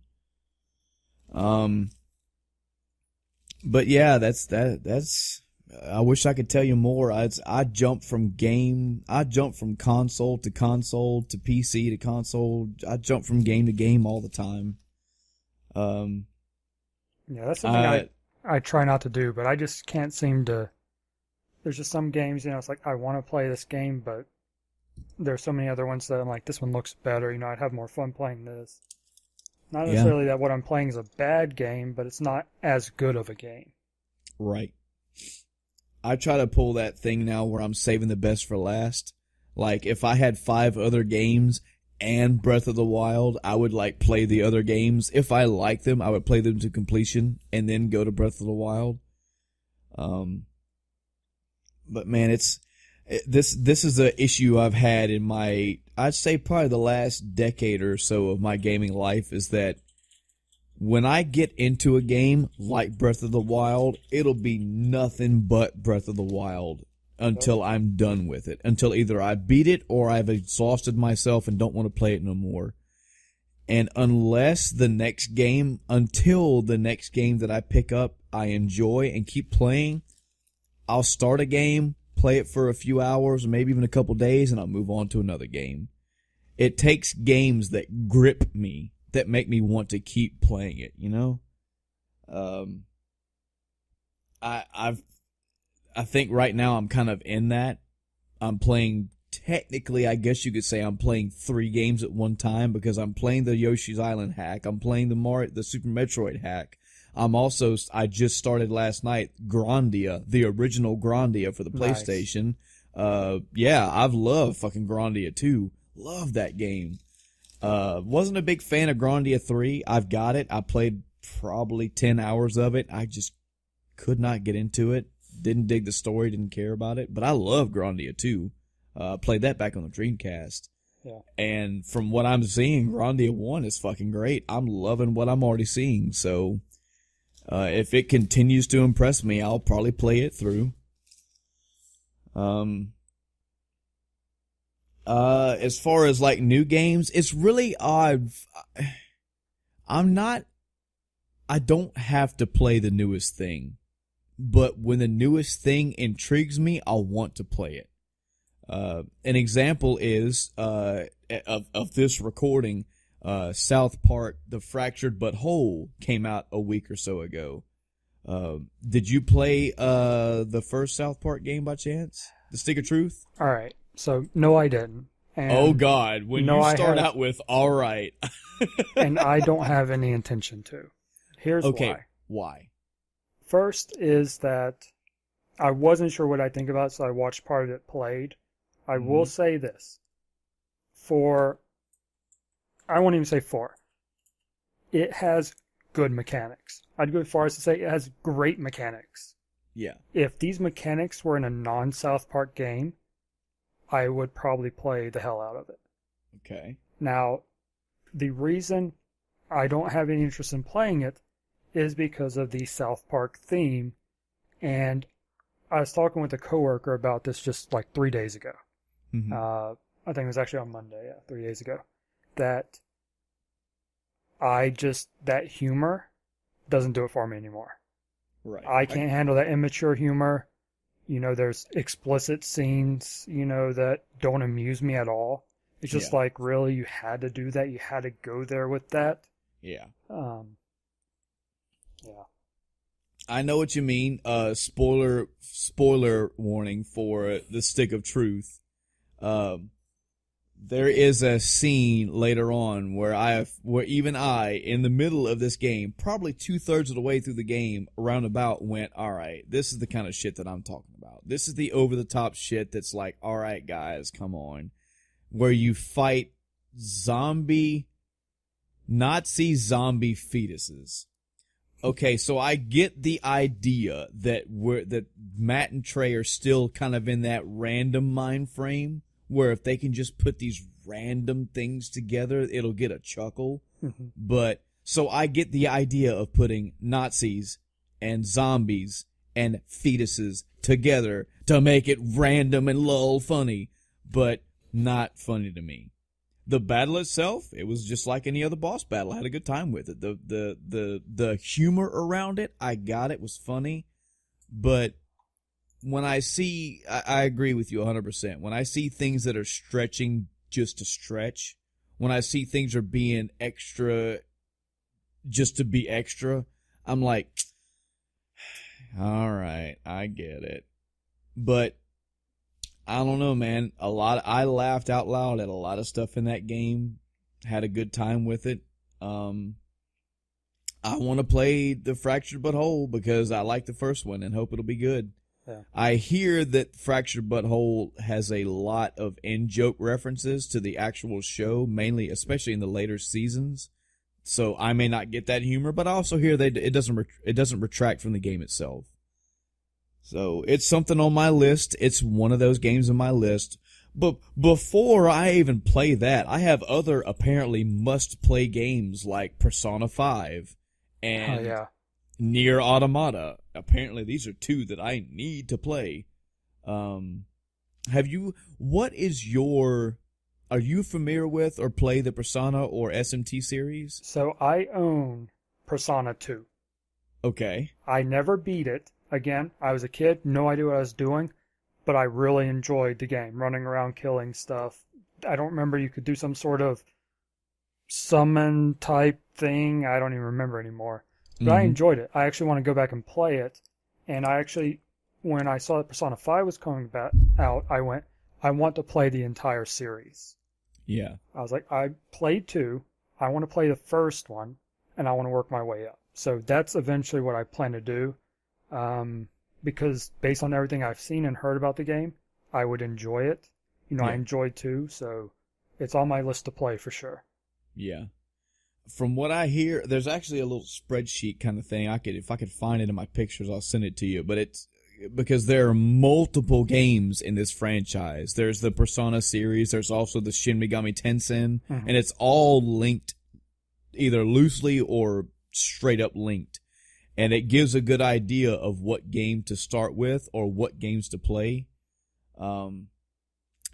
But yeah, that's. I wish I could tell you more. I jumped from console to console to PC to console. I jump from game to game all the time. Yeah, that's something I try not to do, but I just can't seem to. There's just some games, it's like I want to play this game, but there's so many other ones that I'm like, this one looks better. I'd have more fun playing this. Not necessarily that what I'm playing is a bad game, but it's not as good of a game. Right. I try to pull that thing now where I'm saving the best for last. Like, if I had 5 other games and Breath of the Wild, I would, play the other games. If I like them, I would play them to completion and then go to Breath of the Wild. But, man, this is an issue I've had in I'd say probably the last decade or so of my gaming life, is that when I get into a game like Breath of the Wild, it'll be nothing but Breath of the Wild until I'm done with it. Until either I beat it or I've exhausted myself and don't want to play it no more. And until the next game that I pick up, I enjoy and keep playing, I'll start a game, play it for a few hours, maybe even a couple days, and I'll move on to another game. It takes games that grip me, that make me want to keep playing it, I think right now I'm kind of in that. I'm playing, technically, I guess you could say I'm playing 3 games at one time, because I'm playing the Yoshi's Island hack, I'm playing the Super Metroid hack. I just started last night Grandia, the original Grandia for the PlayStation. Yeah, I've loved fucking Grandia 2. Love that game. Wasn't a big fan of Grandia 3. I've got it. I played probably 10 hours of it. I just could not get into it. Didn't dig the story, didn't care about it. But I love Grandia 2. Played that back on the Dreamcast. Yeah. And from what I'm seeing, Grandia 1 is fucking great. I'm loving what I'm already seeing. So, if it continues to impress me, I'll probably play it through. As far as new games, it's really odd. I don't have to play the newest thing, but when the newest thing intrigues me, I'll want to play it. An example is, of this recording, South Park, The Fractured But Whole came out a week or so ago. Did you play, the first South Park game by chance? The Stick of Truth? All right. So, no, I didn't. And oh, God. When you start out with, all right. And I don't have any intention to. Here's why. Okay, why? First is that I wasn't sure what I'd think about it, so I watched part of it played. I will say this. I won't even say it has good mechanics. I'd go as far as to say it has great mechanics. Yeah. If these mechanics were in a non-South Park game, I would probably play the hell out of it. Okay. Now, the reason I don't have any interest in playing it is because of the South Park theme, and I was talking with a coworker about this just 3 days ago. Mm-hmm. I think it was actually on Monday, 3 days ago, that that humor doesn't do it for me anymore. Right. I can't handle that immature humor. There's explicit scenes, that don't amuse me at all. It's just really, you had to do that. You had to go there with that. Yeah. Yeah. I know what you mean. Spoiler warning for The Stick of Truth. There is a scene later on where even I, in the middle of this game, probably 2/3 of the way through the game, roundabout went, all right, this is the kind of shit that I'm talking about. This is the over-the-top shit that's all right, guys, come on. Where you fight Nazi zombie fetuses. Okay, so I get the idea that Matt and Trey are still kind of in that random mind frame, where if they can just put these random things together, it'll get a chuckle. Mm-hmm. But, so I get the idea of putting Nazis and zombies and fetuses together to make it random and funny, but not funny to me. The battle itself, it was just like any other boss battle. I had a good time with it. The humor around it, I got it, was funny. But when I agree with you 100%. When I see things that are stretching just to stretch, when I see things are being extra just to be extra, I'm like, all right, I get it. But I don't know, man. I laughed out loud at a lot of stuff in that game. Had a good time with it. I want to play the Fractured But Whole because I like the first one and hope it'll be good. Yeah. I hear that Fractured But Whole has a lot of in-joke references to the actual show, mainly, especially in the later seasons. So I may not get that humor, but I also hear that it doesn't retract from the game itself. So it's something on my list. It's one of those games on my list. But before I even play that, I have other apparently must-play games like Persona 5 and Nier Automata. Apparently these are two that I need to play. Are you familiar with or play the Persona or SMT series? So I own Persona 2. Okay. I never beat it. Again, I was a kid, no idea what I was doing, but I really enjoyed the game, running around killing stuff. I don't remember, you could do some sort of summon type thing. I don't even remember anymore. But I enjoyed it. I actually want to go back and play it. And when I saw that Persona 5 was coming back out, I went, I want to play the entire series. Yeah. I was like, I played 2. I want to play the first one, and I want to work my way up. So that's eventually what I plan to do. Because based on everything I've seen and heard about the game, I would enjoy it. I enjoyed 2, so it's on my list to play for sure. Yeah. From what I hear, there's actually a little spreadsheet kind of thing. If I could find it in my pictures, I'll send it to you. But it's because there are multiple games in this franchise. There's the Persona series. There's also the Shin Megami Tensei, and it's all linked, either loosely or straight up linked. And it gives a good idea of what game to start with or what games to play. And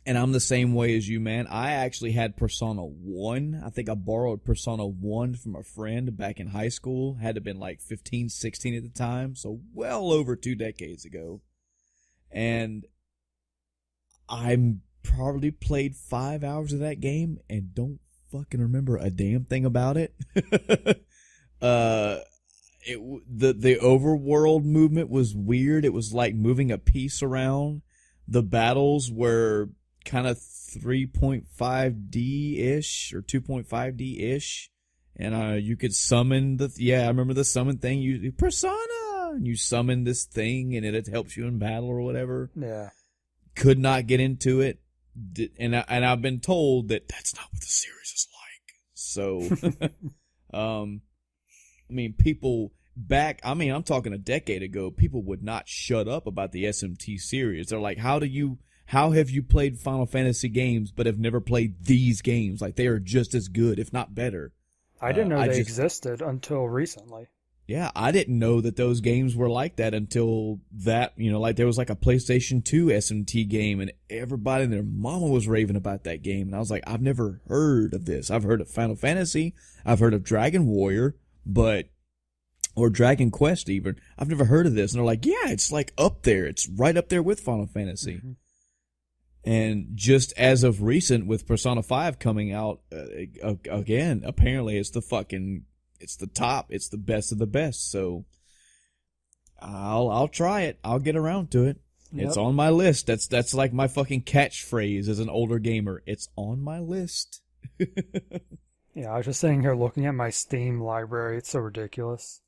I'm the same way as you, man. I actually had Persona 1. I think I borrowed Persona 1 from a friend back in high school. Had to have been like 15, 16 at the time. So well over 2 decades ago. And I probably played 5 hours of that game and don't fucking remember a damn thing about it. The overworld movement was weird. It was like moving a piece around. The battles were kind of 3.5D-ish or 2.5D-ish. And you could summon I remember the summon thing. You Persona! And you summon this thing and it helps you in battle or whatever. Yeah. Could not get into it. And I've been told that that's not what the series is like. So, people back, I'm talking a decade ago, people would not shut up about the SMT series. They're like, how have you played Final Fantasy games but have never played these games? Like, they are just as good, if not better. I didn't know they existed until recently. Yeah, I didn't know that those games were like that until that, like there was like a PlayStation 2 SMT game and everybody and their mama was raving about that game. And I was like, I've never heard of this. I've heard of Final Fantasy. I've heard of Dragon Warrior, or Dragon Quest even. I've never heard of this. And they're like, yeah, it's like up there. It's right up there with Final Fantasy. Mm-hmm. And just as of recent with Persona 5 coming out, again, apparently it's the top. It's the best of the best. So I'll try it. I'll get around to it. Yep. It's on my list. That's like my fucking catchphrase as an older gamer. It's on my list. Yeah, I was just sitting here looking at my Steam library. It's so ridiculous.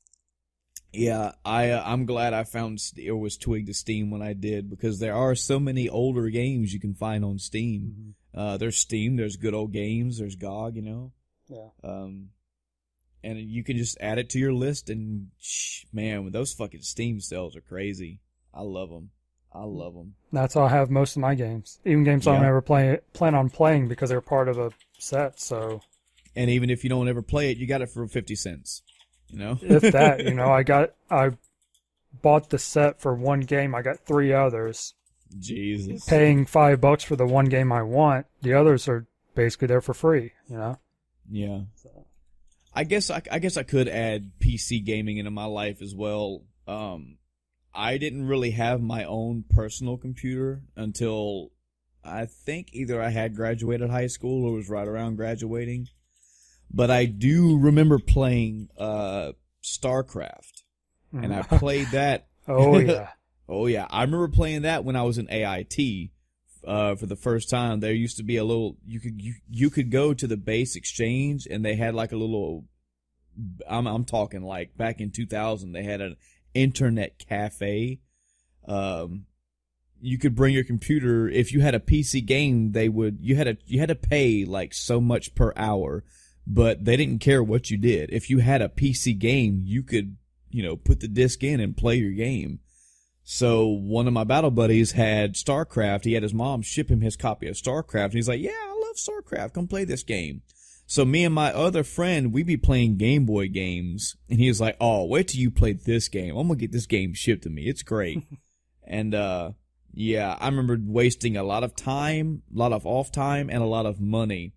Yeah, I'm glad I found or was twigged to Steam when I did, because there are so many older games you can find on Steam. Mm-hmm. There's Steam, there's Good Old Games, there's GOG, Yeah. And you can just add it to your list, and man, those fucking Steam sales are crazy. I love them. That's how I have most of my games. Even games I don't ever plan on playing because they're part of a set. So. And even if you don't ever play it, you got it for 50 cents. If that, I bought the set for one game. I got 3 others. Jesus. Paying $5 for the one game I want. The others are basically there for free, you know? Yeah. So. I guess I could add PC gaming into my life as well. I didn't really have my own personal computer until I think either I had graduated high school or was right around graduating. But I do remember playing StarCraft, and I played that. Oh yeah. Oh yeah, I remember playing that when I was in AIT for the first time. There used to be a little you could go to the base exchange, and they had like a little. I'm talking like back in 2000, they had an internet cafe. You could bring your computer. If you had a PC game, you had to pay like so much per hour, but they didn't care what you did. If you had a PC game, you could, put the disc in and play your game. So one of my battle buddies had StarCraft. He had his mom ship him his copy of StarCraft, and he's like, "Yeah, I love StarCraft. Come play this game." So me and my other friend, we be playing Game Boy games, and he was like, "Oh, wait till you play this game. I'm gonna get this game shipped to me. It's great." And yeah, I remember wasting a lot of time, a lot of off time, and a lot of money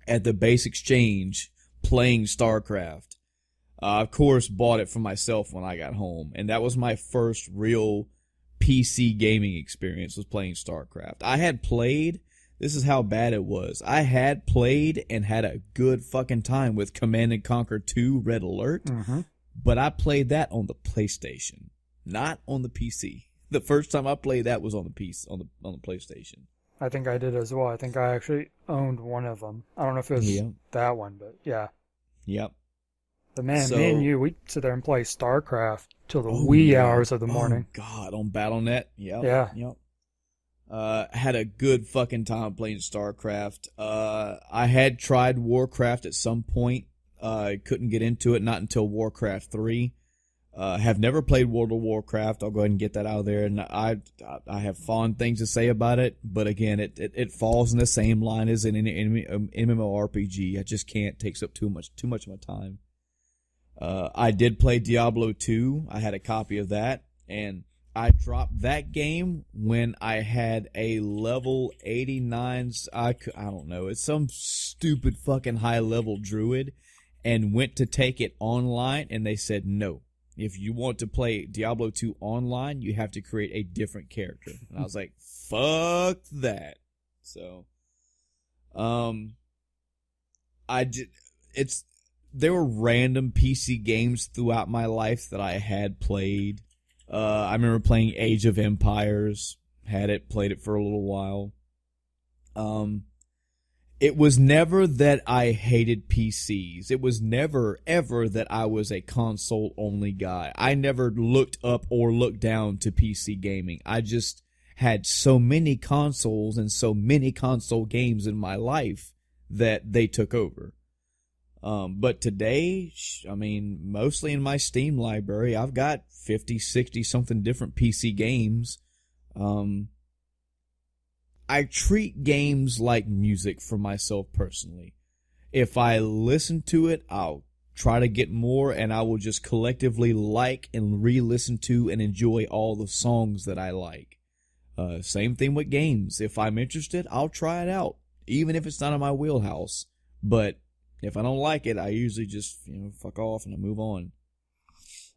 at the base exchange playing StarCraft. Of course, bought it for myself when I got home, and that was my first real PC gaming experience, was playing StarCraft. I had played, this is how bad it was, I had played and had a good fucking time with Command & Conquer 2 Red Alert, but I played that on the PlayStation, not on the PC. The first time I played that was on the on the PlayStation. I think I did as well. I think I actually owned one of them. I don't know if it was that one, but yeah. Yep. But man, me and you, we'd sit there and play StarCraft till the wee hours of the morning. Oh, God, on Battle.net. Yep. Yeah. Yep. Had a good fucking time playing StarCraft. I had tried Warcraft at some point. Couldn't get into it, not until Warcraft 3. Have never played World of Warcraft. I'll go ahead and get that out of there. And I have fond things to say about it, but again, it falls in the same line as an MMORPG. I just can't. Takes up too much of my time. I did play Diablo 2. I had a copy of that, and I dropped that game when I had a level 89. I don't know. It's some stupid fucking high level druid, and went to take it online, and they said no. If you want to play Diablo 2 online, you have to create a different character. And I was like, fuck that. So, there were random PC games throughout my life that I had played. I remember playing Age of Empires. Played it for a little while. It was never that I hated PCs. It was never, ever that I was a console-only guy. I never looked up or looked down to PC gaming. I just had so many consoles and so many console games in my life that they took over. But today, I mean, mostly in my Steam library, I've got 50, 60 something different PC games. I treat games like music for myself personally. If I listen to it, I'll try to get more, and I will just collectively like and re-listen to and enjoy all the songs that I like. Same thing with games. If I'm interested, I'll try it out, even if it's not in my wheelhouse. But if I don't like it, I usually just, fuck off and I move on.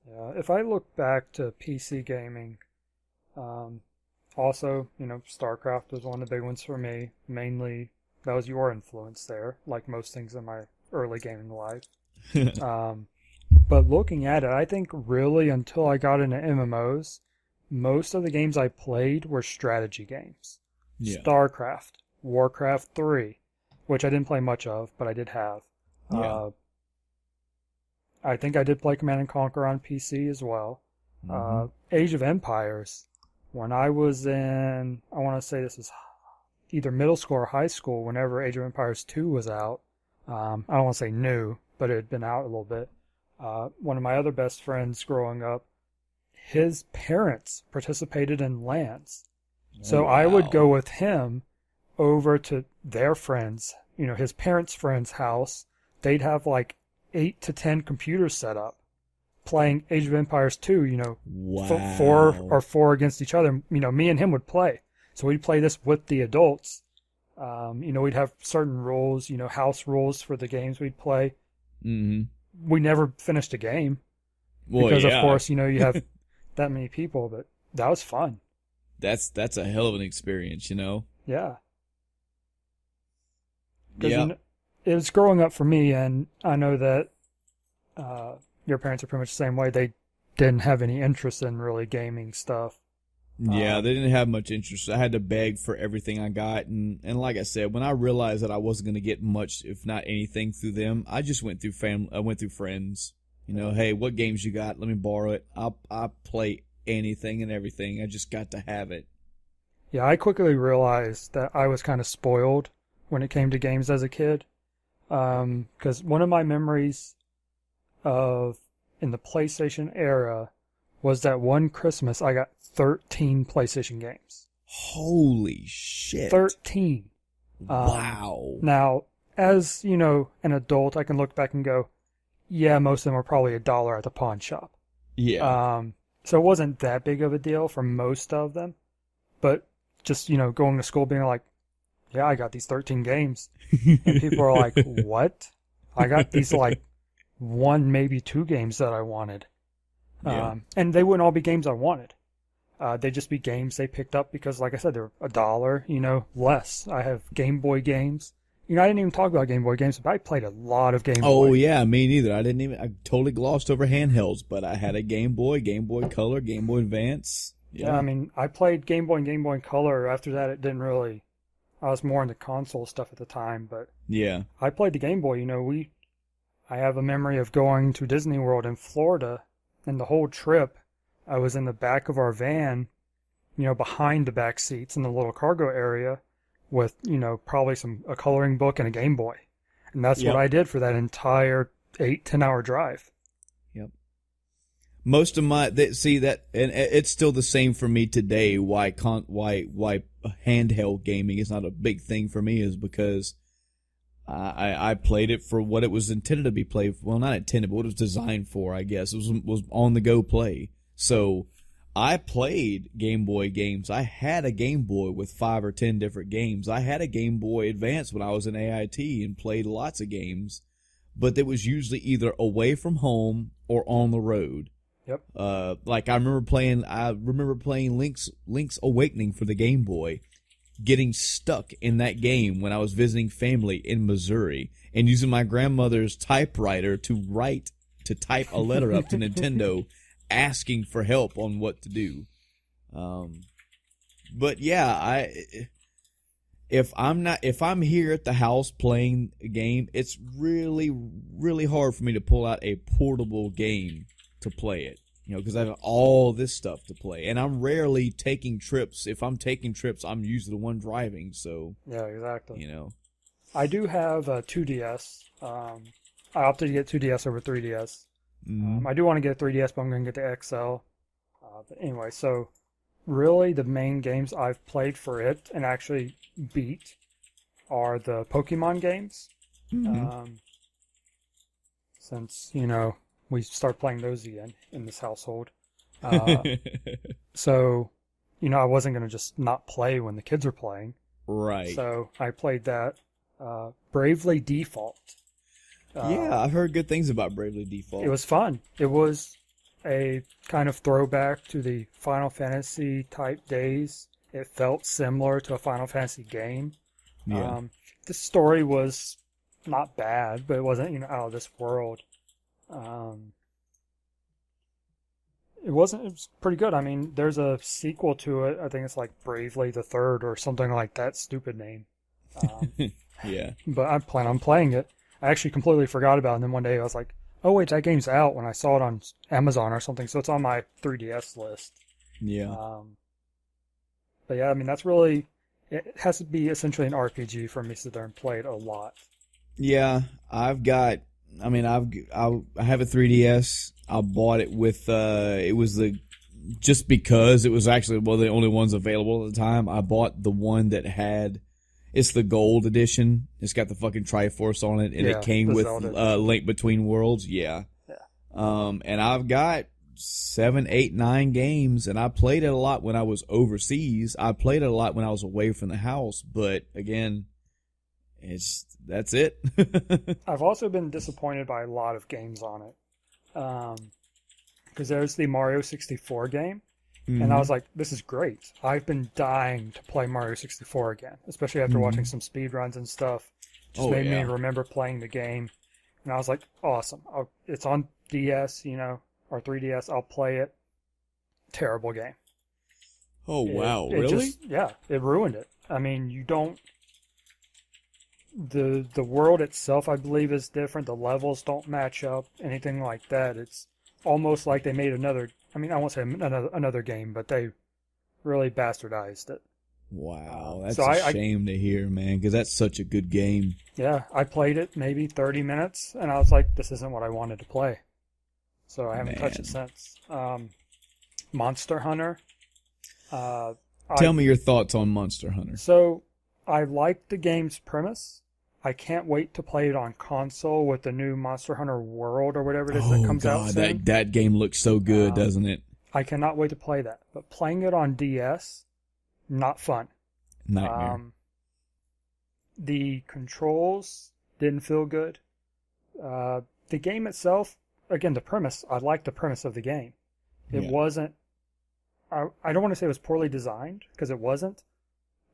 Yeah, if I look back to PC gaming, also, StarCraft was one of the big ones for me. Mainly, that was your influence there, like most things in my early gaming life. But looking at it, I think really until I got into MMOs, most of the games I played were strategy games. Yeah. StarCraft, Warcraft 3, which I didn't play much of, but I did have. Yeah. I think I did play Command & Conquer on PC as well. Age of Empires. When I was in, I want to say this was either middle school or high school, whenever Age of Empires 2 was out. I don't want to say new, but it had been out a little bit. One of my other best friends growing up, his parents participated in LANs. So I would go with him over to their friends, his parents' friend's house. They'd have like 8 to 10 computers set up, playing Age of Empires 2, four against each other. Me and him would play. So we'd play this with the adults We'd have certain rules, house rules for the games we'd play. Mm-hmm. We never finished a game Well, because, yeah. of course, you have that many people, but that was fun. That's a hell of an experience, Yeah. Yeah. It was growing up for me, and I know that your parents are pretty much the same way. They didn't have any interest in really gaming stuff. Yeah, they didn't have much interest. I had to beg for everything I got, and like I said, when I realized that I wasn't going to get much, if not anything, through them, I just went through family. I went through friends. Hey, what games you got? Let me borrow it. I'll play anything and everything. I just got to have it. Yeah, I quickly realized that I was kind of spoiled when it came to games as a kid, because one of my memories in the PlayStation era was that one Christmas I got 13 PlayStation games. Holy shit. 13. Wow. Now, as, an adult, I can look back and go, yeah, most of them were probably $1 at the pawn shop. Yeah. So it wasn't that big of a deal for most of them. But just, going to school being like, yeah, I got these 13 games. And people are like, what? I got these one, maybe 2 games that I wanted. Yeah. And they wouldn't all be games I wanted. They'd just be games they picked up because, like I said, they're $1, less. I have Game Boy games. I didn't even talk about Game Boy games, but I played a lot of Game Boy. Oh, yeah, me neither. I totally glossed over handhelds, but I had a Game Boy Color, Game Boy Advance. Yeah, I played Game Boy and Game Boy Color. After that, it didn't really... I was more into console stuff at the time, but... Yeah. I played the Game Boy. I have a memory of going to Disney World in Florida, and the whole trip, I was in the back of our van, behind the back seats in the little cargo area with, probably a coloring book and a Game Boy. And that's what I did for that entire 8-10 hour drive. Yep. Most of and it's still the same for me today. Why handheld gaming is not a big thing for me is because I played it for what it was intended to be played. Well, not intended, but what it was designed for, I guess. It was on the go play. So I played Game Boy games. I had a Game Boy with 5 or 10 different games. I had a Game Boy Advance when I was in AIT and played lots of games, but it was usually either away from home or on the road. Yep. I remember playing Link's Awakening for the Game Boy, getting stuck in that game when I was visiting family in Missouri and using my grandmother's typewriter to type a letter up to Nintendo asking for help on what to do. But yeah, if I'm here at the house playing a game, it's really, really hard for me to pull out a portable game to play it. Because I have all this stuff to play, and I'm rarely taking trips. If I'm taking trips, I'm usually the one driving. So yeah, exactly. I I do have a 2DS. I opted to get 2DS over 3DS. Mm-hmm. I do want to get a 3DS, but I'm going to get the XL. But anyway, so really the main games I've played for it and actually beat are the Pokemon games. Mm-hmm. Since, we start playing those again in this household. So, I wasn't going to just not play when the kids were playing. Right. So I played that. Bravely Default. Yeah, I've heard good things about Bravely Default. It was fun. It was a kind of throwback to the Final Fantasy type days. It felt similar to a Final Fantasy game. Yeah. The story was not bad, but it wasn't, out of this world. It was pretty good. There's a sequel to it. I think it's like Bravely the Third or something like that stupid name. Yeah. But I plan on playing it. I actually completely forgot about it, and then one day I was like, oh wait, that game's out when I saw it on Amazon or something, so it's on my 3DS list. Yeah. But yeah, that's really, it has to be essentially an RPG for me to sit there and play it a lot. Yeah, I have a 3DS. I bought it with just because it was actually one of the only ones available at the time. I bought the one that it's the gold edition. It's got the fucking Triforce on it, and it came with Link Between Worlds. Yeah. Yeah. And I've got 7, 8, 9 games, and I played it a lot when I was overseas. I played it a lot when I was away from the house, but again, that's it. I've also been disappointed by a lot of games on it. Because there's the Mario 64 game, and I was like, this is great. I've been dying to play Mario 64 again, especially after watching some speedruns and stuff. Just made me remember playing the game. And I was like, awesome. It's on DS, or 3DS. I'll play it. Terrible game. Oh, wow. It really? It ruined it. I mean, you don't... The world itself, I believe, is different. The levels don't match up, anything like that. It's almost like they made another... I mean, I won't say another game, but they really bastardized it. Wow, that's a shame to hear, man, because that's such a good game. Yeah, I played it maybe 30 minutes, and I was like, this isn't what I wanted to play. So I haven't touched it since. Monster Hunter. Tell me your thoughts on Monster Hunter. So, I like the game's premise. I can't wait to play it on console with the new Monster Hunter World or whatever it is that comes out soon. That game looks so good, doesn't it? I cannot wait to play that. But playing it on DS, not fun. Nightmare. The controls didn't feel good. The game itself, again, the premise, I liked the premise of the game. It wasn't, I don't want to say it was poorly designed, because it wasn't,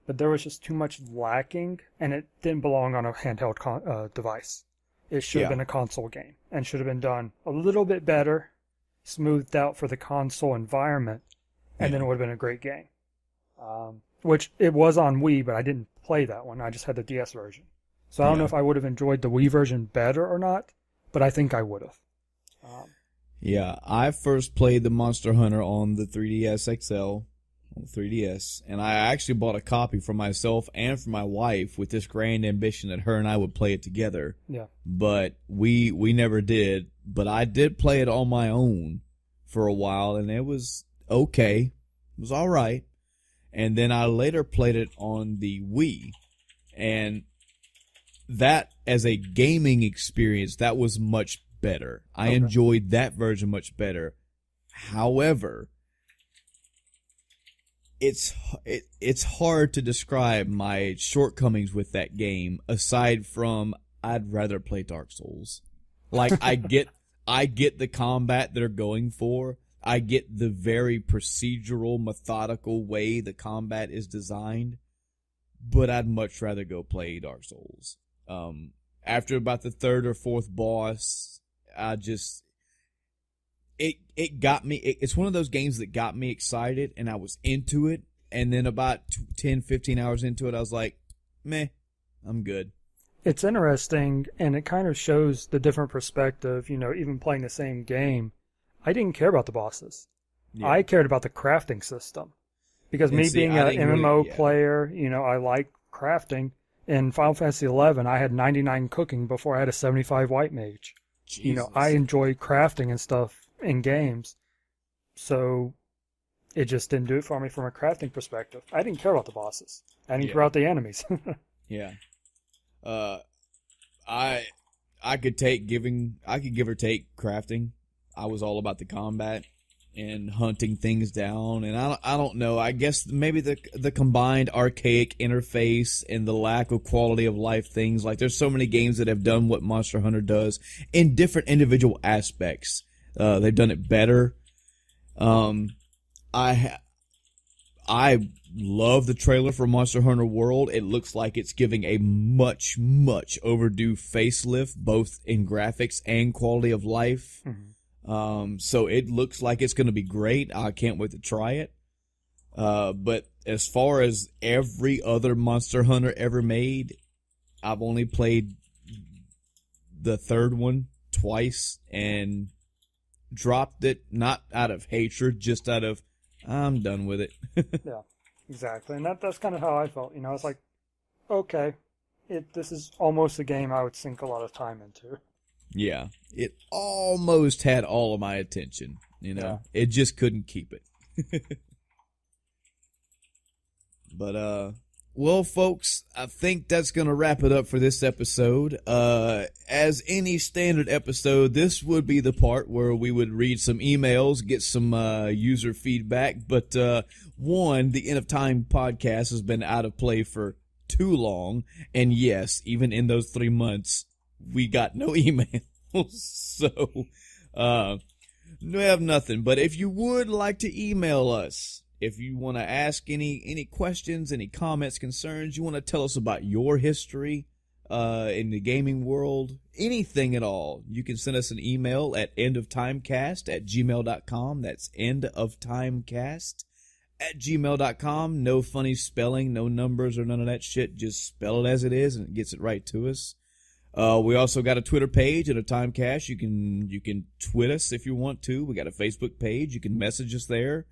but there was just too much lacking, and it didn't belong on a handheld device. It should have been a console game, and should have been done a little bit better, smoothed out for the console environment, and then it would have been a great game. Which it was on Wii, but I didn't play that one. I just had the DS version. So I don't know if I would have enjoyed the Wii version better or not, but I think I would have. Yeah, I first played the Monster Hunter on the 3DS XL, on the 3DS, and I actually bought a copy for myself and for my wife with this grand ambition that her and I would play it together. Yeah. But we never did. But I did play it on my own for a while, and it was okay. It was all right. And then I later played it on the Wii, and that, as a gaming experience, that was much better. I enjoyed that version much better. However, it's hard to describe my shortcomings with that game, aside from I'd rather play Dark Souls. Like, I get the combat they're going for. I get the very procedural, methodical way the combat is designed, but I'd much rather go play Dark Souls. After about the third or fourth boss, it got me. It's one of those games that got me excited, and I was into it, and then about 10, 15 hours into it, I was like, meh, I'm good. It's interesting, and it kind of shows the different perspective, even playing the same game. I didn't care about the bosses. Yeah. I cared about the crafting system. Because being an MMO player, I like crafting. In Final Fantasy XI, I had 99 cooking before I had a 75 white mage. Jesus. I enjoy crafting and stuff in games. So it just didn't do it for me from a crafting perspective. I didn't care about the bosses. I didn't care about the enemies. Yeah. I could give or take crafting. I was all about the combat and hunting things down, and I don't know. I guess maybe the combined archaic interface and the lack of quality of life things. Like, there's so many games that have done what Monster Hunter does in different individual aspects. They've done it better. I love the trailer for Monster Hunter World. It looks like it's giving a much, much overdue facelift, both in graphics and quality of life. Mm-hmm. So it looks like it's going to be great. I can't wait to try it. But as far as every other Monster Hunter ever made, I've only played the third one twice and dropped it, not out of hatred, just out of, I'm done with it. Yeah, exactly. And that's kind of how I felt. It's like, okay, this is almost a game I would sink a lot of time into. Yeah, it almost had all of my attention, Yeah. It just couldn't keep it. But Well, folks, I think that's going to wrap it up for this episode. As any standard episode, this would be the part where we would read some emails, get some user feedback. But one, the End of Time podcast has been out of play for too long. And yes, even in those 3 months, we got no emails. So we have nothing. But if you would like to email us, if you want to ask any questions, any comments, concerns, you want to tell us about your history in the gaming world, anything at all, you can send us an email at endoftimecast@gmail.com. That's endoftimecast@gmail.com. No funny spelling, no numbers or none of that shit. Just spell it as it is and it gets it right to us. We also got a Twitter page at a Timecast. You can tweet us if you want to. We got a Facebook page. You can message us there.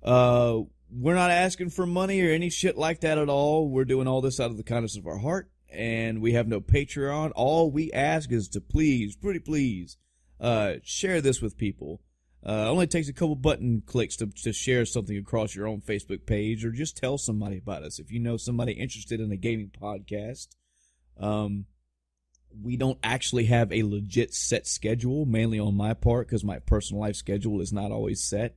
We're not asking for money or any shit like that at all. We're doing all this out of the kindness of our heart, and we have no Patreon. All we ask is to please, pretty please, share this with people. It only takes a couple button clicks to share something across your own Facebook page, or just tell somebody about us. If you know somebody interested in a gaming podcast, we don't actually have a legit set schedule, mainly on my part, because my personal life schedule is not always set.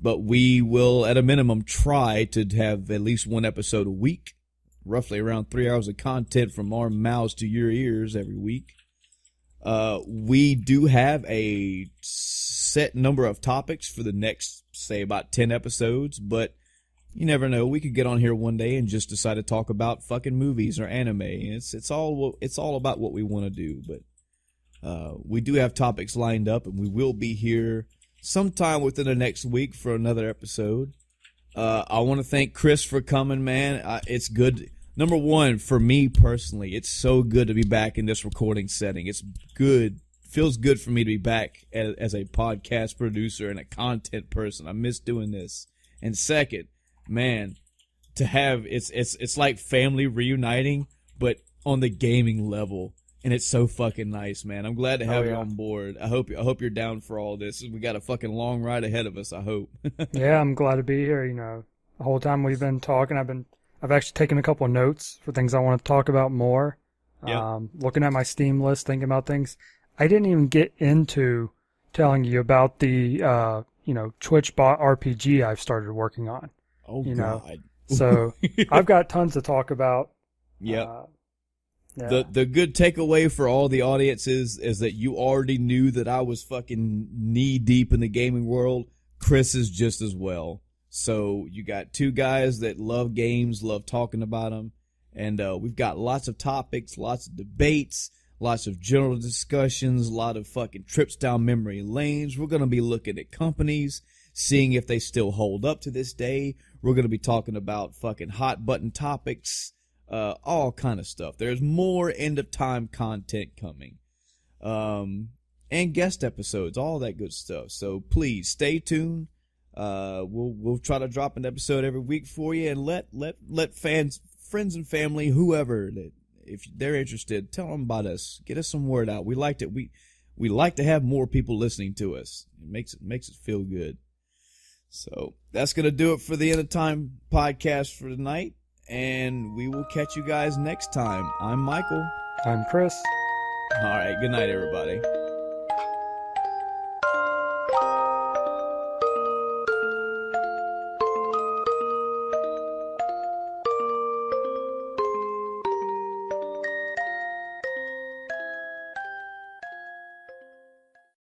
But we will, at a minimum, try to have at least one episode a week, roughly around 3 hours of content from our mouths to your ears every week. We do have a set number of topics for the next, say, about 10 episodes, but you never know. We could get on here one day and just decide to talk about fucking movies or anime. It's all about what we want to do, but we do have topics lined up, and we will be here sometime within the next week for another episode. I want to thank Chris for coming, man. It's good. Number one, for me personally, it's so good to be back in this recording setting. It's good. Feels good for me to be back as a podcast producer and a content person. I miss doing this. And second, man, to have it's like family reuniting, but on the gaming level. And it's so fucking nice, man. I'm glad to have you on board. I hope you're down for all this. We got a fucking long ride ahead of us, I hope. Yeah, I'm glad to be here. You know, the whole time we've been talking, I've actually taken a couple of notes for things I want to talk about more. Yep. Looking at my Steam list, thinking about things. I didn't even get into telling you about the Twitch bot RPG I've started working on. Oh, God. know. So I've got tons to talk about. Yep. Yeah. The good takeaway for all the audience is that you already knew that I was fucking knee deep in the gaming world. Chris is just as well. So you got two guys that love games, love talking about them, and we've got lots of topics, lots of debates, lots of general discussions, a lot of fucking trips down memory lanes. We're going to be looking at companies, seeing if they still hold up to this day. We're going to be talking about fucking hot button topics. All kind of stuff. There's more end of time content coming, and guest episodes, all that good stuff. So please stay tuned. We'll try to drop an episode every week for you, and let fans, friends, and family, whoever that if they're interested, tell them about us. Get us some word out. We like it. We like to have more people listening to us. It makes it feel good. So that's gonna do it for the End of Time podcast for tonight. And we will catch you guys next time. I'm Michael. I'm Chris. All right. Good night, everybody.